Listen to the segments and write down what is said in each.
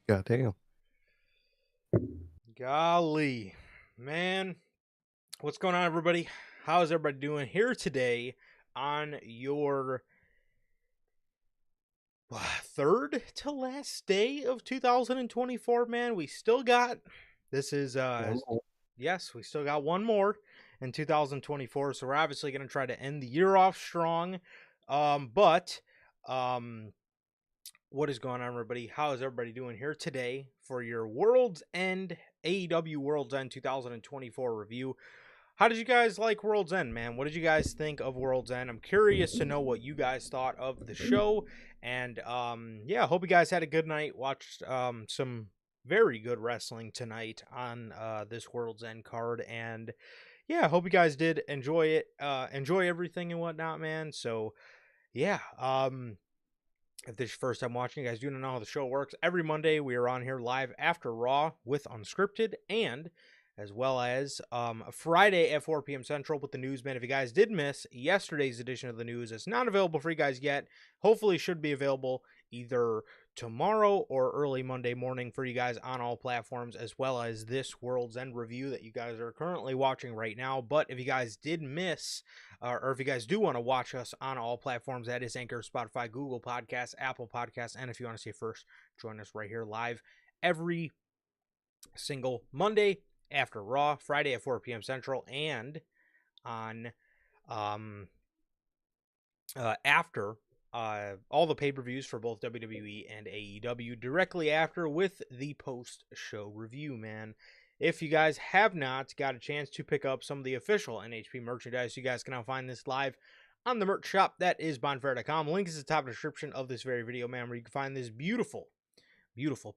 Goddamn. Golly, man, what's going on, everybody? How's everybody doing here today on your third to last day of 2024? Man, we still got this is One more. yes, we still got one more in 2024, so we're obviously going to try to end the year off strong. But what is going on, everybody? How is everybody doing here today for your World's End AEW World's End 2024 review? How did you guys like World's End, man? What did you guys think of World's End? I'm curious to know what you guys thought of the show, and yeah, hope you guys had a good night. Watched some very good wrestling tonight on this World's End card, and yeah, hope you guys did enjoy it, enjoy everything and whatnot, man. So yeah, if this is your first time watching, you guys do know how the show works. Every Monday, we are on here live after Raw with Unscripted, and as well as Friday at 4 p.m. Central with the news, man. If you guys did miss yesterday's edition of the news, it's not available for you guys yet. Hopefully, should be available either tomorrow or early Monday morning for you guys on all platforms, as well as this World's End review that you guys are currently watching right now. But if you guys did miss, or if you guys do want to watch us on all platforms, that is Anchor, Spotify, Google Podcasts, Apple Podcasts, and if you want to see it first, join us right here live every single Monday after Raw, Friday at 4 p.m. Central, and on after all the pay-per-views for both WWE and AEW directly after with the post-show review, man. If you guys have not got a chance to pick up some of the official NHP merchandise, you guys can now find this live on the merch shop. That is bonfire.com. Link is in the top description of this very video, man, where you can find this beautiful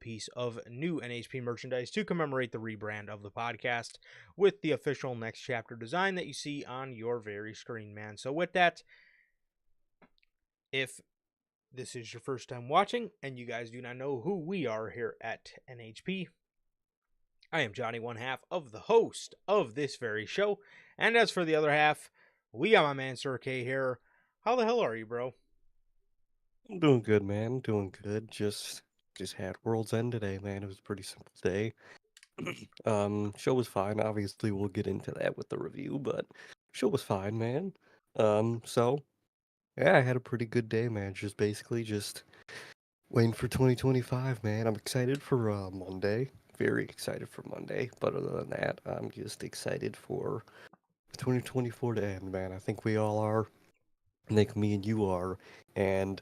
piece of new NHP merchandise to commemorate the rebrand of the podcast with the official next chapter design that you see on your very screen, man. So with that, if this is your first time watching and you guys do not know who we are here at NHP, I am Johnny, one half of the host of this very show. And as for the other half, we got my man Sir K here. How the hell are you, bro? I'm doing good, man. Doing good. Just had World's End today, man. It was a pretty simple day. Show was fine. Obviously, we'll get into that with the review, but show was fine, man. So yeah, I had a pretty good day, man. Just basically just waiting for 2025, man. I'm excited for Monday. Very excited for Monday. But other than that, I'm just excited for 2024 to end, man. I think we all are. I think me and you are. And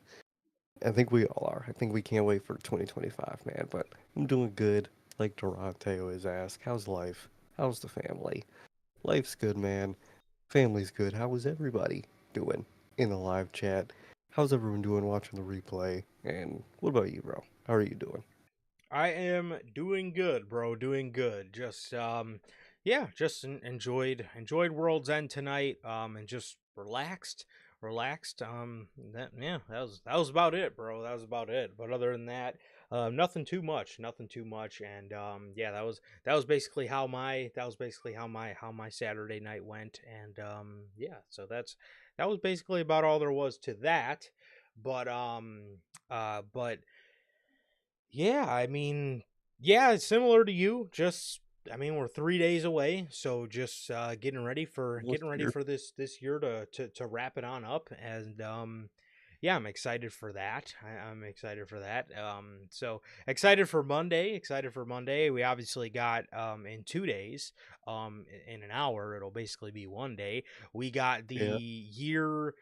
I think we all are. I think we can't wait for 2025, man. But I'm doing good. Like Durante always asks, how's life? How's the family? Life's good, man. Family's good. How is everybody doing in the live chat? How's everyone doing watching the replay? And what about you, bro? How are you doing? I am doing good, bro. Doing good. Just yeah, just enjoyed World's End tonight. And just relaxed. That was about it, bro. That was about it. But other than that, nothing too much. And yeah, that was basically how my Saturday night went. And yeah, so that was basically about all there was to that. But but yeah, I mean, yeah, it's similar to you. Just, I mean, we're 3 days away, so just Almost getting ready here. for this year to wrap it on up, and yeah, I'm excited for that. I'm excited for that. So excited for Monday. Excited for Monday. We obviously got in 2 days, in an hour, it'll basically be one day. We got the Yeah. year.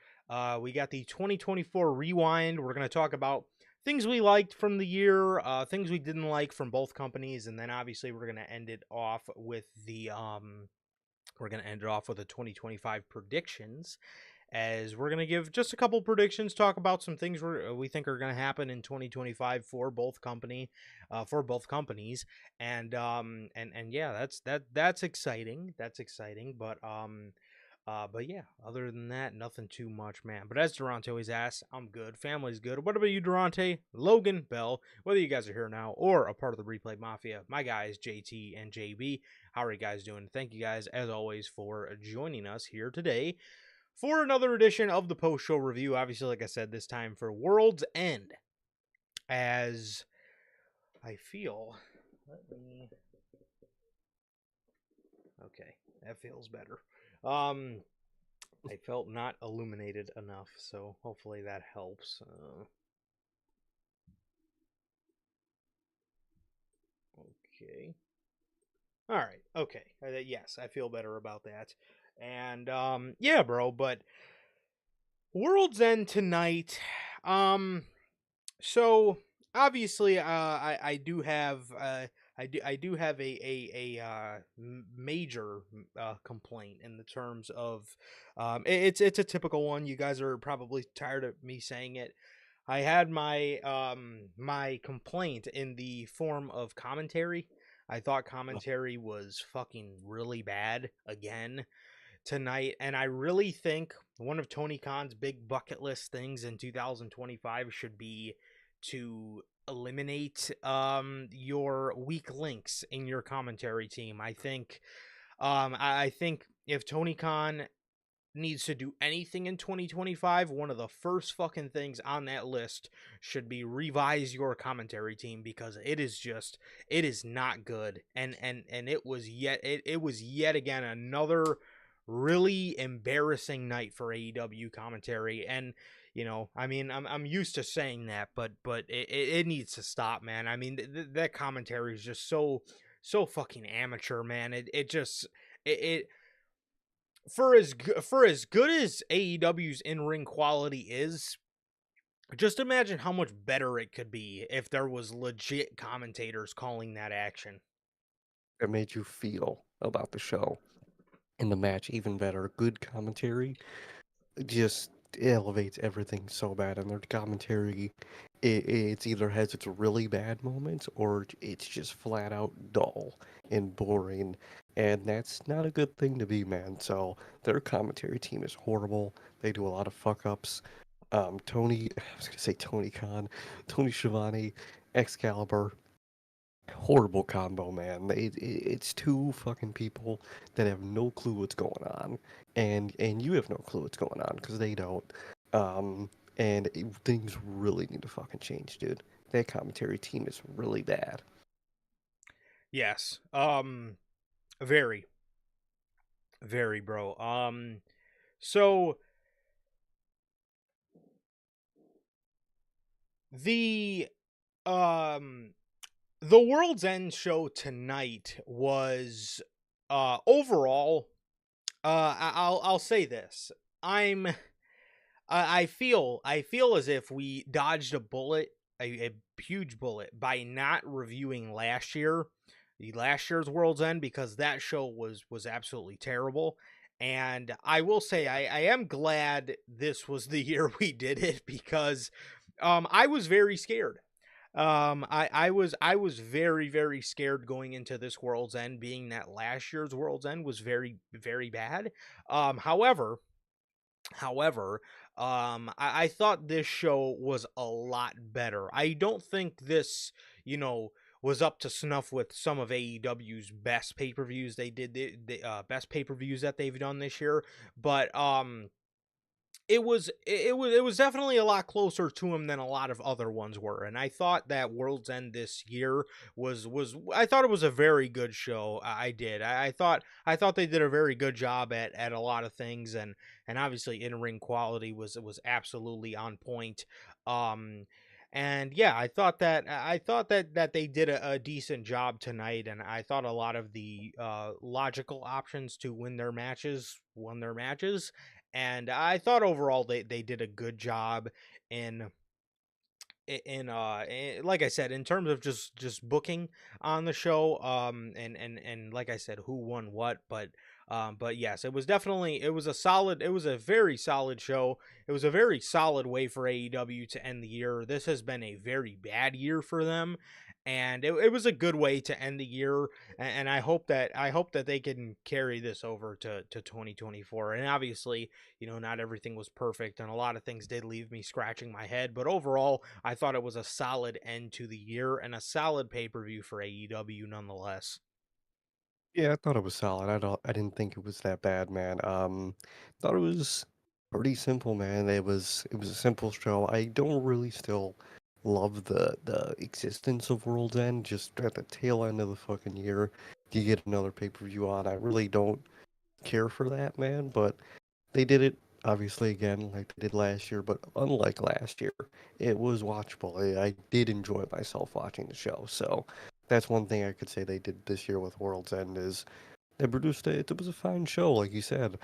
We got the 2024 rewind. We're gonna talk about things we liked from the year, things we didn't like from both companies, and then obviously we're gonna end it off with the 2025 predictions. As we're gonna give just a couple predictions, talk about some things we think are gonna happen in 2025 for both companies, and yeah, that's exciting. That's exciting, but yeah, other than that, nothing too much, man. But as Durante always asks, I'm good. Family's good. What about you, Durante? Logan, Bell, whether you guys are here now or a part of the Replay Mafia, my guys, JT and JB, how are you guys doing? Thank you guys, as always, for joining us here today for another edition of the post show review. Obviously, like I said, this time for World's End. As I feel. Let me. Okay, that feels better. Um, I felt not illuminated enough, so hopefully that helps. Okay. All right. Okay. Yes, I feel better about that. And yeah, bro. But World's End tonight. Um, so obviously, I do have I do have a major complaint in the terms of it's a typical one. You guys are probably tired of me saying it. I had my complaint in the form of commentary. I thought commentary was fucking really bad again tonight, and I really think one of Tony Khan's big bucket list things in 2025 should be to eliminate your weak links in your commentary team. I think if Tony Khan needs to do anything in 2025, one of the first fucking things on that list should be revise your commentary team, because it is not good. And it was yet again another really embarrassing night for AEW commentary. And I mean, I'm used to saying that, but it needs to stop, man. I mean, that commentary is just so fucking amateur, man. It just it for as good as AEW's in-ring quality is, just imagine how much better it could be if there was legit commentators calling that action. It made you feel about the show and the match even better. Good commentary just elevates everything so bad, and their commentary, it's either has its really bad moments or it's just flat out dull and boring, and that's not a good thing to be, man. So their commentary team is horrible. They do a lot of fuck ups. Tony, I was gonna say Tony Khan, Tony Schiavone, Excalibur, horrible combo, man. It's two fucking people that have no clue what's going on, and you have no clue what's going on because they don't. Things really need to fucking change, dude. That commentary team is really bad. Yes. Very, very, bro. So the um the World's End show tonight was overall I'll say this. I'm I feel as if we dodged a bullet, a huge bullet, by not reviewing the last year's World's End, because that show was absolutely terrible. And I will say I am glad this was the year we did it, because I was very scared. I was very scared going into this World's End, being that last year's World's End was very bad. However, However, I thought this show was a lot better. I don't think this, was up to snuff with some of AEW's best pay per views they did, the best pay per views that they've done this year, but it was definitely a lot closer to him than a lot of other ones were. And I thought that World's End this year was I thought it was a very good show. I did. I thought they did a very good job at a lot of things. And obviously in-ring quality was absolutely on point. um and yeah, I thought that they did a decent job tonight, and I thought a lot of the logical options to win their matches won their matches. And I thought overall they did a good job in like I said, in terms of just booking on the show, and like I said, who won what. But yes, it was a solid, it was a very solid show. It was a very solid way for AEW to end the year. This has been a very bad year for them, and it was a good way to end the year. And I hope that they can carry this over to 2024. And obviously, not everything was perfect, and a lot of things did leave me scratching my head, but overall I thought it was a solid end to the year and a solid pay-per-view for AEW nonetheless. Yeah, I thought it was solid. I didn't think it was that bad, man. Thought it was pretty simple, man. It was a simple show. I don't really still love the existence of World's End. Just at the tail end of the fucking year, you get another pay-per-view on. I really don't care for that, man, but they did it obviously again like they did last year, but unlike last year, it was watchable. I did enjoy myself watching the show, so that's one thing I could say they did this year with World's End is they produced it. It was a fine show, like you said.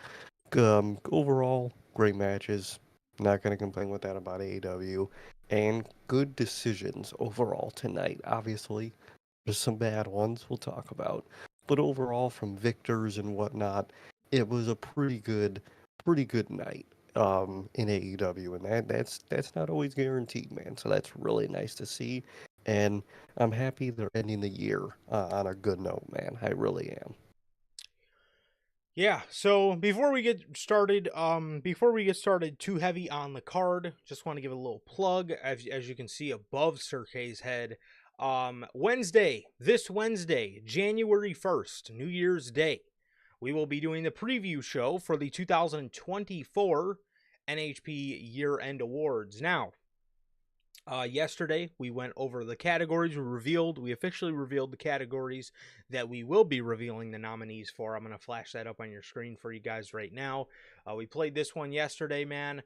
Overall, great matches. Not gonna complain with that about AEW, and good decisions overall tonight. Obviously, there's some bad ones we'll talk about, but overall, from victors and whatnot, it was a pretty good night in AEW, and that's not always guaranteed, man. So that's really nice to see, and I'm happy they're ending the year on a good note, man. I really am. Yeah, so before we get started too heavy on the card, just want to give a little plug. As you can see above Sir K's head, this Wednesday, January 1st, New Year's Day, we will be doing the preview show for the 2024 NHP Year-End Awards. Now, yesterday, we went over the categories. We officially revealed the categories that we will be revealing the nominees for. I'm going to flash that up on your screen for you guys right now. We played this one yesterday, man.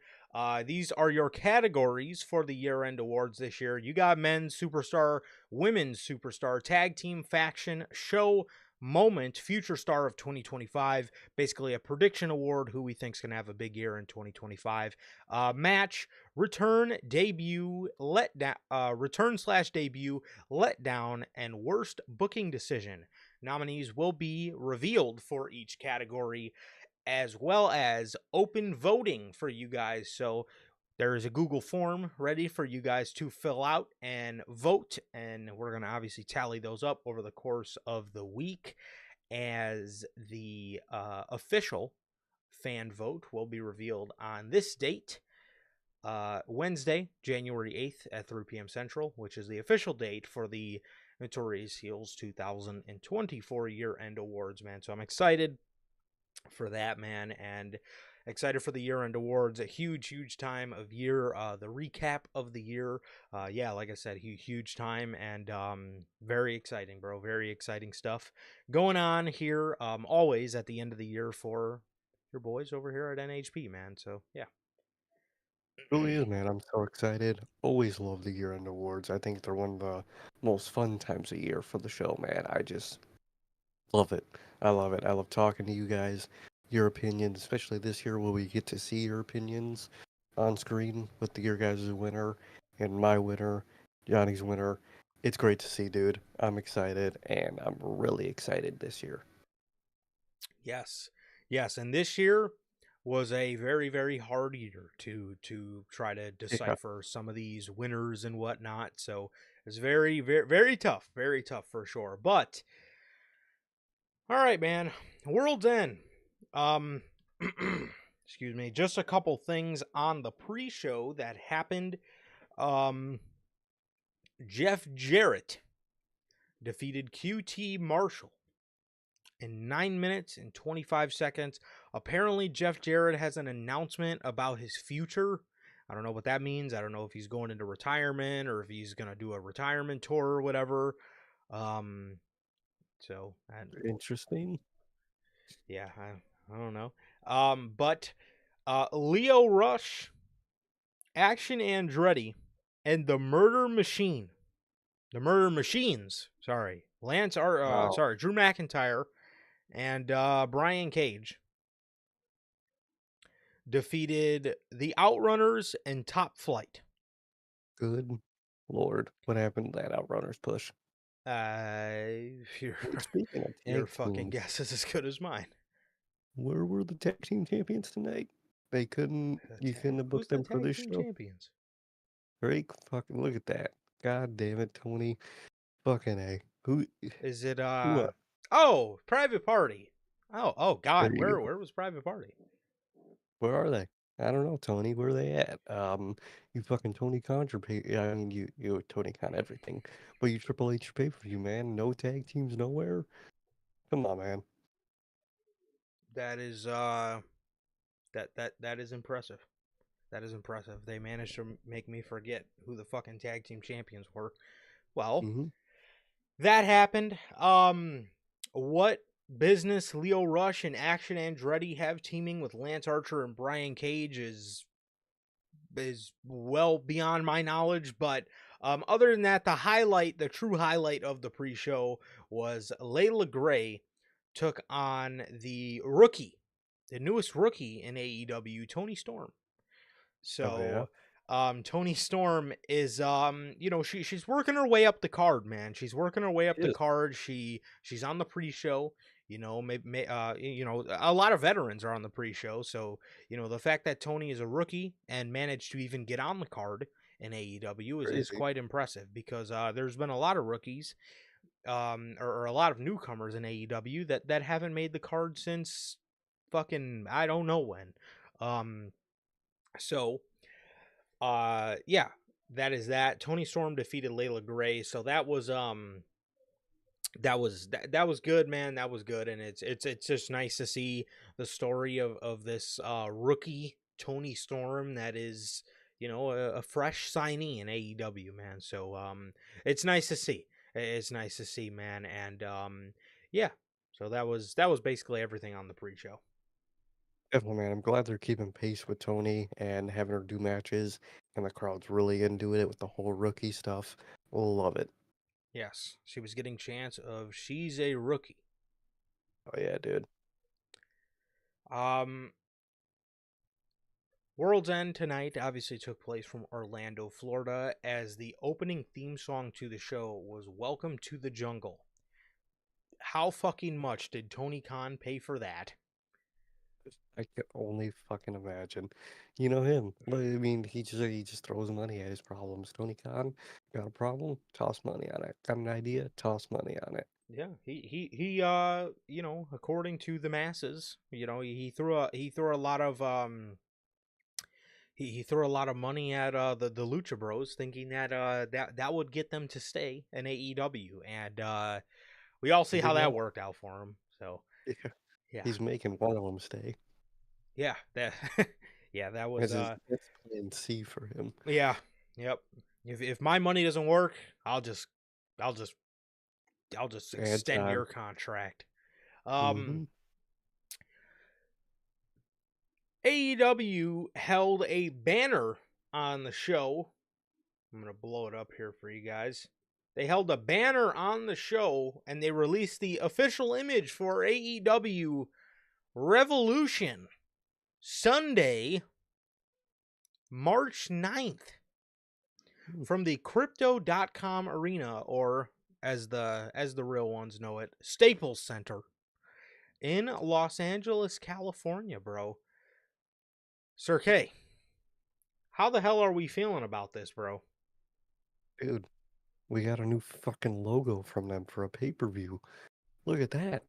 These are your categories for the year-end awards this year. You got men's superstar, women's superstar, tag team, faction, show, moment, future star of 2025. Basically, a prediction award who we think is going to have a big year in 2025. Match, return, debut, return/debut, letdown, and worst booking decision. Nominees will be revealed for each category, as well as open voting for you guys. So there is a Google form ready for you guys to fill out and vote, and we're going to obviously tally those up over the course of the week, as the official fan vote will be revealed on this date, Wednesday, January 8th at 3 p.m. Central, which is the official date for the Notorious Heels 2024 year-end awards, man. So I'm excited for that, man, and excited for the year-end awards. A huge time of year. The recap of the year. Yeah, like I said, huge time, and very exciting, bro. Very exciting stuff going on here. Always at the end of the year for your boys over here at NHP, man. So yeah. Really is, man. I'm so excited. Always love the year-end awards. I think they're one of the most fun times of year for the show, man. I just love it. I love it. I love talking to you guys, your opinions, especially this year where we get to see your opinions on screen with your guys' winner and my winner, Johnny's winner. It's great to see, dude. I'm excited, and I'm really excited this year. Yes, yes, and this year was a very hard year to try to Yeah. decipher some of these winners and whatnot. So it's very tough for sure. But all right, man, World's End. Um, excuse me, just a couple things on the pre-show that happened. Um, Jeff Jarrett defeated QT Marshall in 9 minutes and 25 seconds. Apparently, Jeff Jarrett has an announcement about his future. I don't know what that means. I don't know if he's going into retirement or if he's going to do a retirement tour or whatever. Um, so, Interesting. yeah, I don't know. But Leo Rush, Action Andretti, and the Murder Machines, sorry, Wow. Drew McIntyre and Brian Cage defeated the Outrunners and Top Flight. Good Lord. What happened to that Outrunners push? Your And speaking of your tag fucking teams, guess is as good as mine. where were the tag team champions tonight? You couldn't have Who's booked the them for tag this team show? champions? Drake, fucking look at that. God damn it, Tony. Fucking A. Is it Who, oh, Private Party. Oh there God, you go. where was Private Party? Where are they? I don't know, Tony. Where are they at? You fucking Tony Khan your pay. Yeah, I mean, you Tony Khan everything, but you Triple H your pay per view, man. No tag teams nowhere. Come on, man. That is that is impressive. That is impressive. They managed to make me forget who the fucking tag team champions were. Well, Hmm. that happened. What business Leo Rush and Action Andretti have teaming with Lance Archer and Brian Cage is well beyond my knowledge, but other than that, the true highlight of the pre-show was Layla Gray took on the newest rookie in AEW, Tony Storm. Oh yeah, So Tony Storm is she's working her way up the card, man. She's working her way up the it is card. She's on the pre-show. A lot of veterans are on the pre-show, so the fact that Tony is a rookie and managed to even get on the card in AEW is crazy. quite impressive because there's been a lot of rookies or a lot of newcomers in AEW that haven't made the card since fucking I don't know when. Um, so yeah, that is that. Tony Storm defeated Layla Gray, so that was good, man. That was good, and it's just nice to see the story of this rookie Tony Storm that is a fresh signee in AEW, man. So it's nice to see. It's nice to see, man, and yeah. So that was basically everything on the pre-show. Definitely, man. I'm glad they're keeping pace with Tony and having her do matches, and the crowd's really into it with the whole rookie stuff. Love it. Yes, she was getting chance of she's a rookie. Oh yeah, dude. Um, World's End tonight obviously took place from Orlando, Florida, as the opening theme song to the show was Welcome to the Jungle. How fucking much did Tony Khan pay for that? I can only fucking imagine. You know him. I mean, he just throws money at his problems. Tony Khan, got a problem? Toss money on it. Got an idea? Toss money on it. Yeah, he according to the masses, he threw a lot of he threw a lot of money at the Lucha Bros, thinking that that would get them to stay in AEW, and we all see It how did that not. worked out for him. So Yeah. yeah, He's making one of them stay. yeah, that yeah, that was That's plan C for him. yeah, yep. If my money doesn't work, I'll just I'll just I'll just Add extend time. your contract. Um, Mm-hmm. AEW held a banner on the show. I'm gonna blow it up here for you guys. They held a banner on the show and they released the official image for AEW Revolution Sunday, March 9th from the crypto.com arena, or as the real ones know it, Staples Center in Los Angeles, California, bro. Sir K, how the hell are we feeling about this, bro? Dude, we got a new fucking logo from them for a pay-per-view. Look at that.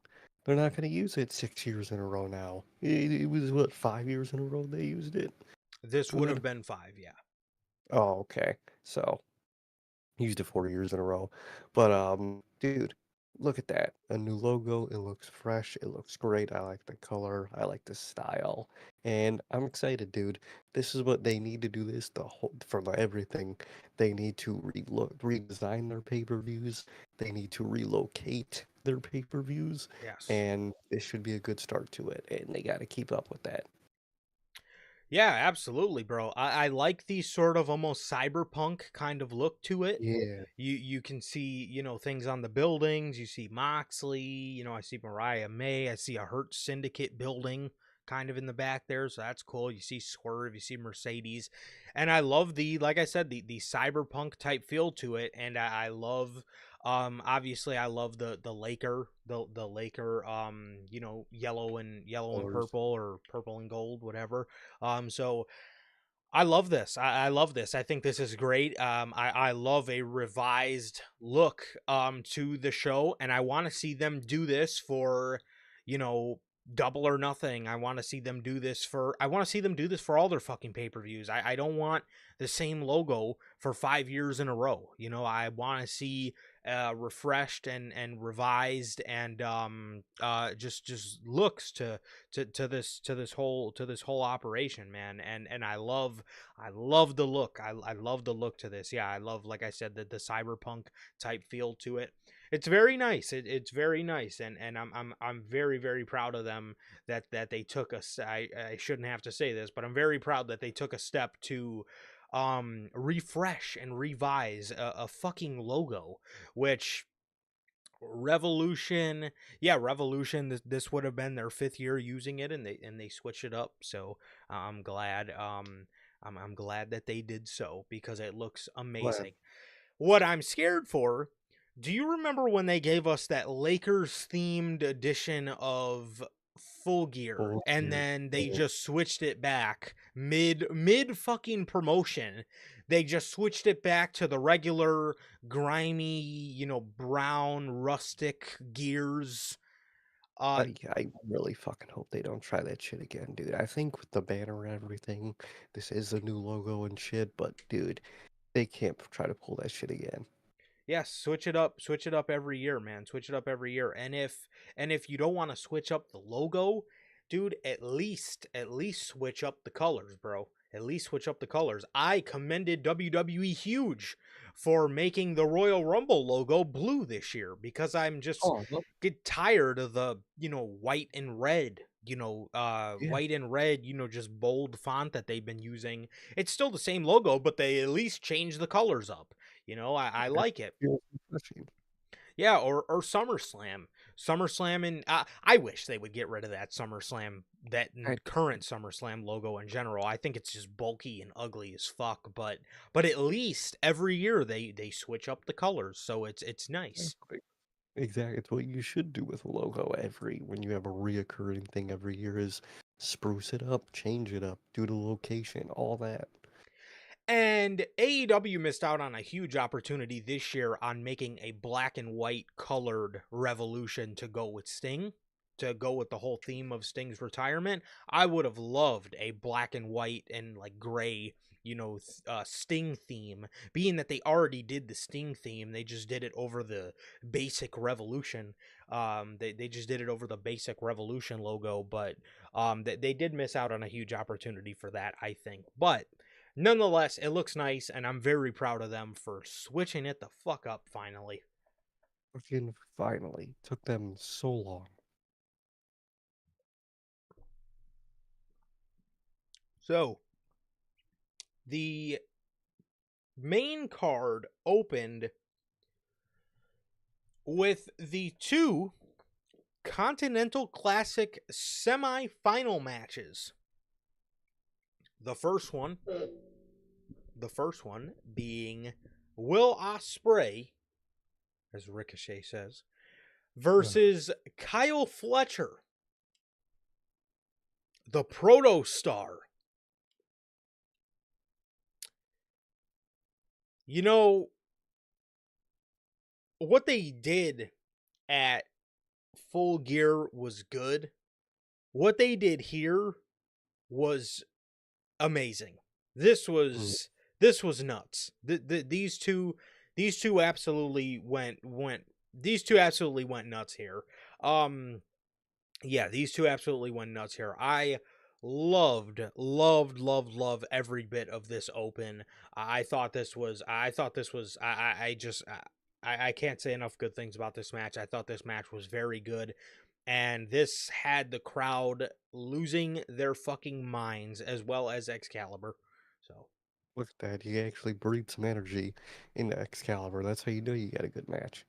They're not going to use it 6 years in a row now. It was, what, 5 years in a row they used it? This would have Good. been 5, yeah. Oh, okay. So, used it 4 years in a row. But, dude, look at that. A new logo. It looks fresh. It looks great. I like the color. I like the style. And I'm excited, dude. This is what they need to do this the whole for everything. They need to redesign their pay-per-views. They need to relocate their pay-per-views. Yes. And this should be a good start to it. And they got to keep up with that. Yeah, absolutely, bro. I like the sort of almost cyberpunk kind of look to it. Yeah. You can see, things on the buildings. You see Moxley, I see Mariah May. I see a Hurt Syndicate building kind of in the back there. So that's cool. You see Swerve, you see Mercedes. And I love like I said, the cyberpunk type feel to it. And I love obviously I love the Laker, the Laker yellow and Colors. purple, or purple and gold, whatever. So I love this. I love this. I think this is great. I love a revised look to the show, and I want to see them do this for, you know, Double or Nothing. I want to see them do this for. I want to see them do this for all their fucking pay-per-views. I don't want the same logo for 5 years in a row. I want to see refreshed and revised, and just looks to this whole operation, man. And I love the look. I love the look to this. Yeah, I love, like I said, the cyberpunk type feel to it. It's very nice. It's very nice, and I'm very very proud of them that they took I shouldn't have to say this, but I'm very proud that they took a step to refresh and revise a fucking logo, which Revolution, yeah, Revolution, this would have been their 5th year using it, and they switched it up. So I'm glad, I'm glad that they did so, because it looks Glad. amazing. What I'm scared for, do you remember when they gave us that Lakers themed edition of Full Gear, Full and gear. then they Yeah. just switched it back mid fucking promotion? They just switched it back to the regular grimy, brown rustic gears. I really fucking hope they don't try that shit again, dude. I think with the banner and everything, this is a new logo and shit, but dude, they can't try to pull that shit again. Yes, switch it up every year, man. Switch it up every year. And if you don't want to switch up the logo, dude, at least switch up the colors, bro. At least switch up the colors. I commended WWE huge for making the Royal Rumble logo blue this year, because I'm just Oh, look, get tired of the, white and red, yeah, white and red, just bold font that they've been using. It's still the same logo, but they at least change the colors up. I that like it. feels refreshing. Yeah, or SummerSlam. SummerSlam, and I wish they would get rid of that SummerSlam, that I, current SummerSlam logo in general. I think it's just bulky and ugly as fuck. But at least every year they switch up the colors, so it's nice. exactly. Exactly. It's what you should do with a logo when you have a reoccurring thing every year is spruce it up, change it up, do the location, all that. And AEW missed out on a huge opportunity this year on making a black and white colored Revolution to go with Sting, to go with the whole theme of Sting's retirement. I would have loved a black and white and like gray, Sting theme. Being that they already did the Sting theme, they just did it over the basic Revolution. They just did it over the basic Revolution logo, but they did miss out on a huge opportunity for that, I think. But nonetheless, it looks nice, and I'm very proud of them for switching it the fuck up finally. Fucking finally. Took them so long. So, the main card opened with the two Continental Classic semi-final matches. The first one, being Will Ospreay, as Ricochet says, Ugh. versus Kyle Fletcher, the Proto Star. You know, what they did at Full Gear was good. What they did here was amazing. This Mm. was this was nuts. These two absolutely went nuts here. Um yeah, these two absolutely went nuts here. I loved every bit of this open. I thought this was I just I can't say enough good things about this match. I thought this match was very good, and this had the crowd losing their fucking minds, as well as Excalibur. So Look at that. You actually breathed some energy into Excalibur. That's how you know you got a good match.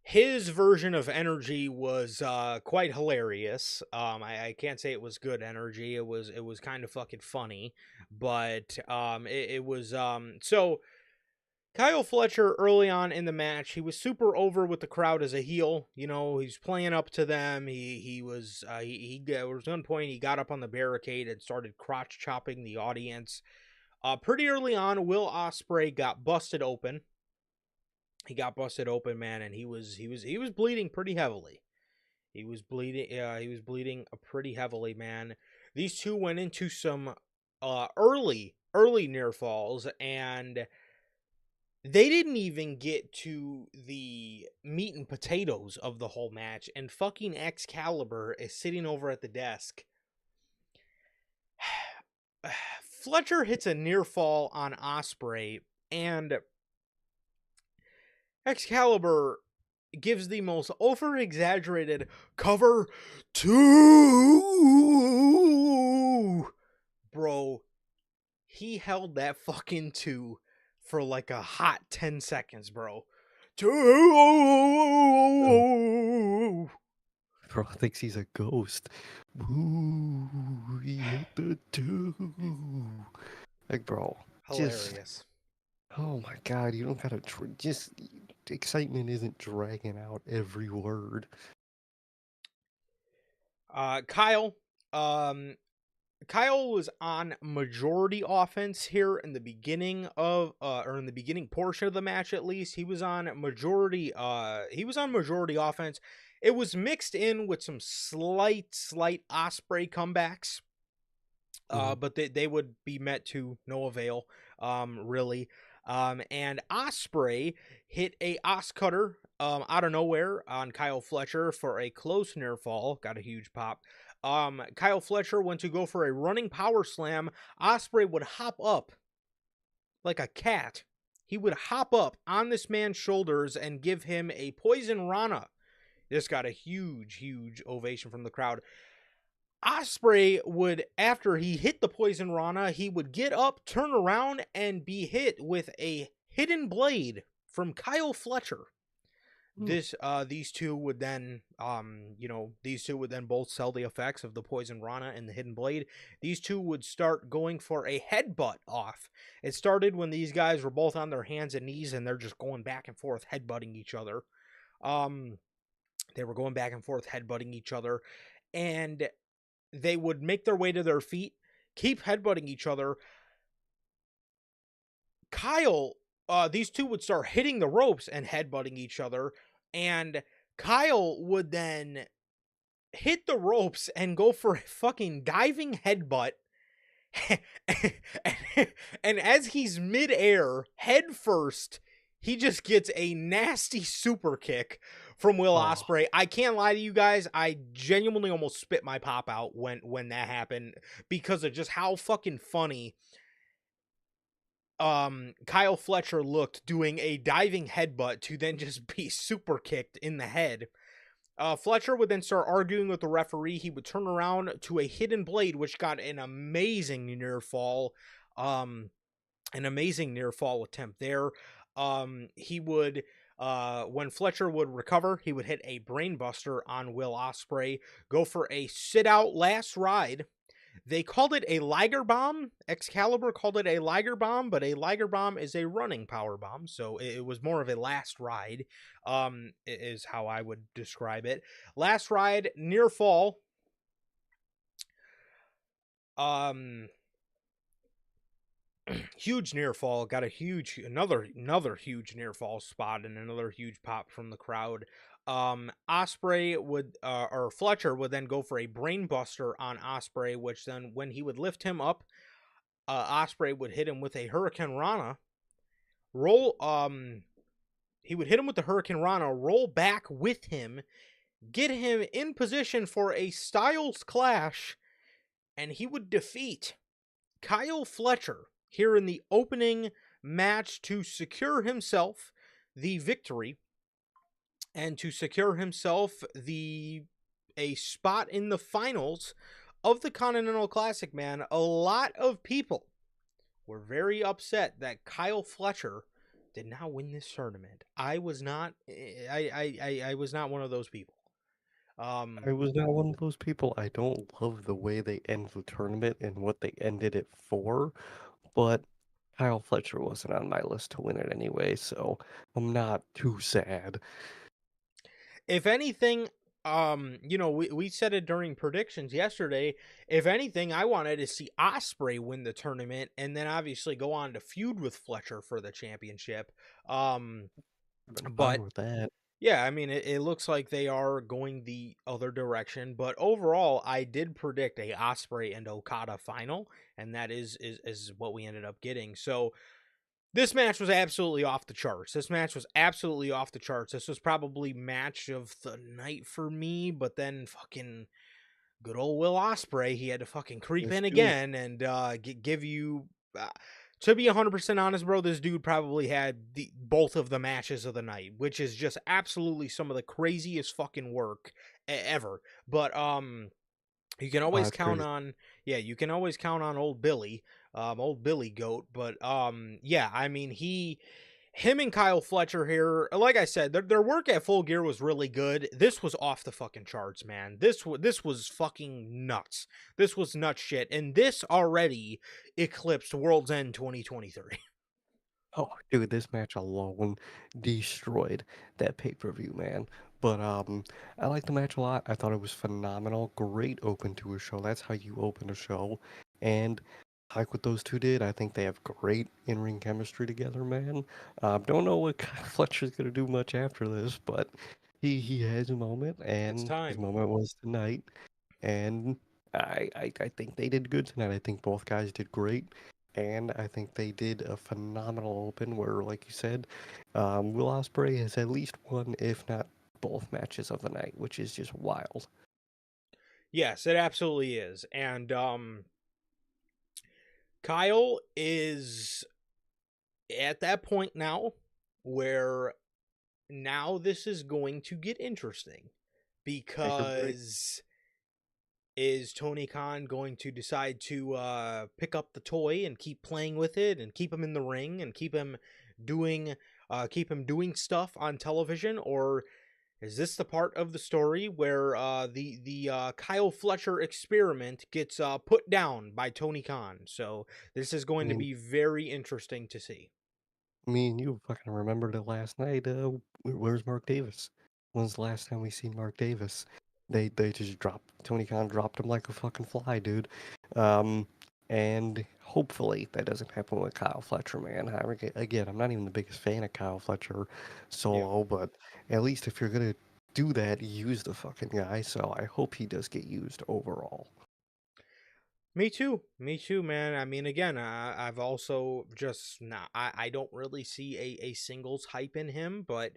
his version of energy was quite hilarious. I can't say it was good energy. It was kind of fucking funny, but it was so Kyle Fletcher, early on in the match, he was super over with the crowd as a heel. He's playing up to them. He was there was one point he got up on the barricade and started crotch chopping the audience. Pretty early on, Will Ospreay got busted open. He got busted open, man, and he was bleeding pretty heavily. He was bleeding. He was bleeding pretty heavily, man. These two went into some early near falls, and they didn't even get to the meat and potatoes of the whole match, and fucking Excalibur is sitting over at the desk. Fletcher hits a near fall on Osprey, and Excalibur gives the most over exaggerated cover two. Bro, he held that fucking two for like a hot 10 seconds, bro. Oh, Two. bro thinks he's a ghost. Woo, he hit the two. Like, bro, just Hilarious. oh my god, you don't gotta just excitement isn't dragging out every word. Kyle, um, Kyle was on majority offense here in the beginning of or in the beginning portion of the match. At least he was on majority offense. It was mixed in with some slight Osprey comebacks. Mhm. But they would be met to no avail, really. And Osprey hit a Os cutter out of nowhere on Kyle Fletcher for a close near fall. Got a huge pop. Kyle Fletcher went to go for a running power slam. Osprey would hop up like a cat. He would hop up on this man's shoulders and give him a poison rana. This got a huge ovation from the crowd. Osprey would, after he hit the poison rana, he would get up, turn around, and be hit with a hidden blade from Kyle Fletcher. Mm. These two would then, these two would then both sell the effects of the poison rana and the hidden blade. These two would start going for a headbutt off. It started when these guys were both on their hands and knees and they're just going back and forth, headbutting each other. They were going back and forth, headbutting each other, and they would make their way to their feet, keep headbutting each other. Kyle, these two would start hitting the ropes and headbutting each other, and Kyle would then hit the ropes and go for a fucking diving headbutt. And as he's midair, head first, he just gets a nasty super kick from Will Oh, Ospreay. I can't lie to you guys, I genuinely almost spit my pop out when that happened because of just how fucking funny Kyle Fletcher looked doing a diving headbutt to then just be super kicked in the head. Fletcher would then start arguing with the referee. He would turn around to a hidden blade, which got an amazing near fall. An amazing near fall attempt there. He would, when Fletcher would recover, he would hit a brainbuster on Will Ospreay, go for a sit out last ride. They called it a Liger bomb. Excalibur called it a Liger bomb, but a Liger bomb is a running power bomb, so it was more of a last ride. Is how I would describe it. Last ride, near fall. Um, Huge near fall. Got a huge another huge near fall spot and another huge pop from the crowd. Osprey would or Fletcher would then go for a brainbuster on Osprey, which then when he would lift him up, Osprey would hit him with a Hurricane Rana. Roll he would hit him with the Hurricane Rana, roll back with him, get him in position for a Styles Clash, and he would defeat Kyle Fletcher here in the opening match to secure himself the victory and to secure himself a spot in the finals of the Continental Classic, man. A lot of people were very upset that Kyle Fletcher did not win this tournament. I was not I was not one of those people. I Um was not one of those people. I don't love the way they end the tournament and what they ended it for, but Kyle Fletcher wasn't on my list to win it anyway, so I'm not too sad. if anything, we said it during predictions yesterday. If anything, I wanted to see Osprey win the tournament and then obviously go on to feud with Fletcher for the championship. Um, I've been fine but with that. yeah, I mean, it looks like they are going the other direction. But overall, I did predict a Osprey and Okada final, and that is what we ended up getting. So This match was absolutely off the charts. This was probably match of the night for me, but then fucking good old Will Ospreay, he had to fucking creep This in dude, again and give you. To be 100% honest, bro, this dude probably had both of the matches of the night, which is just absolutely some of the craziest fucking work ever. But you can oh, always that's count crazy. on, yeah, you can always count on old Billy Goat. But yeah, I mean, him and Kyle Fletcher here, like I said, their work at Full Gear was really good. This was off the fucking charts, man. This was fucking nuts. This was nuts shit, and this already eclipsed World's End 2023. Oh, dude, this match alone destroyed that pay-per-view, man. But I liked the match a lot. I thought it was phenomenal. Great open to a show. That's how you open a show. And I like what those two did. I think they have great in-ring chemistry together, man. Don't know what Kyle Fletcher's gonna do much after this, but he has a moment, It's and his time. moment was tonight. And I think they did good tonight. I think both guys did great. And I think they did a phenomenal open where, like you said, Will Ospreay has at least one, if not both matches of the night, which is just wild. Yes, it absolutely is, and Kyle is at that point now where now this is going to get interesting Make or break. because is Tony Khan going to decide to pick up the toy and keep playing with it and keep him in the ring and doing keep him doing stuff on television, or is this the part of the story where the Kyle Fletcher experiment gets put down by Tony Khan? So this is I going to mean, be very interesting to see. me and you fucking remembered it last night. Where's Mark Davis? When's the last time we seen Mark Davis? They just dropped Tony Khan dropped him like a fucking fly, dude. Um, and hopefully that doesn't happen with Kyle Fletcher, man. Again, I'm not even the biggest fan of Kyle Fletcher Yeah. solo, but at least if you're gonna do that, use the fucking guy. So I hope he does get used overall. Me too. Me too, man. I mean, again, I've also just not. I don't really see a singles hype in him, but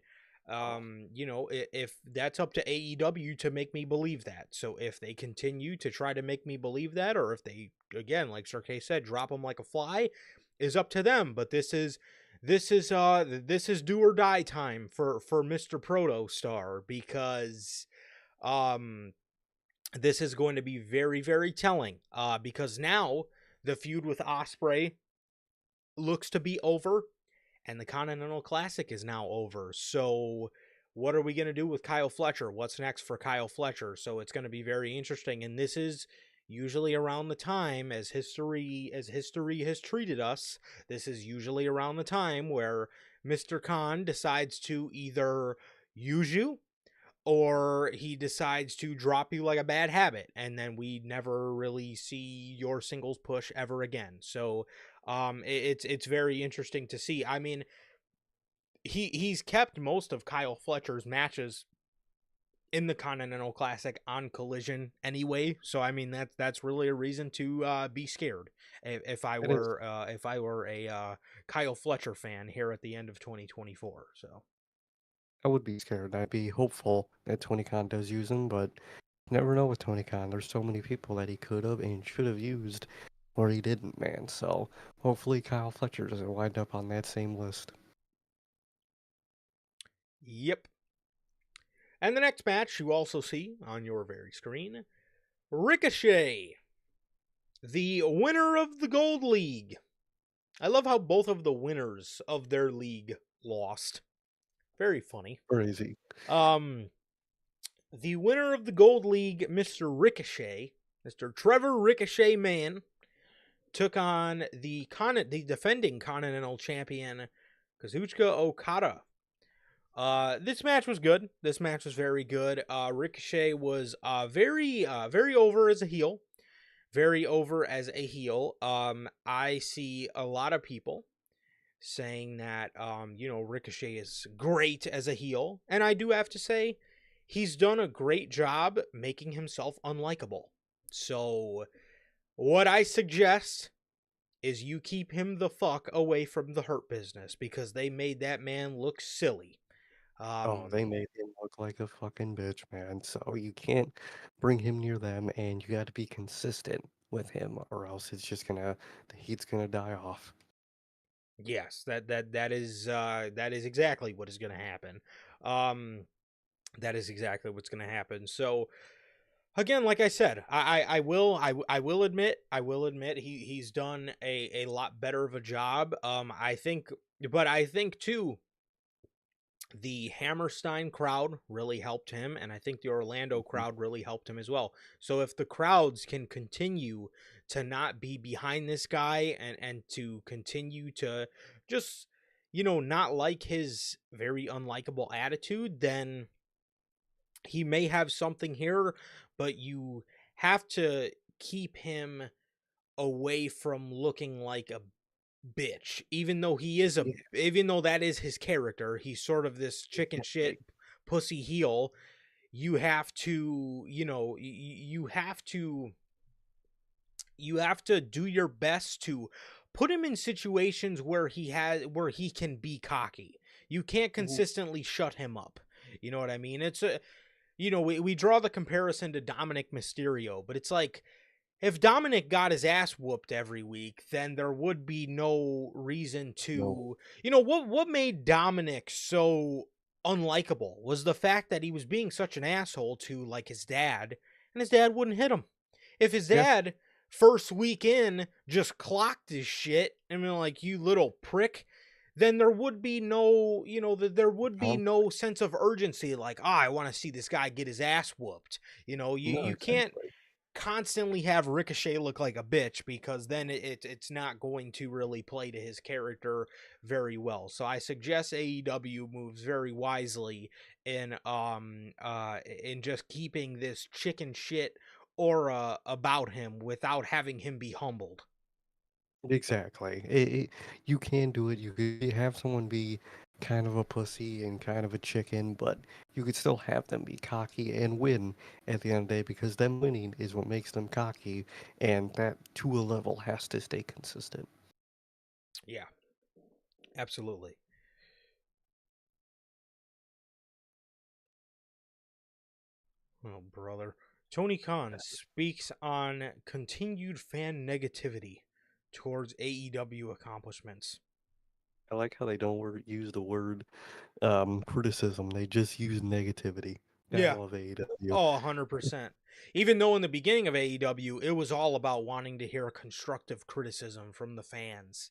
you know, if that's up to AEW to make me believe that. So if they continue to try to make me believe that, or if they again, like Sir K said, drop him like a fly, is up to them. But this is do or die time for Mr. Proto Star because um this is going to be very, very telling because now the feud with Osprey looks to be over and the Continental Classic is now over. So what are we going to do with Kyle Fletcher? What's next for Kyle Fletcher? So it's going to be very interesting, and this is usually around the time as history has treated us. This is usually around the time where Mr. Khan decides to either use you or he decides to drop you like a bad habit, and then we never really see your singles push ever again. So it's very interesting to see. I mean, he's kept most of Kyle Fletcher's matches in the Continental Classic on Collision anyway, so I mean that's really a reason to be scared It is. if I were a Kyle Fletcher fan here at the end of 2024. So I would be scared. I'd be hopeful that Tony Khan does use him, but never know with Tony Khan. There's so many people that he could have and should have used, or he didn't, man. So hopefully Kyle Fletcher doesn't wind up on that same list. yep. And the next match you also see on your very screen, Ricochet, the winner of the Gold League. I love how both of the winners of their league lost. Very funny. Crazy. Um, the winner of the Gold League, Mr. Ricochet, Mr. Trevor Ricochet Man, took on the defending Continental Champion, Kazuchika Okada. This match was good. This match was very good. Ricochet was very over as a heel. Very over as a heel. I see a lot of people saying that you know, Ricochet is great as a heel, and I do have to say he's done a great job making himself unlikable. So what I suggest is you keep him the fuck away from the Hurt Business because they made that man look silly. Oh, Um, they made him look like a fucking bitch, man. So you can't bring him near them, and you got to be consistent with him, or else it's just gonna the heat's gonna die off. yes, that is exactly what is going to happen. Um, that is exactly what's going to happen. So again, like I said, I will admit he's done a lot better of a job. I think, but I think too the Hammerstein crowd really helped him, and I think the Orlando Mhm. crowd really helped him as well. So if the crowds can continue to not be behind this guy and to continue to just not like his very unlikable attitude, then he may have something here, but you have to keep him away from looking like a bitch. Yeah, Even though that is his character, he's sort of this chicken shit exactly. pussy heel. You have to, you have to do your best to put him in situations where he can be cocky. You can't Mhm. consistently shut him up. You know what I mean? It's a we draw the comparison to Dominic Mysterio, but it's like if Dominic got his ass whooped every week, then there would be no reason No, to, what made Dominic so unlikable was the fact that he was being such an asshole to like his dad, and his dad wouldn't hit him. If his yeah, dad first week in just clocked his shit and been like, you little prick, then there would be no, there would be um, no sense of urgency like, I want to see this guy get his ass whooped. no, You can't exactly. constantly have Ricochet look like a bitch because then it's not going to really play to his character very well. So I suggest AEW moves very wisely in just keeping this chicken shit aura about him without having him be humbled. Exactly. You can do it. You could have someone be kind of a pussy and kind of a chicken, but you could still have them be cocky and win at the end of the day because them winning is what makes them cocky, and that to a level has to stay consistent. Yeah, absolutely. Oh, brother. Tony Khan speaks on continued fan negativity towards AEW accomplishments. I like how they don't use the word criticism. They just use negativity. I Yeah. love AEW. Oh, 100%. Even though in the beginning of AEW, it was all about wanting to hear constructive criticism from the fans.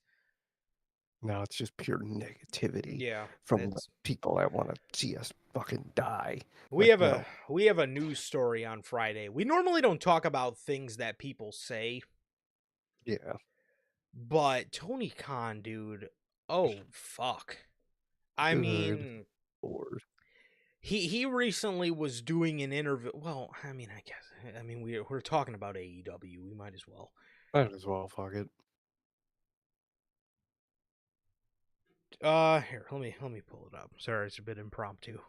Now it's just pure negativity Yeah, from the it's people that want to see us fucking die. we Like, have a no. we have a news story on Friday. We normally don't talk about things that people say, Yeah. but Tony Khan, dude, oh fuck. I Good mean, Lord. he recently was doing an interview. Well, I mean, I guess we're talking about AEW. We might as well. Might as well, fuck it. Here, let me pull it up. Sorry, it's a bit impromptu.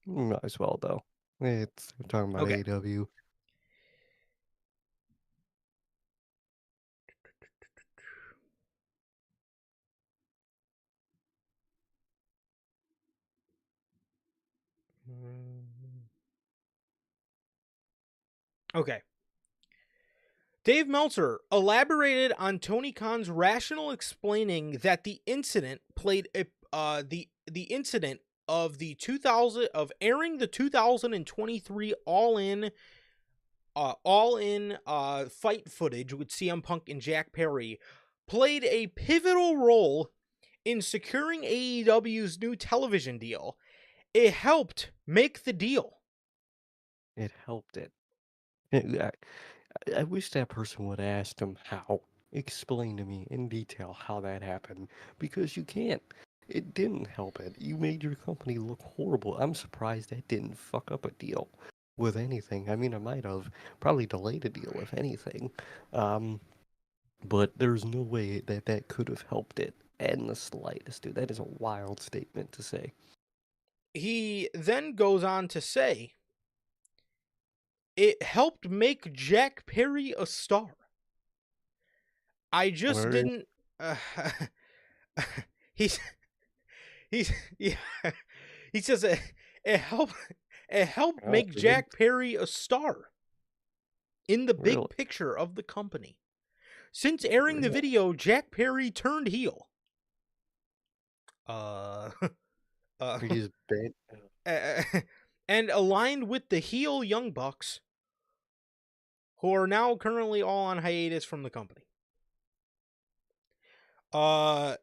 Might as well, though. We're talking about Okay. AEW. Okay. Dave Meltzer elaborated on Tony Khan's rational explaining that the incident played a the incident of the 2000 of airing the 2023 all in fight footage with CM Punk and Jack Perry played a pivotal role in securing AEW's new television deal. It helped make the deal. It helped it. I, I wish that person would have asked him how. Explain to me in detail how that happened. Because you can't. It didn't help it. You made your company look horrible. I'm surprised that didn't fuck up a deal with anything. I mean, it might have probably delayed a deal, if anything. Um, but there's no way that that could have helped it in the slightest, dude. That is a wild statement to say. He then goes on to say it helped make Jack Perry a star. I just Where didn't. Uh, he's he's yeah. He says it helped oh, make he did Jack Perry a star in the really, big picture of the company. Since airing the really, video, Jack Perry turned heel. Uh, uh, he's been. and aligned with the heel Young Bucks, who are now currently all on hiatus from the company. Uh,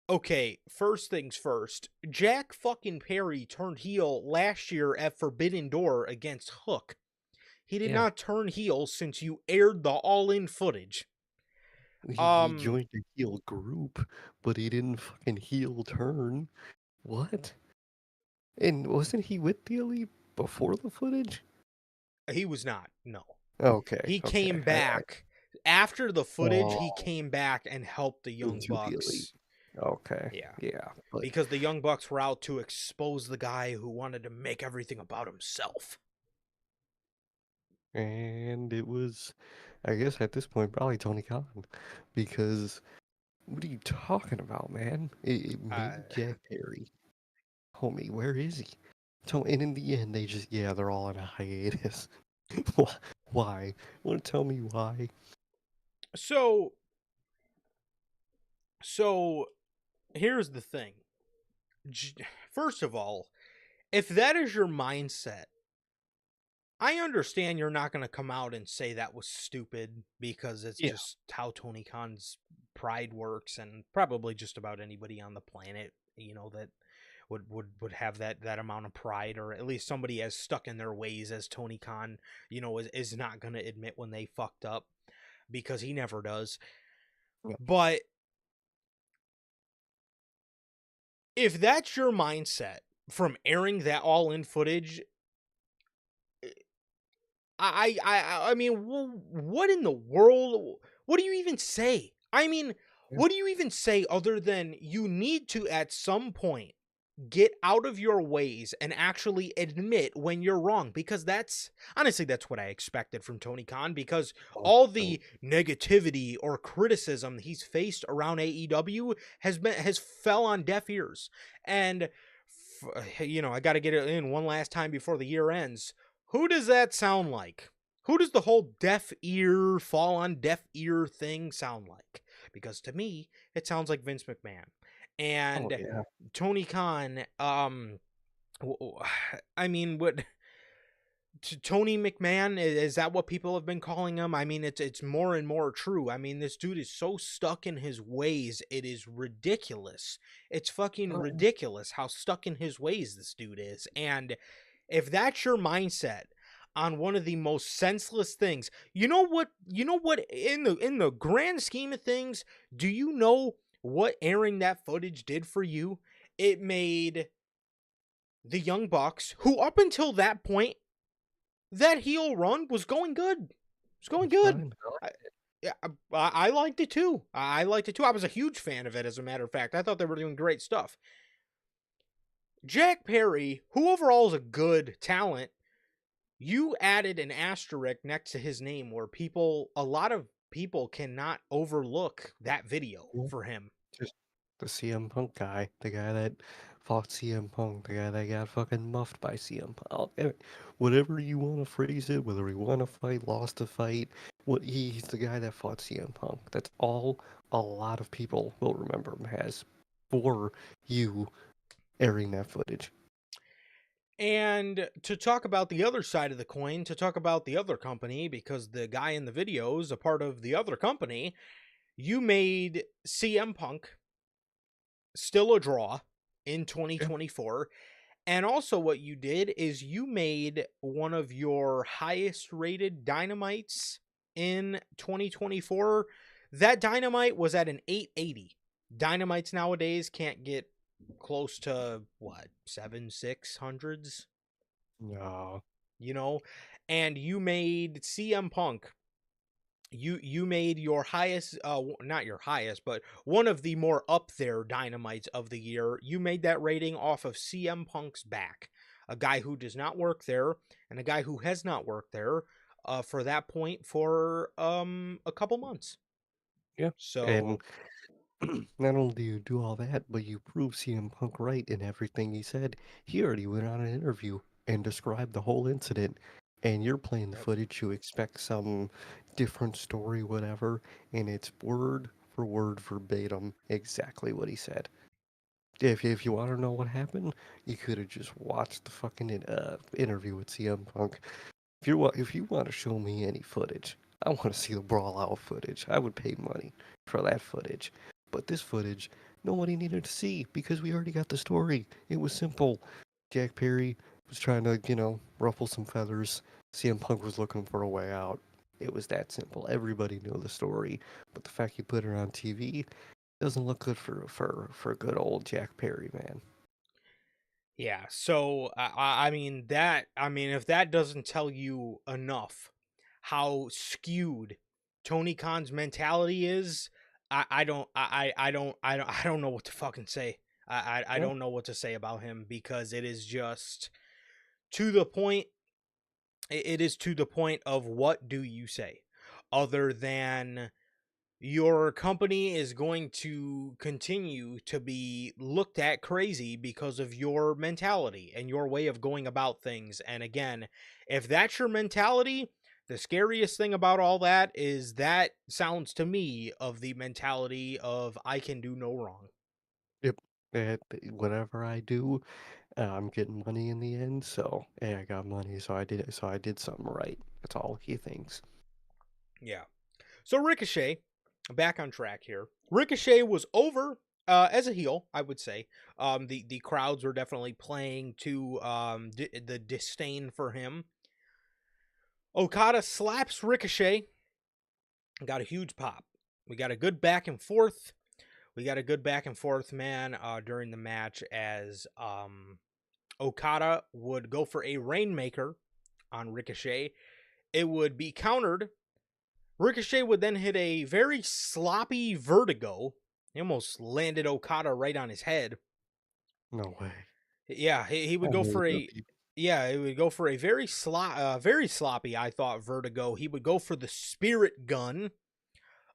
okay, first things first. Jack fucking Perry turned heel last year at Forbidden Door against Hook. He did Yeah, not turn heel since you aired the all-in footage. he joined the heel group, but he didn't fucking heel turn. What? And wasn't he with the elite before the footage? He was not. No. Okay, He okay. came back after the footage. He Oh, came back and helped the Young into the elite. Bucks. Okay, Yeah. yeah, but Because the Young Bucks were out to expose the guy who wanted to make everything about himself. and it was, I guess at this point probably Tony Khan, because what are you talking about, man? It Uh, made Jack Perry, homie. Where is he? And in the end, they just they're all on a hiatus. Why? Want to tell me why? so, so here's the thing. First of all, if that is your mindset, I understand you're not going to come out and say that was stupid because it's Yeah, just how Tony Khan's pride works, and probably just about anybody on the planet, that would have that amount of pride, or at least somebody as stuck in their ways as Tony Khan, is not going to admit when they fucked up, because he never does. yeah. But if that's your mindset from airing that all in footage, I mean, what in the world? What do you even say? I mean, Yeah. what do you even say other than you need to at some point get out of your ways and actually admit when you're wrong? Because that's honestly, that's what I expected from Tony Khan, because Oh, all so, the negativity or criticism he's faced around AEW has fell on deaf ears. And I got to get it in one last time before the year ends. Who does that sound like? Who does the whole deaf ear, fall on deaf ear thing sound like? Because to me, it sounds like Vince McMahon. oh And yeah. Tony Khan, I mean, what Tony McMahon, is that what people have been calling him? I mean, it's more and more true. I mean, this dude is so stuck in his ways, it is ridiculous. It's fucking Oh, ridiculous how stuck in his ways this dude is. And if that's your mindset on one of the most senseless things, you know what in the grand scheme of things, do you know what airing that footage did for you? It made the Young Bucks, who up until that point, that heel run was going good. It was going it's good. fine. I, yeah, I liked it too. I liked it too. I was a huge fan of it, as a matter of fact. I thought they were doing great stuff. Jack Perry, who overall is a good talent, you added an asterisk next to his name where a lot of people cannot overlook that video Yeah. for him. Just the CM Punk guy, the guy that fought CM Punk, the guy that got fucking muffed by CM Punk. Whatever you want to phrase it, whether he won a fight, lost a fight, he's the guy that fought CM Punk. That's all a lot of people will remember him as for you airing that footage. And to talk about the other side of the coin, to talk about the other company, because the guy in the video is a part of the other company, you made CM Punk still a draw in Yeah. 2024. And also, what you did is you made one of your highest rated dynamites in 2024. That dynamite was at an 880. Dynamites nowadays can't get close to what, 600s, No. you know? And you made CM Punk, you made your highest, not your highest, but one of the more up there dynamites of the year. You made that rating off of CM Punk's back, a guy who does not work there and a guy who has not worked there for that point for a couple months. Yeah. And So, not only do you do all that, but you prove CM Punk right in everything he said. He already went on an interview and described the whole incident, and you're playing the yep. footage. You expect some different story, whatever, and it's word for word, verbatim, exactly what he said. If you want to know what happened, you could have just watched the fucking interview with CM Punk. If you want to show me any footage, I want to see the brawl out footage. I would pay money for that footage. But this footage, nobody needed to see because we already got the story. It was simple. Jack Perry was trying to, ruffle some feathers. CM Punk was looking for a way out. It was that simple. Everybody knew the story. But the fact you put it on TV doesn't look good for good old Jack Perry, man. Yeah. So, I mean, if that doesn't tell you enough how skewed Tony Khan's mentality is, I don't know what to fucking say. I Yeah. don't know what to say about him because it is just to the point. It is to the point of what do you say other than your company is going to continue to be looked at crazy because of your mentality and your way of going about things. And again, if that's your mentality, the scariest thing about all that is that sounds to me of the mentality of I can do no wrong. Yep. Whatever I do, I'm getting money in the end, so hey, I got money, so I did it. So I did something right. That's all he thinks. Yeah. So Ricochet, back on track here. Ricochet was over as a heel, I would say. The crowds were definitely playing to the disdain for him. Okada slaps Ricochet, got a huge pop. We got a good back and forth. We got a good back and forth, man, during the match as Okada would go for a Rainmaker on Ricochet. It would be countered. Ricochet would then hit a very sloppy vertigo. He almost landed Okada right on his head. No way. Yeah, he I would go hate for those a people. yeah, he would go for a very sloppy, I thought, vertigo. He would go for the spirit gun.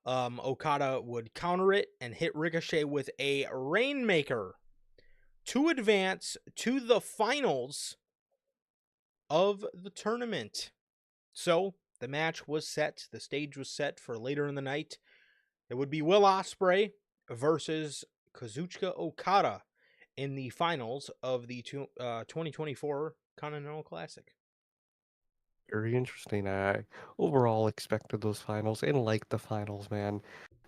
Okada would counter it and hit Ricochet with a Rainmaker to advance to the finals of the tournament. So the match was set. The stage was set for later in the night. It would be Will Ospreay versus Kazuchika Okada in the finals of the 2024 Continental Classic. Very interesting. I overall expected those finals and like the finals, man.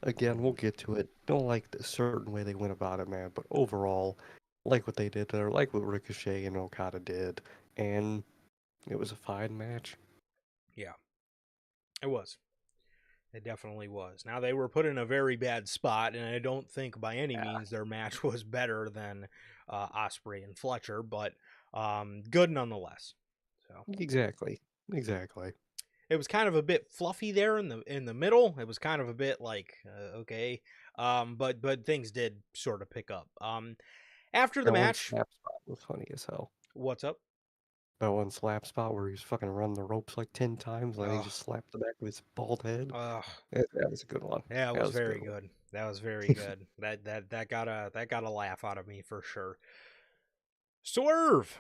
Again, we'll get to it. Don't like the certain way they went about it, man. But overall, like what they did there, like what Ricochet and Okada did, and it was a fine match. Yeah, it was. It definitely was. Now they were put in a very bad spot, and I don't think by any Yeah, means their match was better than Osprey and Fletcher, but good nonetheless. So exactly, exactly. it was kind of a bit fluffy there in the middle. It was kind of a bit like okay, but things did sort of pick up. After the That one match, slap spot was funny as hell. what's up? That one slap spot where he was fucking run the ropes like 10 times and then he Oh, just slapped the back of his bald head. uh, That was a good one. yeah, it That was was a very good one. good. That was very good. That got a laugh out of me for sure. Swerve.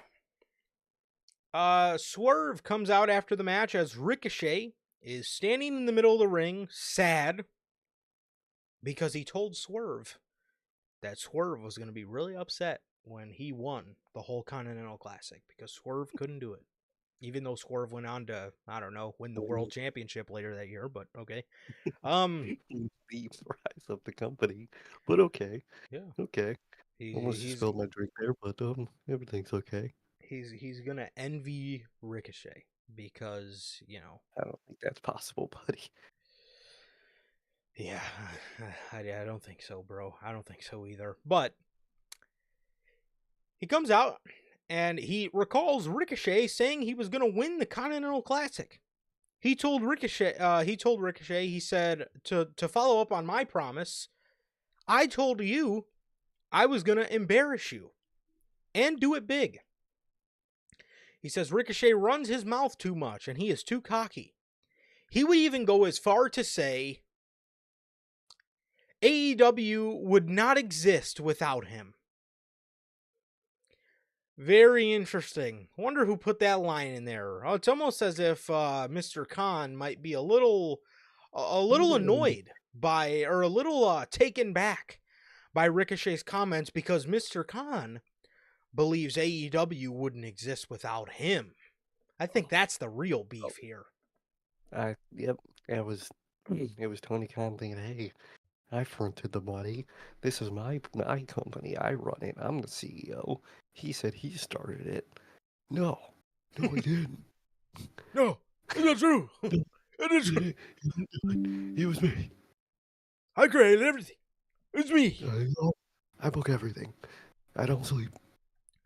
Swerve comes out after the match as Ricochet is standing in the middle of the ring, sad because he told Swerve that Swerve was going to be really upset when he won the whole Continental Classic because Swerve couldn't do it. Even though Swerve went on to, I don't know, win the world championship later that year, but okay. Um, The rise of the company. But okay, yeah, okay. he, Almost just he's spilled my drink there, but everything's okay. he's gonna envy Ricochet because I don't think that's possible, buddy. yeah, I don't think so, bro. I don't think so either. But he comes out and he recalls Ricochet saying he was gonna win the Continental Classic. He told Ricochet, he said to follow up on my promise, I told you I was gonna embarrass you and do it big. He says Ricochet runs his mouth too much and he is too cocky. He would even go as far to say AEW would not exist without him. Very interesting. Wonder who put that line in there. It's almost as if Mr. Khan might be a little annoyed by, or a little taken back by Ricochet's comments, because Mr. Khan believes AEW wouldn't exist without him. I think that's the real beef here. Yep, it was Tony Khan thinking, hey, I fronted the money. This is my company. I run it. I'm the CEO. He said he started it. No, no, he didn't. No, it's not true. No, It is true. he didn't do it. It was me. I created everything. It's me. I book everything. I don't sleep.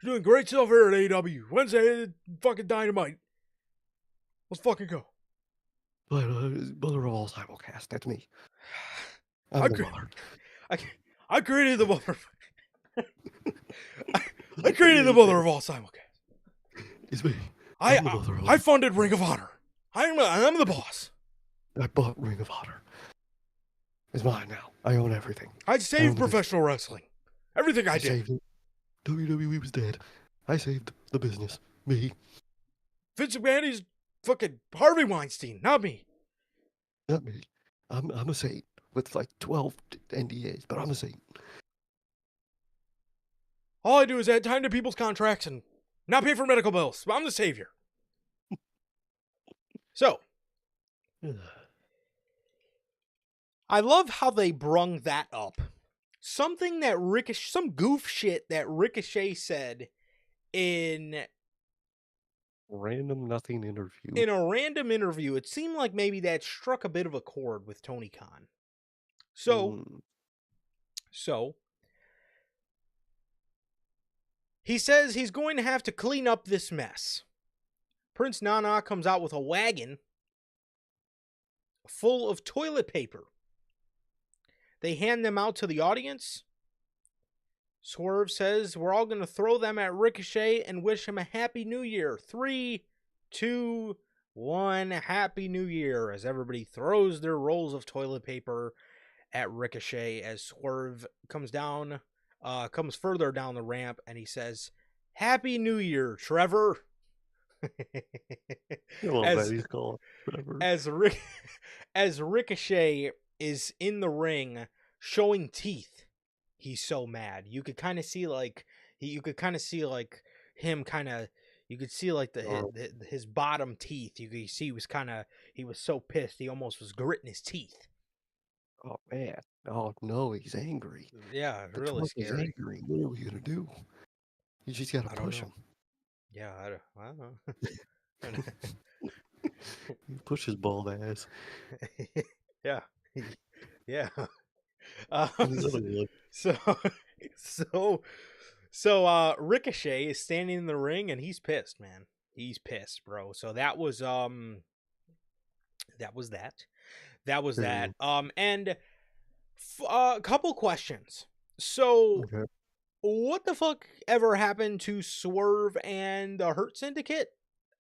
You're doing great stuff here at AEW. Wednesday, fucking dynamite. Let's fucking go. But mother of all simulcast. That's me. I'm I, the cre- mother. I created the mother. I created the mother of all simulcast. It's me. I'm the mother of all. I funded Ring of Honor. I'm the boss. I bought Ring of Honor. It's mine now. I own everything. I saved professional wrestling. Everything I did. Saved it. WWE was dead. I saved the business. Me. Vince McMahon is fucking Harvey Weinstein, not me. Not me. I'm a saint with like 12 NDAs, but I'm a saint. All I do is add time to people's contracts and not pay for medical bills. I'm the savior. So, I love how they brung that up. Something that some goof shit that Ricochet said in Random nothing interview. in a random interview. It seemed like maybe that struck a bit of a chord with Tony Khan. So he says he's going to have to clean up this mess. Prince Nana comes out with a wagon full of toilet paper. They hand them out to the audience. Swerve says we're all going to throw them at Ricochet and wish him a happy new year. 3, 2, 1, happy new year, as everybody throws their rolls of toilet paper at Ricochet as Swerve comes further down the ramp, and he says, happy new year, Trevor. As Ricochet is in the ring showing teeth, he's so mad. You could kind of see him kind of. You could see like his bottom teeth. You could see he was so pissed he almost was gritting his teeth. Oh man! Oh no, he's angry. Yeah, really scary. He's angry. What are we gonna do? You just gotta push him. Yeah, I don't know. He pushes bald ass. Yeah, yeah. So Ricochet is standing in the ring and he's pissed, man. He's pissed, bro. So that was that. And a couple questions. So what the fuck ever happened to Swerve and the Hurt Syndicate?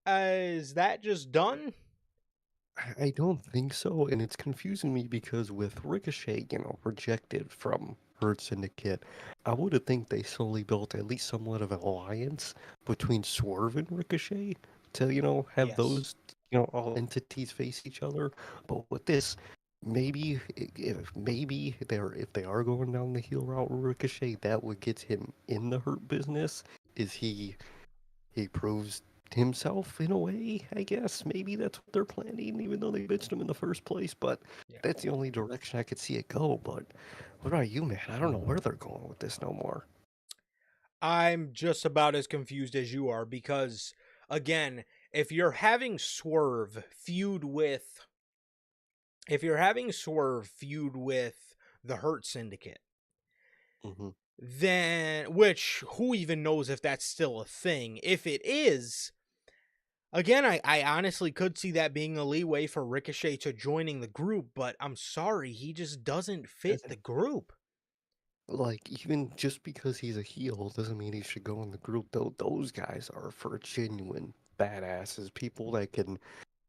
Is that just done? I don't think so, and it's confusing me because with Ricochet, rejected from Hurt Syndicate, I would have think they slowly built at least somewhat of an alliance between Swerve and Ricochet to, have those, all entities face each other. But with this, maybe if they are going down the heel route with Ricochet, that would get him in the Hurt business. Is he proves himself in a way, I guess. Maybe that's what they're planning, even though they bitched him in the first place. But that's the only direction I could see it go. But what about you, man? I don't know where they're going with this no more. I'm just about as confused as you are because, again, if you're having Swerve feud with the Hurt Syndicate, then, who even knows if that's still a thing? If it is, again, I honestly could see that being a leeway for Ricochet to joining the group, but I'm sorry, he just doesn't fit the group. Like, even just because he's a heel doesn't mean he should go in the group, though. Those guys are for genuine badasses, people that can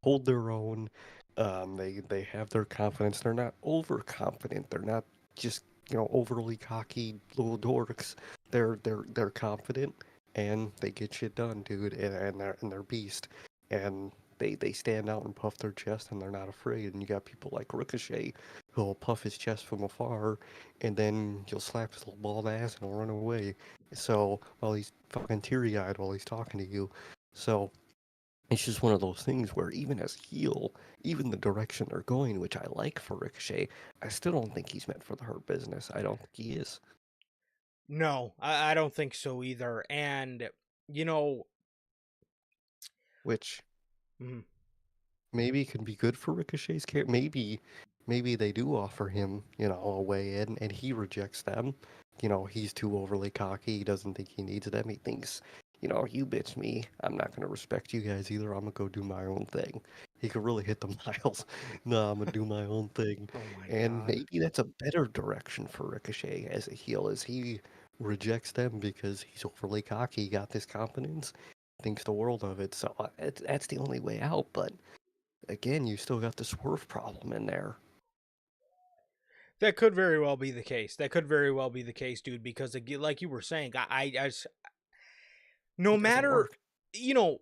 hold their own. They have their confidence. They're not overconfident. They're not just overly cocky little dorks. They're confident and they get shit done, dude, and they're beast, and they stand out and puff their chest and they're not afraid. And you got people like Ricochet who'll puff his chest from afar, and then you'll slap his little bald ass and he'll run away. So while he's fucking teary eyed while he's talking to you, so it's just one of those things where even as heel, even the direction they're going, which I like for Ricochet, I still don't think he's meant for the Hurt Business. I don't think he is. No, I don't think so either. And you know, Which mhm. maybe can be good for Ricochet's character. Maybe they do offer him, a way in, and he rejects them. He's too overly cocky. He doesn't think he needs them. He thinks, you bitch me. I'm not gonna respect you guys either. I'm gonna go do my own thing. He could really hit the miles. No, I'm gonna do my own thing, Oh my and god. maybe that's a better direction for Ricochet as a heel, as he rejects them because he's overly cocky. He got this confidence, thinks the world of it. So that's the only way out, but again, you still got the swerve problem in there. That could very well be the case. That could very well be the case, dude. Because like you were saying, no It doesn't matter, work. you know,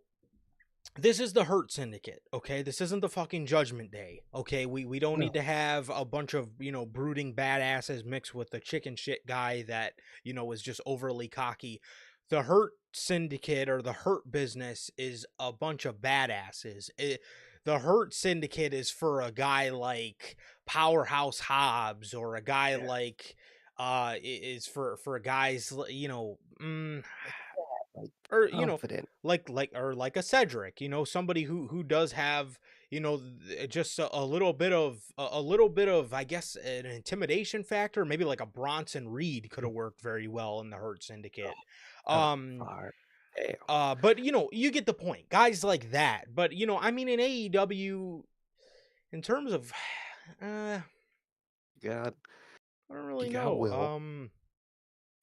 this is the Hurt Syndicate, okay? This isn't the fucking Judgment Day, okay? We don't need No. to have a bunch of, brooding badasses mixed with the chicken shit guy that, is just overly cocky. The Hurt Syndicate or the Hurt Business is a bunch of badasses. The Hurt Syndicate is for a guy like Powerhouse Hobbs, or a guy Yeah. like is for guys, Like that, like or confident. like a Cedric, somebody who does have, just a little bit of a little bit of, I guess, an intimidation factor. Maybe like a Bronson Reed could have worked very well in the Hurt Syndicate. That was um fire. Damn. but you get the point, guys like that. But I mean, in AEW, in terms of God, I don't you really got know. Will.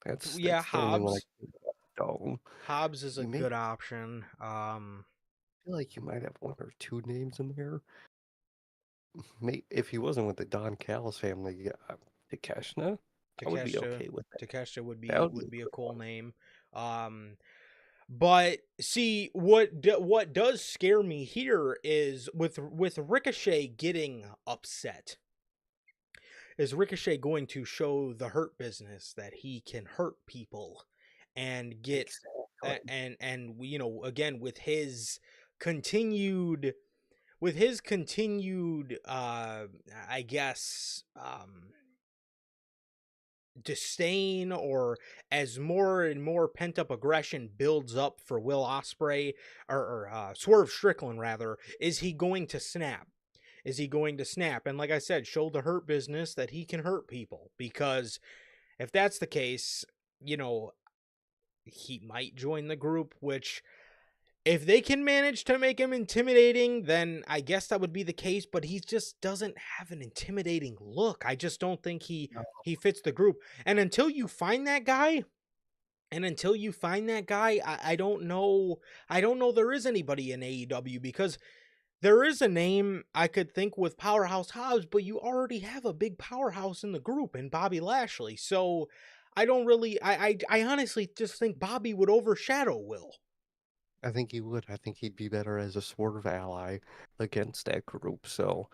That's Yeah, that's the only one I Hobbs. can think of. Dome. Hobbs is a You may good option. feel like you might have one or two names in there. If he wasn't with the Don Callis family, Takeshna, I would be Takeshita okay with that. Takeshita would That be would be a would be a good cool one. name. But see, what does scare me here is with Ricochet getting upset. Is Ricochet going to show the Hurt Business that he can hurt people and get Exactly. and again, continued with his continued I guess disdain, or as more and more pent up aggression builds up for Will Ospreay, or Swerve Strickland rather, is he going to snap? Is he going to snap? And like I said, show the Hurt Business that he can hurt people, because if that's the case, you know, he might join the group, which, if they can manage to make him intimidating, then I guess that would be the case. But he just doesn't have an intimidating look. I just don't think No, he fits the group. And until you find that guy, I don't know. I don't know there is anybody in AEW, because there is a name I could think with Powerhouse Hobbs, but you already have a big powerhouse in the group in Bobby Lashley. So I don't really. I honestly just think Bobby would overshadow Will. I think he would. I think he'd be better as a sort of ally against that group. So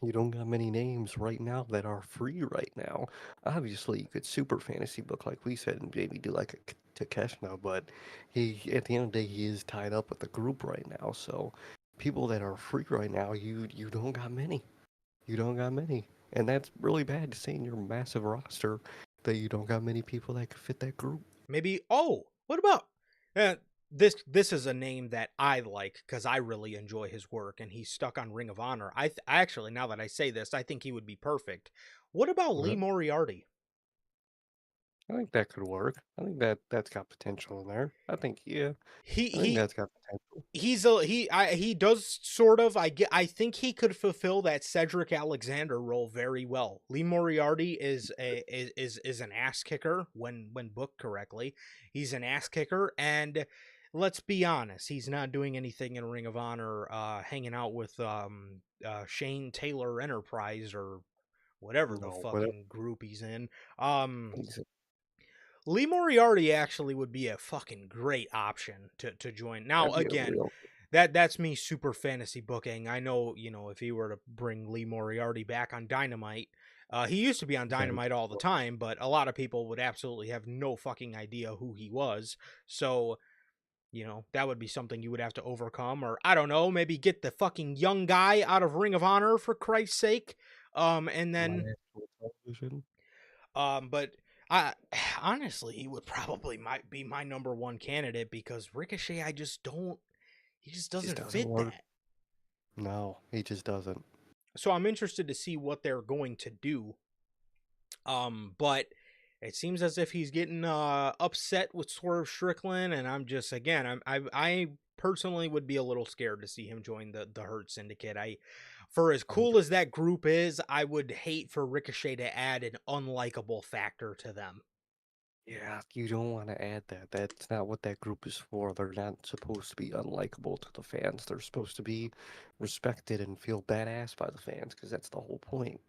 you don't got many names right now that are free right now. Obviously, you could super fantasy book like we said and maybe do like a Takeshna, but he at the end of the day he is tied up with the group right now. So people that are free right now, you don't got many. You don't got many, and that's really bad to say in your massive roster that you don't got many people that could fit that group. Maybe. Oh, what about uh, this is a name that I like because I really enjoy his work, and he's stuck on Ring of Honor. Actually, now that I say this, I think he would be perfect. What about Lee Really? Moriarty? I think that could work. I think that's got potential in there. Yeah, He I think he that's got potential. he does sort of. I think he could fulfill that Cedric Alexander role very well. Lee Moriarty is an ass kicker when booked correctly. He's an ass kicker, and let's be honest, he's not doing anything in Ring of Honor, hanging out with Shane Taylor Enterprise, or whatever the No, whatever. fucking group he's in. Um, He's Lee Moriarty actually would be a fucking great option to join. Now, that'd be a again, real. that's me super fantasy booking. I know, if he were to bring Lee Moriarty back on Dynamite, he used to be on That'd Dynamite all the time, but a lot of people would absolutely have no fucking idea who he was. So, that would be something you would have to overcome, or I don't know, maybe get the fucking young guy out of Ring of Honor for Christ's sake. And on then, actual television. but I honestly, he would probably might be my number one candidate because Ricochet, I just don't. He just It just doesn't doesn't fit work. that. No, he just doesn't. So I'm interested to see what they're going to do. But it seems as if he's getting upset with Swerve Strickland, and I'm just again, I personally would be a little scared to see him join the Hurt Syndicate. For as cool as that group is, I would hate for Ricochet to add an unlikable factor to them. Yeah, you don't want to add that. That's not what that group is for. They're not supposed to be unlikable to the fans. They're supposed to be respected and feel badass by the fans, because that's the whole point.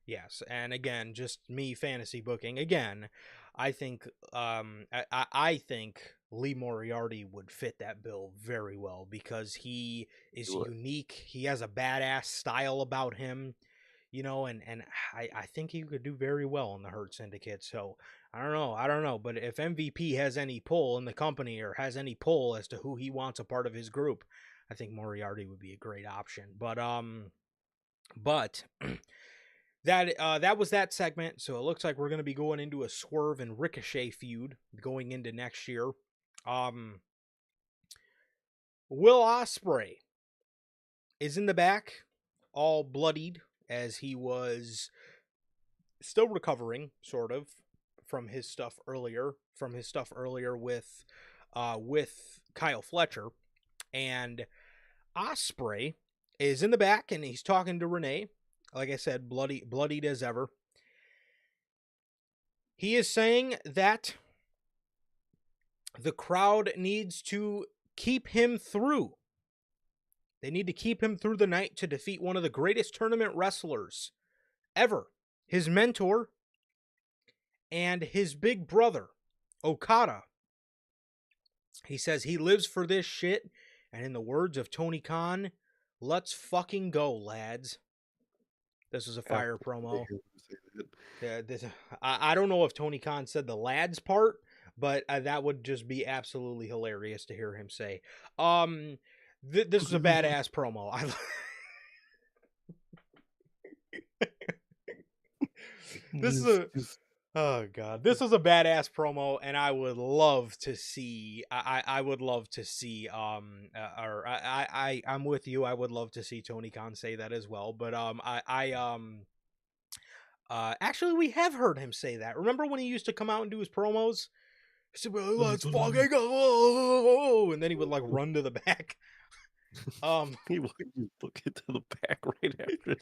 Yes, and again, just me fantasy booking. Again, I think I think Lee Moriarty would fit that bill very well because he is Do it. unique. He has a badass style about him, and I think he could do very well in the Hurt Syndicate. So I don't know, but if MVP has any pull in the company or has any pull as to who he wants a part of his group, I think Moriarty would be a great option. But that was that segment. So it looks like we're going to be going into a Swerve and Ricochet feud going into next year. Will Ospreay is in the back, all bloodied as he was still recovering, sort of, from his stuff earlier. With Kyle Fletcher, and Ospreay is in the back and he's talking to Renee. Like I said, bloodied as ever. He is saying that the crowd needs to keep him through. They need to keep him through the night to defeat one of the greatest tournament wrestlers ever. His mentor and his big brother, Okada. He says he lives for this shit, and in the words of Tony Khan, let's fucking go, lads. This was a fire promo. I don't know if Tony Khan said the lads part, but that would just be absolutely hilarious to hear him say. This is a badass promo. This is a Oh god, this was a badass promo, and I would love to see. I would love to see. I'm with you. I would love to see Tony Khan say that as well. But actually, we have heard him say that. Remember when he used to come out and do his promos? He said, well, "Let's fucking go," and then he would like run to the back. He would just book it to the back right after.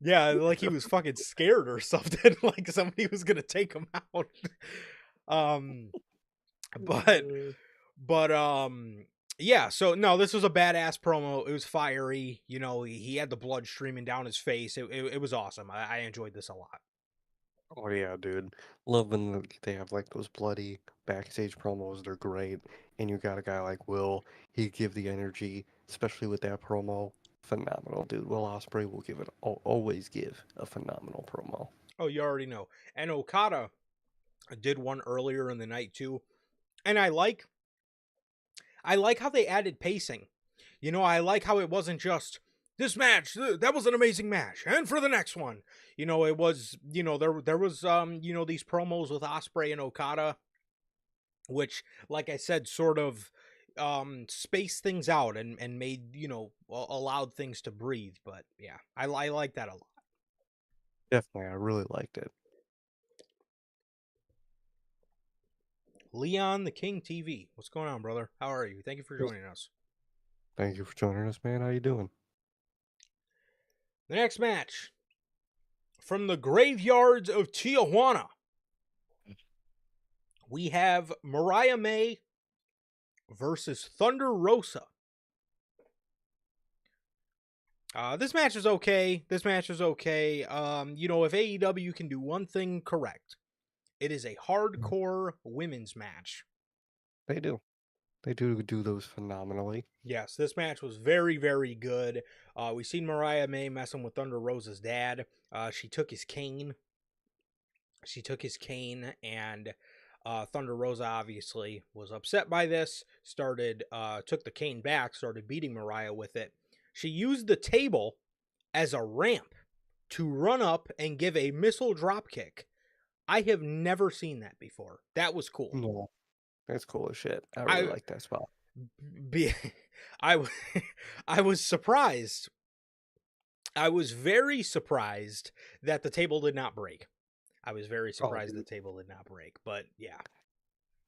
Yeah, like he was fucking scared or something. Like somebody was gonna take him out. But yeah. So no, this was a badass promo. It was fiery. He had the blood streaming down his face. It was awesome. I enjoyed this a lot. Oh yeah, dude. Love when they have like those bloody backstage promos. They're great. And you got a guy like Will. He give the energy, especially with that promo. Phenomenal, dude. Will Ospreay will always give a phenomenal promo. Oh, you already know. And Okada did one earlier in the night too. And I like how they added pacing. I like how it wasn't just this match. That was an amazing match, and for the next one, it was. There was these promos with Ospreay and Okada, which, like I said, sort of spaced things out and made allowed things to breathe. But yeah, I like that a lot. Definitely, I really liked it. Leon the King TV, what's going on, brother? How are you? Thank you for joining us. Thank you for joining us, man. How you doing? The next match from the graveyards of Tijuana, we have Mariah May versus Thunder Rosa. This match is okay. This match is okay. If AEW can do one thing correct, it is a Mm. hardcore women's match. They do. They do those phenomenally. Yes, this match was very, very good. We seen Mariah May messing with Thunder Rosa's dad. She took his cane. And Thunder Rosa obviously was upset by this. Took the cane back, started beating Mariah with it. She used the table as a ramp to run up and give a missile drop kick. I have never seen that before. That was cool. No, that's cool as shit. I really I like that spot. be I I was surprised. I was very surprised that the table did not break. I was very Oh, surprised the dude. table did not break, but yeah.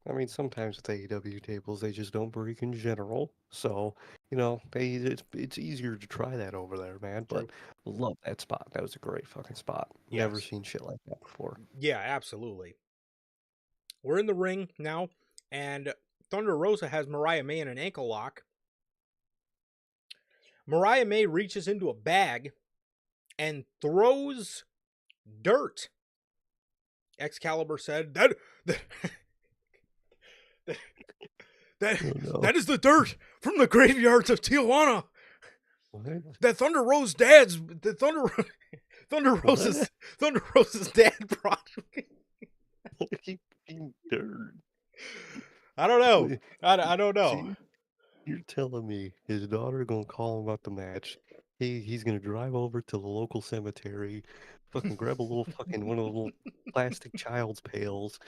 I mean, sometimes with AEW tables, they just don't break in general. So, it's easier to try that over there, man. True. But love that spot. That was a great fucking spot. Never Yes. seen shit like that before. Yeah, absolutely. We're in the ring now, and Thunder Rosa has Mariah May in an ankle lock. Mariah May reaches into a bag and throws dirt. Excalibur said that Oh no. that is the dirt from the graveyards of Tijuana. What? That Thunder Rose dad's the Thunder Thunder What? Rose's Thunder Rose's dad brought. You fucking dirt. I don't know. Wait, I don't know. see, you're telling me his daughter gonna call him about the match. He's gonna drive over to the local cemetery, fucking grab a little fucking one of the little plastic child's pails,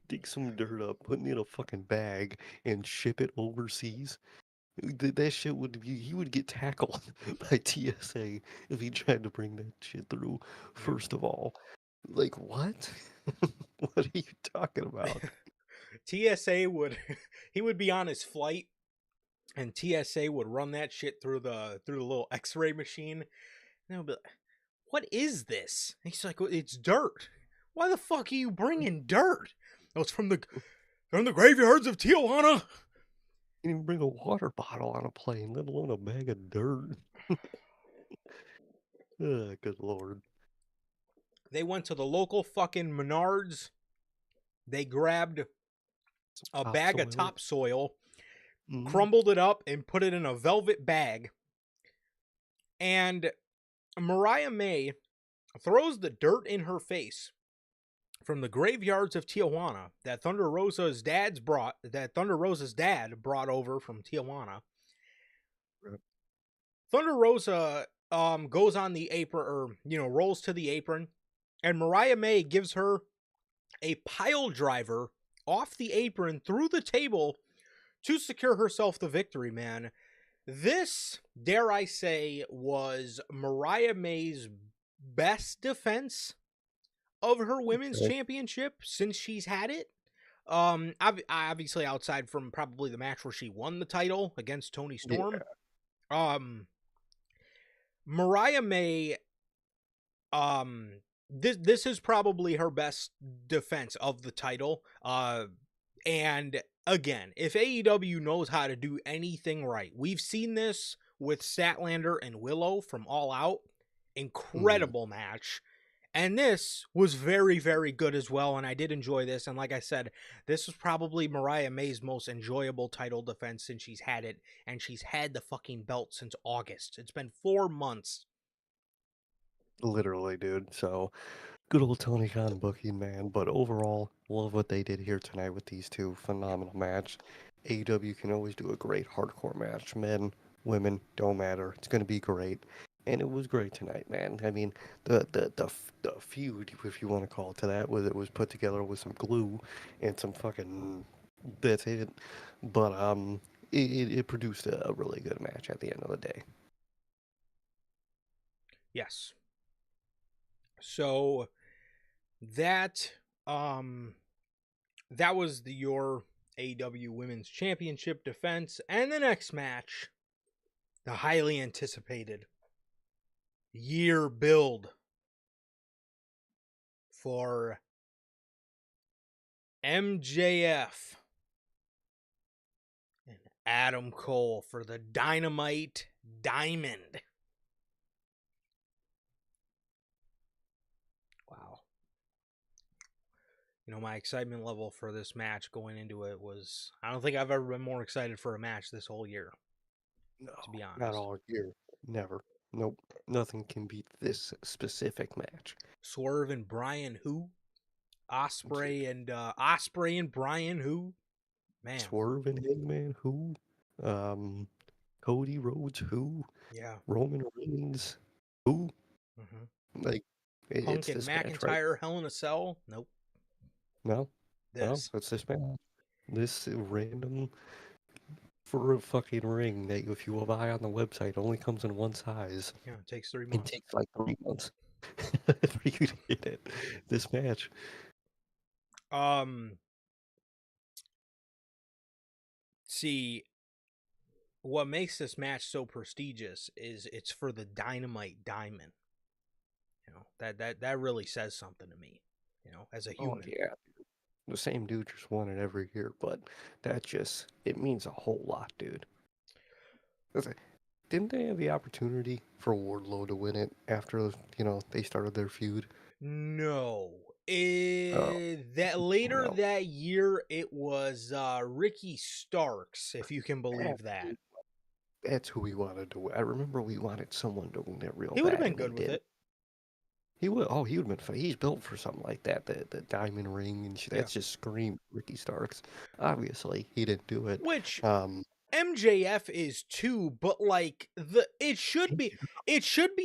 dig some dirt up, put it in a fucking bag, and ship it overseas. That shit would be, he would get tackled by TSA if he tried to bring that shit through. First of all, like what? What are you talking about? TSA would he would be on his flight and TSA would run that shit through the little X-ray machine. And they'll be like, "What is this?" And he's like, "Well, it's dirt. Why the fuck are you bringing dirt?" Oh, it's from the graveyards of Tijuana. Can't even bring a water bottle on a plane, let alone a bag of dirt. Good lord. They went to the local fucking Menards. They grabbed Some a bag of topsoil. topsoil, Mm, crumbled it up, and put it in a velvet bag. And Mariah May throws the dirt in her face from the graveyards of Tijuana that Thunder Rosa's dad brought over from Tijuana. right. Thunder Rosa goes on the apron, or rolls to the apron, and Mariah May gives her a pile driver off the apron through the table to secure herself the victory, man. This, dare I say, was Mariah May's best defense of her women's Okay. championship since she's had it. Obviously outside from probably the match where she won the title against Tony Yeah, Storm. Um, Mariah May, this is probably her best defense of the title. And again, if AEW knows how to do anything right, we've seen this with Statlander and Willow from All Out. mm, Incredible match. And this was very, very good as well. And I did enjoy this. And like I said, this was probably Mariah May's most enjoyable title defense since she's had it. And she's had the fucking belt since August. It's been 4 months. literally, dude. So, good old Tony Khan booking, man. But overall, love what they did here tonight with these two. Phenomenal match. AEW can always do a great hardcore match. Men, women, don't matter. It's gonna be great. And it was great tonight, man. I mean, the feud, if you want to call it to that, was put together with some glue and some fucking. That's it. But it produced a really good match at the end of the day. Yes. So that um that was your AEW Women's Championship defense. And the next match, the highly anticipated year build for MJF and Adam Cole for the Dynamite Diamond. my excitement level for this match going into it was, I don't think I've ever been more excited for a match this whole year, No, to be not honest. all year. Never. Nope. Nothing can beat this specific match. Swerve and Brian who? J- Osprey and Brian who? Man, Swerve and Hangman, who? Um, Cody Rhodes, who? yeah. Roman Reigns, who? hmm Like, Punk it's and this match, right? McIntyre, Hell in a Cell? Nope. No, no, This. it's this match. This random for a fucking ring that if you buy on the website only comes in one size. Yeah, it takes 3 It months. takes like 3 months for you to get it. This match. Um, See, what makes this match so prestigious is it's for the Dynamite Diamond. That really says something to me, as a Oh human. yeah, the same dude just won it every year, but that just it means a whole lot, dude. Didn't they have the opportunity for Wardlow to win it after, they started their feud? No. Oh, That later no. that year it was Ricky Starks, if you can believe That's that. who, that's who we wanted to win. I remember we wanted someone to win it real He would have bad, been and they good with didn't. it. He would have been fun. He's built for something like that, the diamond ring, and Yeah. that's just screamed Ricky Starks. Obviously, he didn't do it. Which Um, MJF is too, but like it should be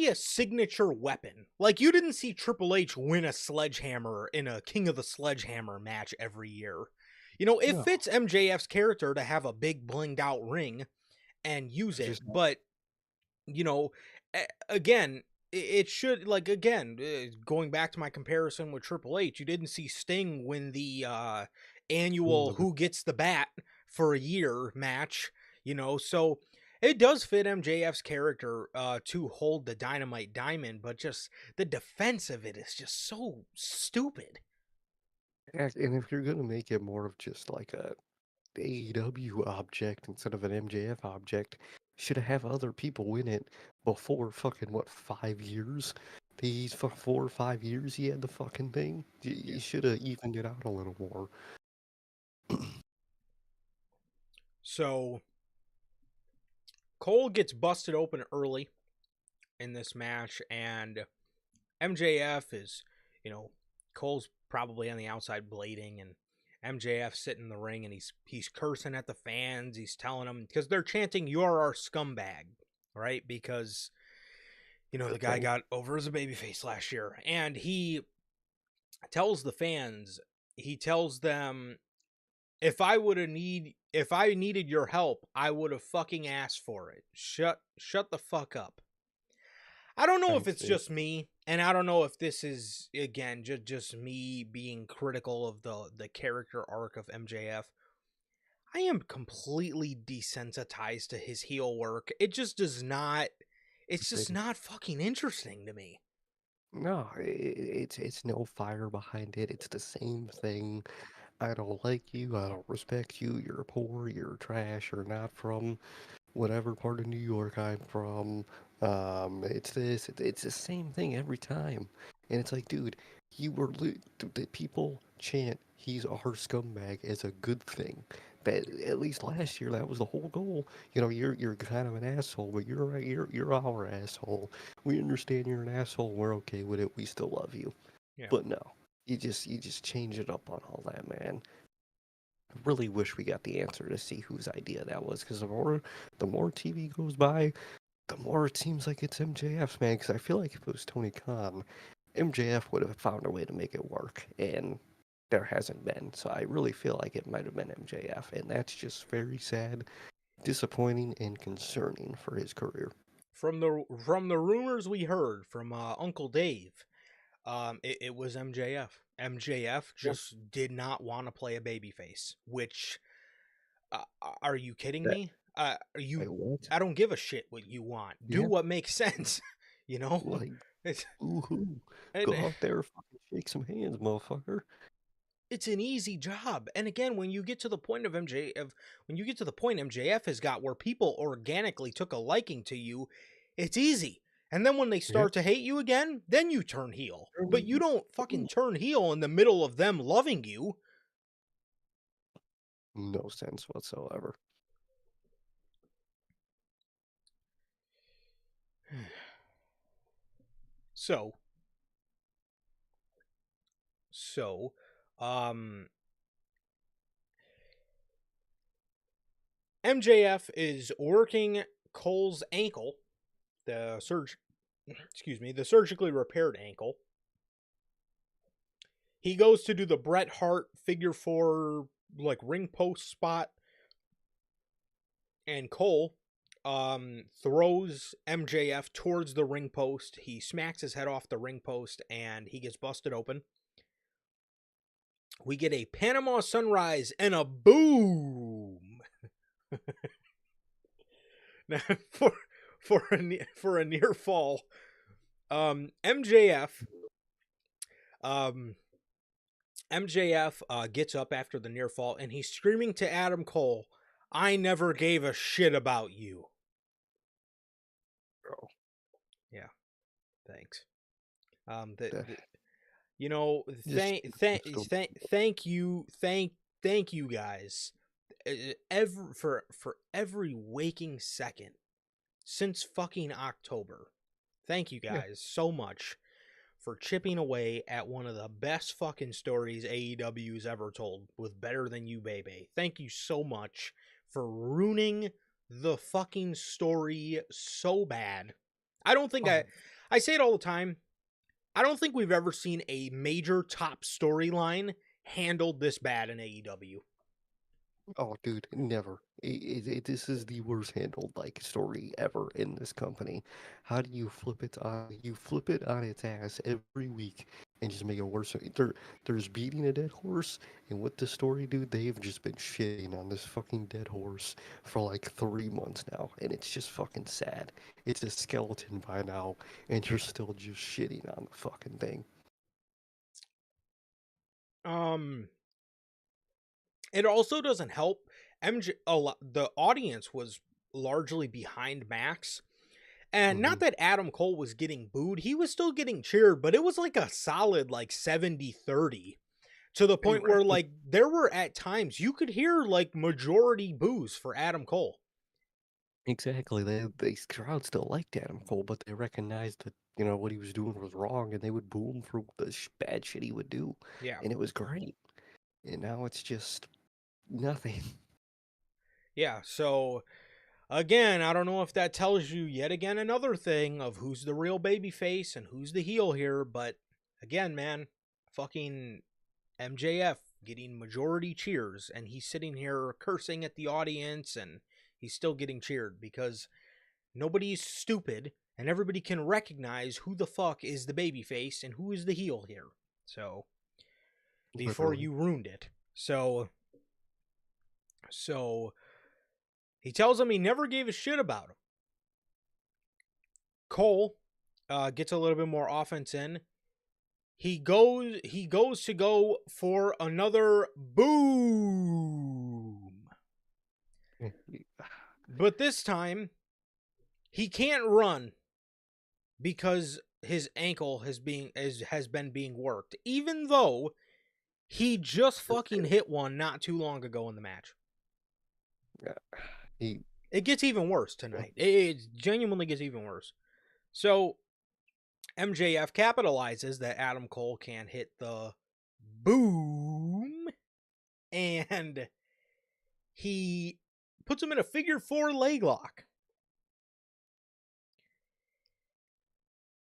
a signature weapon. Like you didn't see Triple H win a sledgehammer in a King of the Sledgehammer match every year. It no, fits MJF's character to have a big blinged out ring and use it's it, just but you know, again, it should, like, again, going back to my comparison with Triple H, you didn't see Sting win the annual not. Who Gets the Bat for a year match, so it does fit MJF's character to hold the Dynamite Diamond, but just the defense of it is just so stupid. And if you're gonna make it more of just like a AEW object instead of an MJF object, should have other people win it before fucking what 5 years? These for 4 or 5 years he had the fucking thing. You Yeah. should have evened it out a little more. So Cole gets busted open early in this match, and MJF is, you know, Cole's probably on the outside blading, and MJF sitting in the ring, and he's cursing at the fans. He's telling them, because they're chanting, "You're our scumbag," right? Because the Good guy thing. got over as a babyface last year, and he tells the fans, he tells them, if I needed your help, I would have fucking asked for it. Shut the fuck up. I don't know if Thanks, it's dude. just me, and I don't know if this is again just me being critical of the character arc of MJF. I am completely desensitized to his heel work. It just does not. It's just Same. not fucking interesting to me. No, it's no fire behind it. It's the same thing. I don't like you. I don't respect you. You're poor. You're trash. You're not from whatever part of New York I'm from. It's this. It's the same thing every time. And it's like, dude, the people chant he's our scumbag as a good thing. That at least last year that was the whole goal. You're kind of an asshole, but you're our asshole. We understand you're an asshole. We're okay with it. We still love you. Yeah. But no, you just change it up on all that, man. I really wish we got the answer to see whose idea that was, because the more TV goes by, the more it seems like it's MJF's, man. Because I feel like if it was Tony Khan, MJF would have found a way to make it work, and there hasn't been. So I really feel like it might have been MJF, and that's just very sad, disappointing, and concerning for his career. From the rumors we heard from Uncle Dave, it was MJF. MJF Yeah. just did not want to play a babyface. Which, are you kidding That me? Wait, what? I don't give a shit what you want. Do Yeah, what makes sense. you know, like, it's woohoo. and Go out there, fucking shake some hands, motherfucker. it's an easy job. And again, when you get to the point when MJF has got where people organically took a liking to you, it's easy. And then when they Yeah. start to hate you again, then you turn heel. But you Turn don't fucking turn heel in the middle of them loving you. no sense whatsoever. So, so, um, MJF is working Cole's ankle, the surgically repaired ankle. He goes to do the Bret Hart figure four like ring post spot, and Cole throws MJF towards the ring post. He smacks his head off the ring post and he gets busted open. We get a Panama Sunrise and a boom. Now, for a near fall, MJF um, gets up after the near fall and he's screaming to Adam Cole, "I never gave a shit about you." Bro. Yeah, thanks. The, That the you know, just thank you guys, for every waking second since fucking October. Thank you yeah. guys so much for chipping away at one of the best fucking stories AEW's ever told with Better Than You Baby. Thank you so much for ruining the fucking story so bad. I don't think Oh, I say it all the time. I don't think we've ever seen a major top storyline handled this bad in AEW. oh, dude, never. This is the worst handled like story ever in this company. How do you flip it on? You flip it on its ass every week and just make it worse. There's beating a dead horse, and what the story, dude? They've just been shitting on this fucking dead horse for like 3 months now, and it's just fucking sad. It's a skeleton by now, and you're still just shitting on the fucking thing. Um, it also doesn't help. The audience was largely behind Max. And Hmm. not that Adam Cole was getting booed, he was still getting cheered, but it was like a solid like 70-30, to the point where Right. like there were at times you could hear like majority boos for Adam Cole. Exactly. They crowd still liked Adam Cole, but they recognized that what he was doing was wrong, and they would boo him for the bad shit he would do, Yeah. and it was great. And now it's just nothing. Yeah, so again, I don't know if that tells you yet again another thing of who's the real baby face and who's the heel here, but again, man, fucking MJF getting majority cheers and he's sitting here cursing at the audience and he's still getting cheered because nobody's stupid and everybody can recognize who the fuck is the baby face and who is the heel here. So, before Literally. you ruined it. So he tells him he never gave a shit about him. Cole gets a little bit more offense in. He goes to go for another boom. Eh, But this time he can't run because his ankle has been being worked, even though he just fucking hit one not too long ago in the match. Yeah, he. It gets even worse tonight. It genuinely gets even worse. So MJF capitalizes that Adam Cole can hit the boom, and he puts him in a figure four leg lock.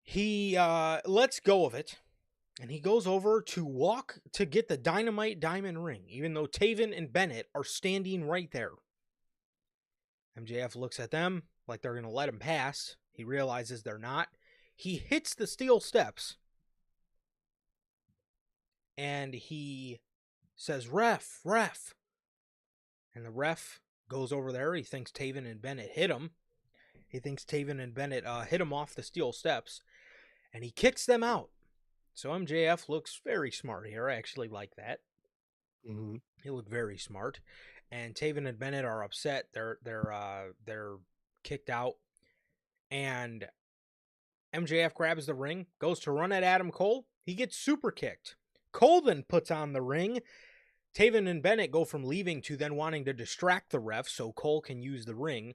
He lets go of it, and he goes over to walk to get the Dynamite Diamond Ring, even though Taven and Bennett are standing right there. MJF looks at them like they're going to let him pass. He realizes they're not. He hits the steel steps, and he says, "Ref, ref." And the ref goes over there. He thinks Taven and Bennett hit him. He thinks Taven and Bennett hit him off the steel steps, and he kicks them out. So MJF looks very smart here. I actually like that. Mhm. He looked very smart. And Taven and Bennett are upset. They're kicked out. And MJF grabs the ring, goes to run at Adam Cole. He gets super kicked. Cole then puts on the ring. Taven and Bennett go from leaving to then wanting to distract the ref so Cole can use the ring.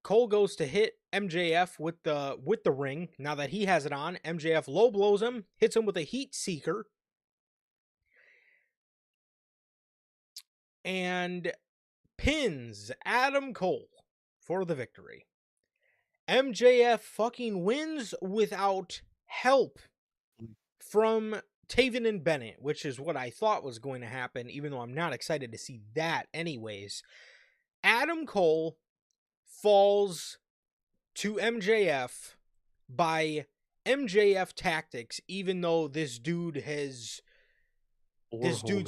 Cole goes to hit MJF with the ring. Now that he has it on, MJF low blows him, hits him with a heat seeker, and pins Adam Cole for the victory. MJF fucking wins without help from Taven and Bennett, which is what I thought was going to happen, even though I'm not excited to see that anyways. Adam Cole falls to MJF by MJF tactics, even though this dude Homies.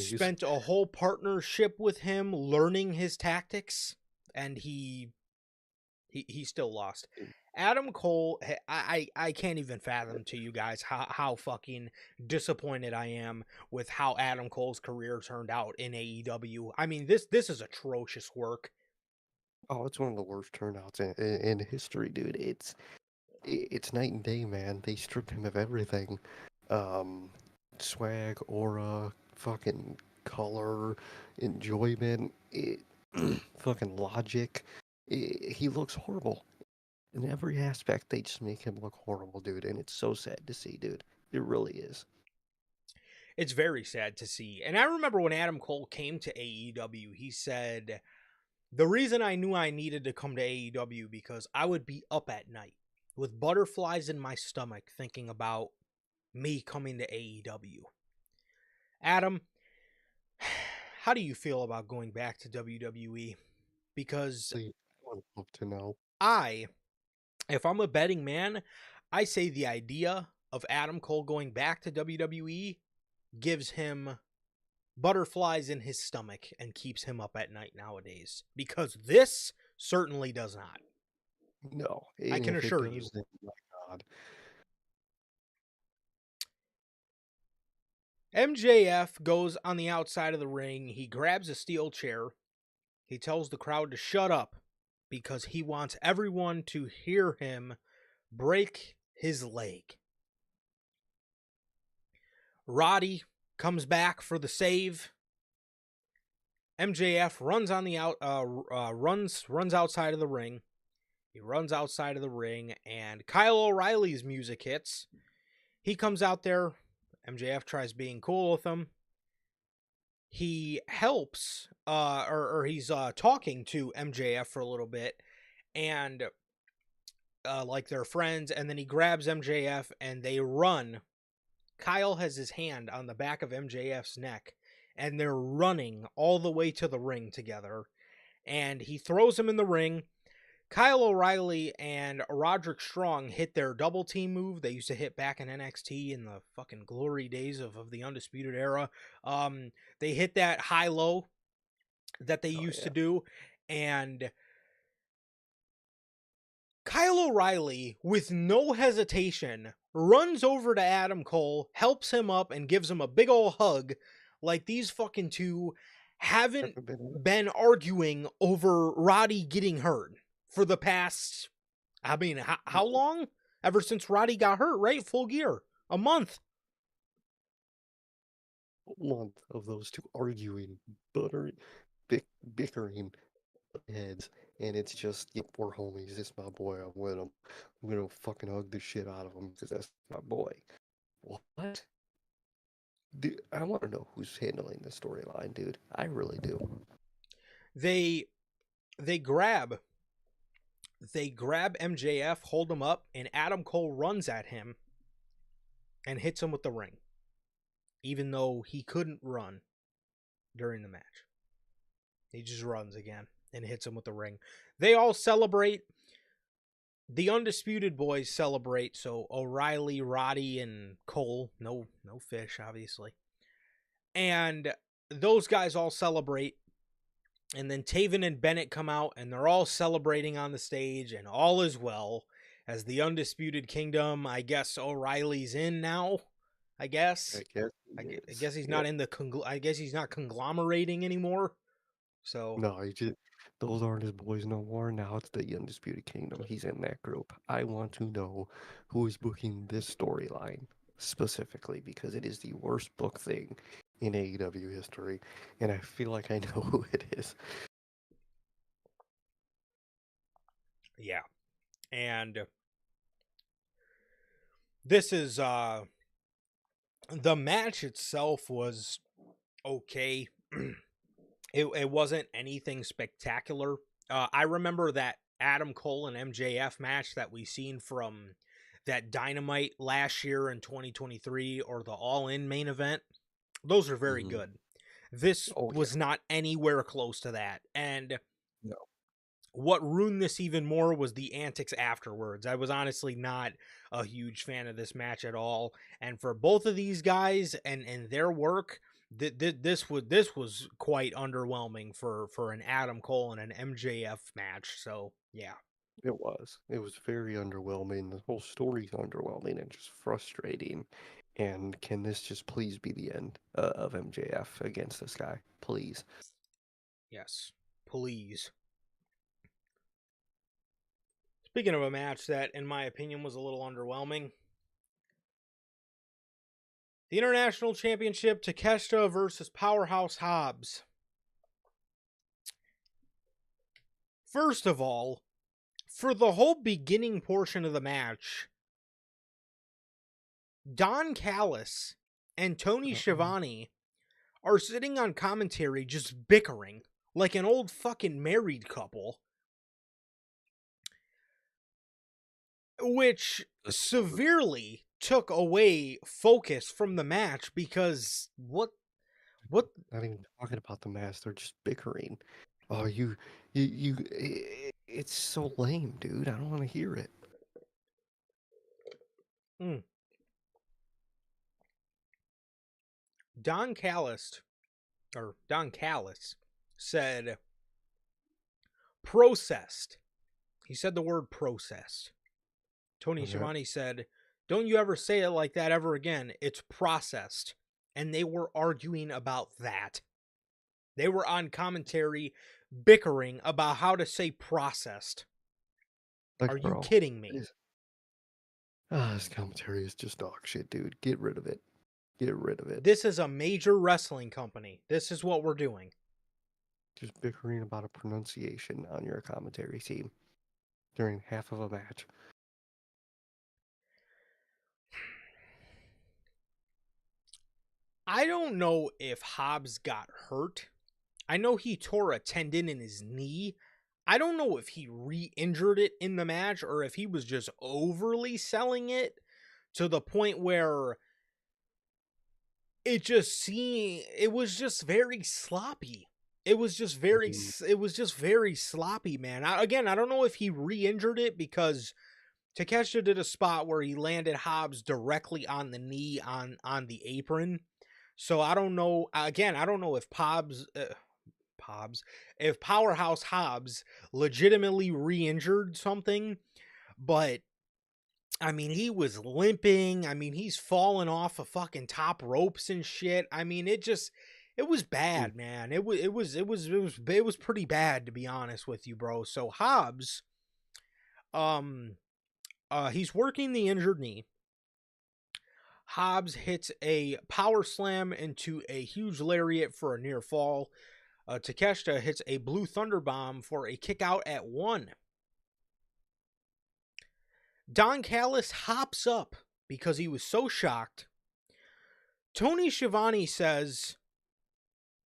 spent a whole partnership with him learning his tactics, and he still lost. Adam Cole, I can't even fathom to you guys how fucking disappointed I am with how Adam Cole's career turned out in AEW. I mean, this is atrocious work. Oh, it's one of the worst turnouts in history, dude. It's night and day, man. They stripped him of everything. Um, Swag, aura, fucking color, enjoyment, fucking logic. He looks horrible. In every aspect, they just make him look horrible, dude, and it's so sad to see, dude. It really is. It's very sad to see. And I remember when Adam Cole came to AEW, he said, the reason I knew I needed to come to AEW because I would be up at night with butterflies in my stomach thinking about me coming to AEW. Adam, how do you feel about going back to WWE? Because I would love to know. if I'm a betting man, I say the idea of Adam Cole going back to WWE gives him butterflies in his stomach and keeps him up at night nowadays. Because this certainly does not. No, I and can if it assure you. does, then my God. MJF goes on the outside of the ring. He grabs a steel chair. He tells the crowd to shut up because he wants everyone to hear him break his leg. Roddy comes back for the save. MJF runs on the runs outside of the ring. He runs outside of the ring, and Kyle O'Reilly's music hits. He comes out there. MJF tries being cool with him. He helps, or he's talking to MJF for a little bit, and like they're friends, and then he grabs MJF and they run. Kyle has his hand on the back of MJF's neck, and they're running all the way to the ring together, and he throws him in the ring. Kyle O'Reilly and Roderick Strong hit their double team move they used to hit back in NXT in the fucking glory days of the Undisputed Era. They hit that high-low that they used to do, and Kyle O'Reilly, with no hesitation, runs over to Adam Cole, helps him up, and gives him a big ol' hug like these fucking two haven't been arguing over Roddy getting hurt for the past, I mean, how long? Ever since Roddy got hurt, right? Full Gear. A month. Month of those two arguing, bickering heads, and it's just, yeah, we're homies. It's my boy. I'm with him. I'm gonna fucking hug the shit out of him because that's my boy. What? Dude, I want to know who's handling the storyline, dude. I really do. They grab MJF, hold him up, and Adam Cole runs at him and hits him with the ring, even though he couldn't run during the match. He just runs again and hits him with the ring. They all celebrate. The Undisputed Boys celebrate. So O'Reilly, Roddy, and Cole. No Fish, obviously. And those guys all celebrate. And then Taven and Bennett come out, and they're all celebrating on the stage, and all is well. As the Undisputed Kingdom, I guess O'Reilly's in now. I guess. I guess he's not in the. I guess he's not conglomerating anymore. So No, those aren't his boys no more. Now it's the Undisputed Kingdom. He's in that group. I want to know who is booking this storyline specifically because it is the worst book thing in AEW history, and I feel like I know who it is. yeah, and this is the match itself was okay. It wasn't anything spectacular. I remember that Adam Cole and MJF match that we seen from that Dynamite last year in 2023 or the All In main event. Those are very Hmm. good. This Oh yeah, was not anywhere close to that. And no, what ruined this even more was the antics afterwards. I was honestly not a huge fan of this match at all. And for both of these guys and their work, this was quite underwhelming for an Adam Cole and an MJF match. So yeah. it was. It was very underwhelming. The whole story's underwhelming and just frustrating. And can this just please be the end of MJF against this guy? Please. Yes. Please. Speaking of a match that, in my opinion, was a little underwhelming, the International Championship Takeshita versus Powerhouse Hobbs. First of all, for the whole beginning portion of the match, Don Callis and Tony Uh-oh. Schiavone are sitting on commentary just bickering like an old fucking married couple, which That's rude. severely took away focus from the match because what Not even talking about the mask, they're just bickering. Oh, it's so lame, dude. I don't want to hear it. mm, Don Callis Don Callis said processed. He said the word processed. Tony Okay. Schiavone said, "Don't you ever say it like that ever again. It's processed." And they were arguing about that. They were on commentary bickering about how to say processed. Are Like, you bro, kidding me? this commentary is just dog shit, dude. Get rid of it. Get rid of it. This is a major wrestling company. This is what we're doing. Just bickering about a pronunciation on your commentary team during half of a match. I don't know if Hobbs got hurt. I know he tore a tendon in his knee. I don't know if he re-injured it in the match or if he was just overly selling it to the point where it was just very sloppy. Mhm. It was just very sloppy, man. Again, I don't know if he re-injured it because Takeshita did a spot where he landed Hobbs directly on the knee on the apron. So I don't know. Again, I don't know if if Powerhouse Hobbs legitimately re-injured something, but I mean, he was limping. I mean, he's falling off of fucking top ropes and shit. I mean, it was Mm. bad, man. It was pretty bad, to be honest with you, bro. So Hobbs, um he's working the injured knee. Hobbs hits a power slam into a huge lariat for a near fall. Takeshita hits a blue thunder bomb for a kick out at 1. Don Callis hops up because he was so shocked. Tony Schiavone says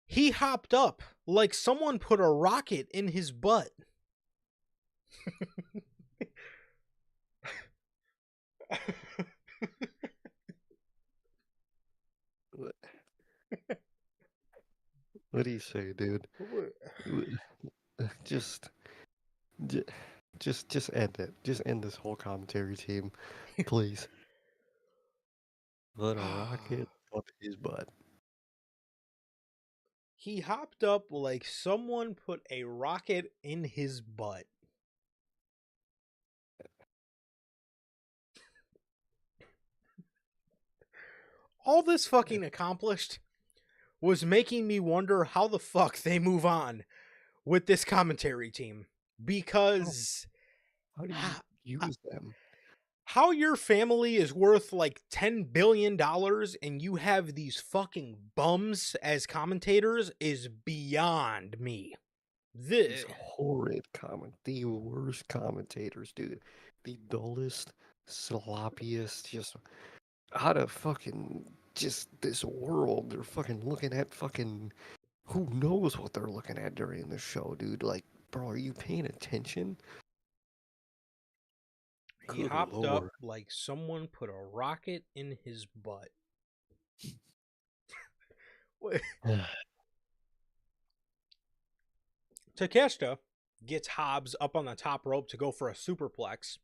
he hopped up like someone put a rocket in his butt. What what do you say, dude? Just, j- just end it. Just end this whole commentary team, please. Let a rocket up his butt. He hopped up like someone put a rocket in his butt. All this fucking accomplished was making me wonder how the fuck they move on with this commentary team How because how do you how, use them? how your family is worth like $10 billion and you have these fucking bums as commentators is beyond me. These horrid the worst commentators, dude. The dullest, sloppiest, just out of fucking just this world. They're fucking looking at fucking who knows what they're looking at during the show, dude. Like, bro, are you paying attention? He Good hopped up lord. like someone put a rocket in his butt. Takeshita gets Hobbs up on the top rope to go for a superplex.